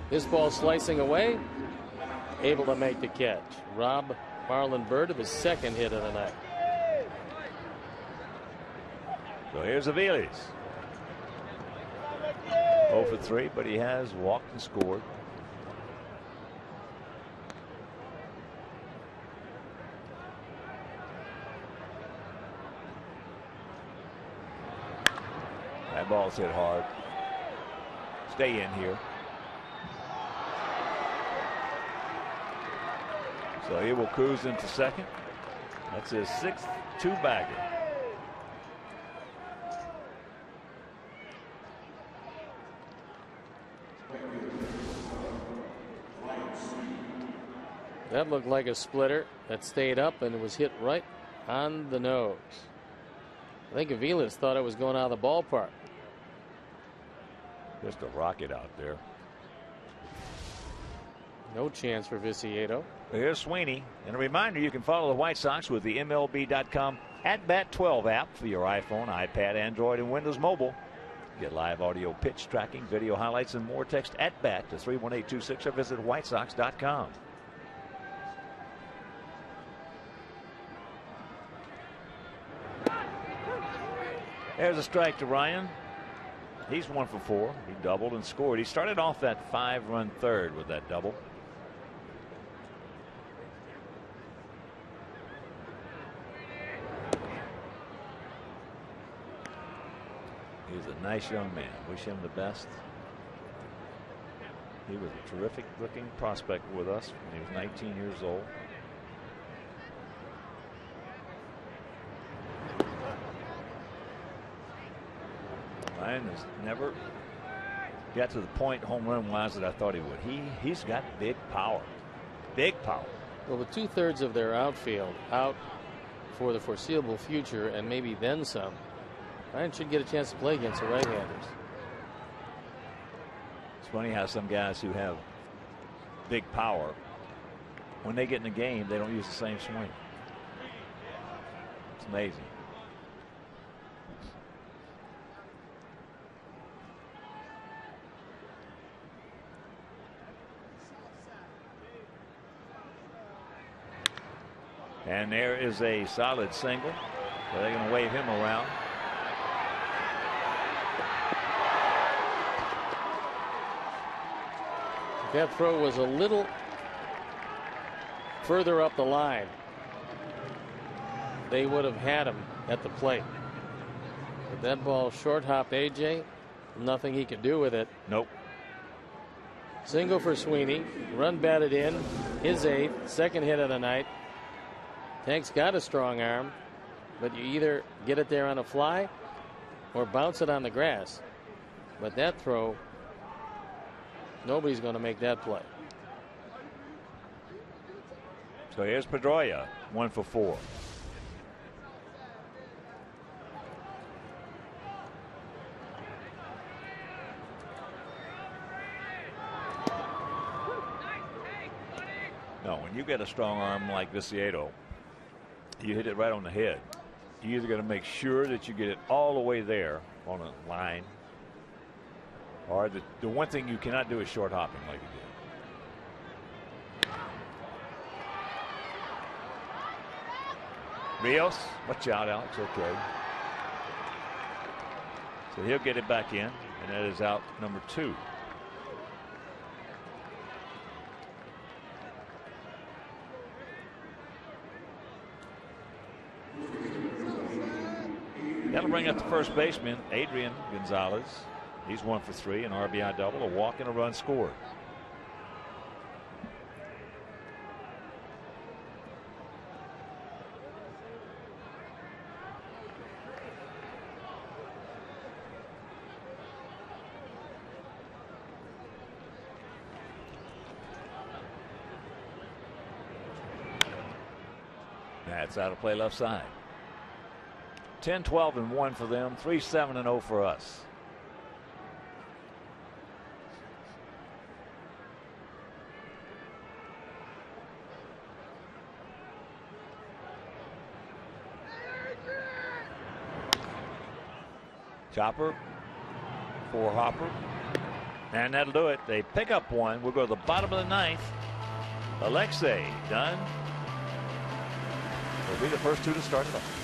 This ball slicing away, able to make the catch. Rob Marlon Byrd of his 2nd hit of the night. So here's Aviles. 0 for 3, but he has walked and scored. That ball's hit hard. Stay in here. So he will cruise into 2nd. That's his 6th two-bagger. That looked like a splitter that stayed up and it was hit right on the nose. I think Aviles thought it was going out of the ballpark. Just a rocket out there. No chance for Viciedo. Here's Sweeney. And a reminder, you can follow the White Sox with the MLB.com @BAT12 app for your iPhone, iPad, Android, and Windows Mobile. Get live audio pitch tracking, video highlights, and more. Text @BAT to 31826 or visit whitesox.com. There's a strike to Ryan. He's 1 for 4. He doubled and scored. He started off that 5-run third with that double. Nice young man. Wish him the best. He was a terrific looking prospect with us when he was 19 years old. Ryan has never got to the point home run wise that I thought he would. He's got big power. Big power. Well, with 2/3 of their outfield out for the foreseeable future and maybe then some, Ryan should get a chance to play against the right-handers. It's funny how some guys who have big power, when they get in the game, they don't use the same swing. It's amazing. And there is a solid single. So they're going to wave him around. That throw was a little further up the line, they would have had him at the plate. But that ball short hopped AJ. Nothing he could do with it. Nope. Single for Sweeney. Run batted in. His 8th. Second hit of the night. Tank's got a strong arm, but you either get it there on a fly or bounce it on the grass. But that throw, nobody's going to make that play. So here's Pedroia, 1 for 4. No, when you get a strong arm like Viciedo, you hit it right on the head. You either got to make sure that you get it all the way there on a line, or the one thing you cannot do is short hopping like he did. Rios, watch out, Alex. Okay. So he'll get it back in, and that is out number 2. That'll bring up the first baseman, Adrian Gonzalez. He's 1 for 3, an RBI double, a walk, and a run scored. That's out of play left side. 10-12-1 for them, 3-7-0 for us. Chopper for Hopper, and that'll do it. They pick up one. We'll go to the bottom of the 9th. Alexei done. Will be the first 2 to start it off.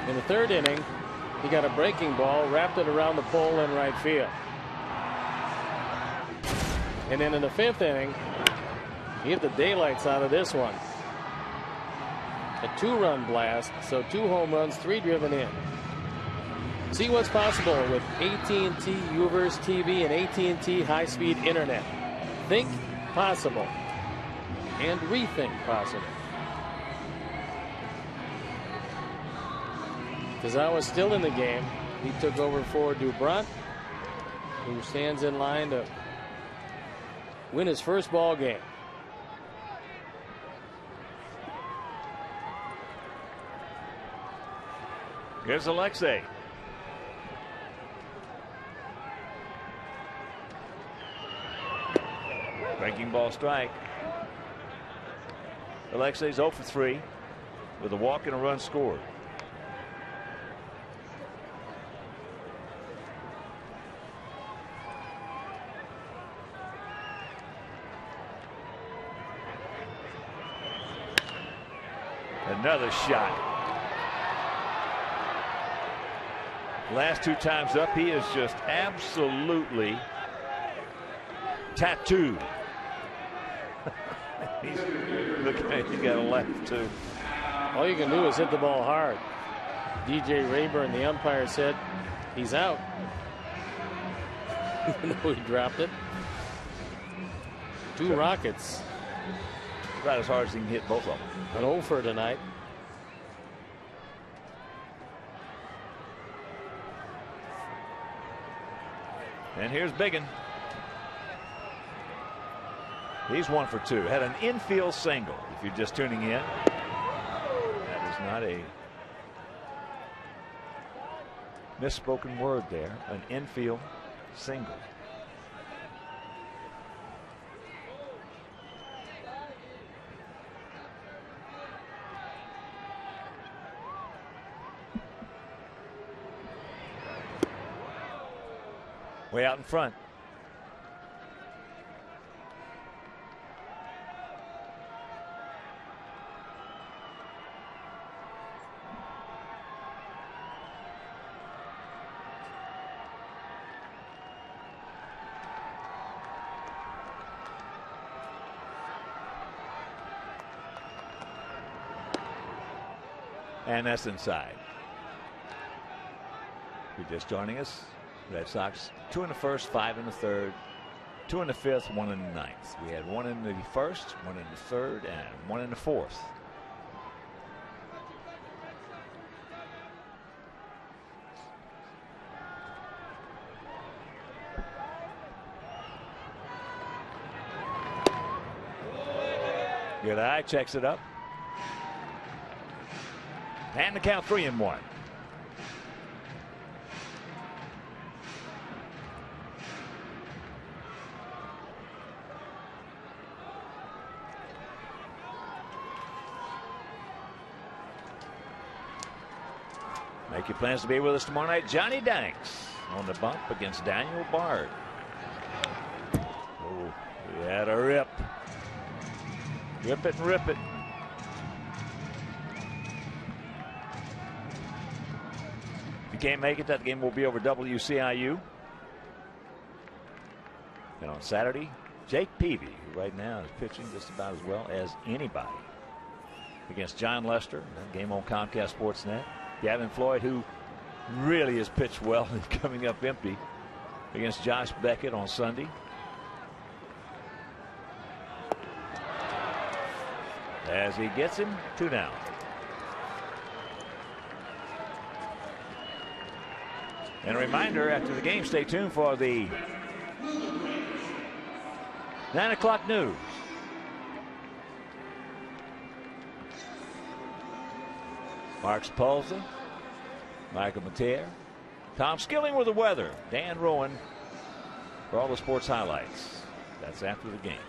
In the third inning, he got a breaking ball, wrapped it around the pole in right field. And then in the fifth inning, he hit the daylights out of this one. A 2-run blast, so 2 home runs, 3 driven in. See what's possible with AT&T Uverse TV and AT&T high-speed internet. Think possible and rethink possible. Tazawa is still in the game. He took over for Dubront, who stands in line to win his first ball game. Here's Alexei. Breaking ball strike. Alexei's 0 for 3 with a walk and a run scored. Another shot. Last 2 times up, he is just absolutely tattooed. He's got a left too. All you can do is hit the ball hard. DJ Rayburn, the umpire, said he's out. Even though he dropped it. 2 Rockets. About as hard as he can hit both of them. An 0 for tonight. And here's Biggin. He's 1 for 2. Had an infield single. If you're just tuning in, that is not a misspoken word there. An infield single. Way out in front. And that's inside. If you're just joining us, Red Sox 2 in the first, 5 in the third, 2 in the fifth, 1 in the ninth. We had 1 in the first, 1 in the third, and 1 in the fourth. Good eye, checks it up. And the count 3-1. Make your plans to be with us tomorrow night. Johnny Danks on the bump against Daniel Bard. Oh, he had a rip. Rip it and rip it. If you can't make it, that game will be over WCIU. And on Saturday, Jake Peavy, who right now is pitching just about as well as anybody, against John Lester. That game on Comcast Sportsnet. Gavin Floyd, who really has pitched well and coming up empty, against Josh Beckett on Sunday. As he gets him, 2 down. And a reminder, after the game, stay tuned for the 9 o'clock news. Mark Spolza, Michael Mateer, Tom Skilling with the weather, Dan Rowan for all the sports highlights. That's after the game.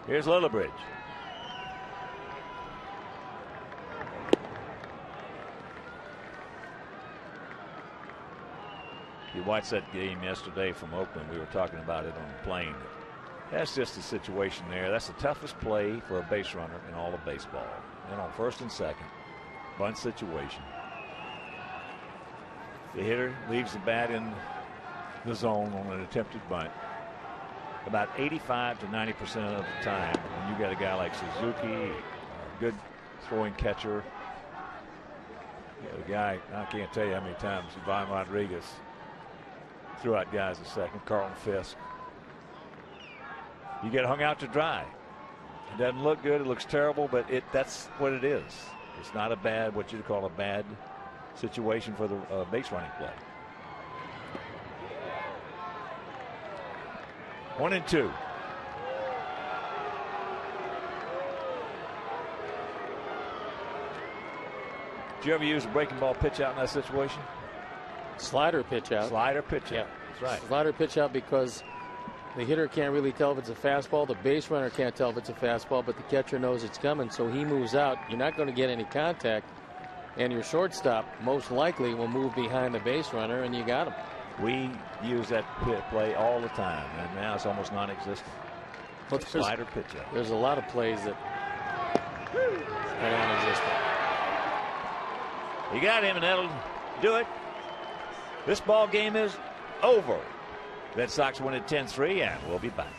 Here's Lillibridge. You watched that game yesterday from Oakland. We were talking about it on the plane. That's just the situation there. That's the toughest play for a base runner in all of baseball. And on first and second, bunt situation. The hitter leaves the bat in the zone on an attempted bunt. About 85 to 90% of the time, when you got a guy like Suzuki, a good throwing catcher, the guy, I can't tell you how many times Ivan Rodriguez threw out guys a second, Carlton Fisk. You get hung out to dry. It doesn't look good. It looks terrible, but that's what it is. It's not a bad, what you'd call a bad situation for the base running play. 1-2. Did you ever use a breaking ball pitch out in that situation? Slider pitch out. Slider pitch out. Yeah. That's right. Slider pitch out because the hitter can't really tell if it's a fastball. The base runner can't tell if it's a fastball, but the catcher knows it's coming, so he moves out. You're not going to get any contact, and your shortstop most likely will move behind the base runner, and you got him. We use that play all the time, and now it's almost non-existent. Well, Slider pitch out. There's a lot of plays that are non-existent. You got him, and that'll do it. This ball game is over. Red Sox win at 10-3, and we'll be back.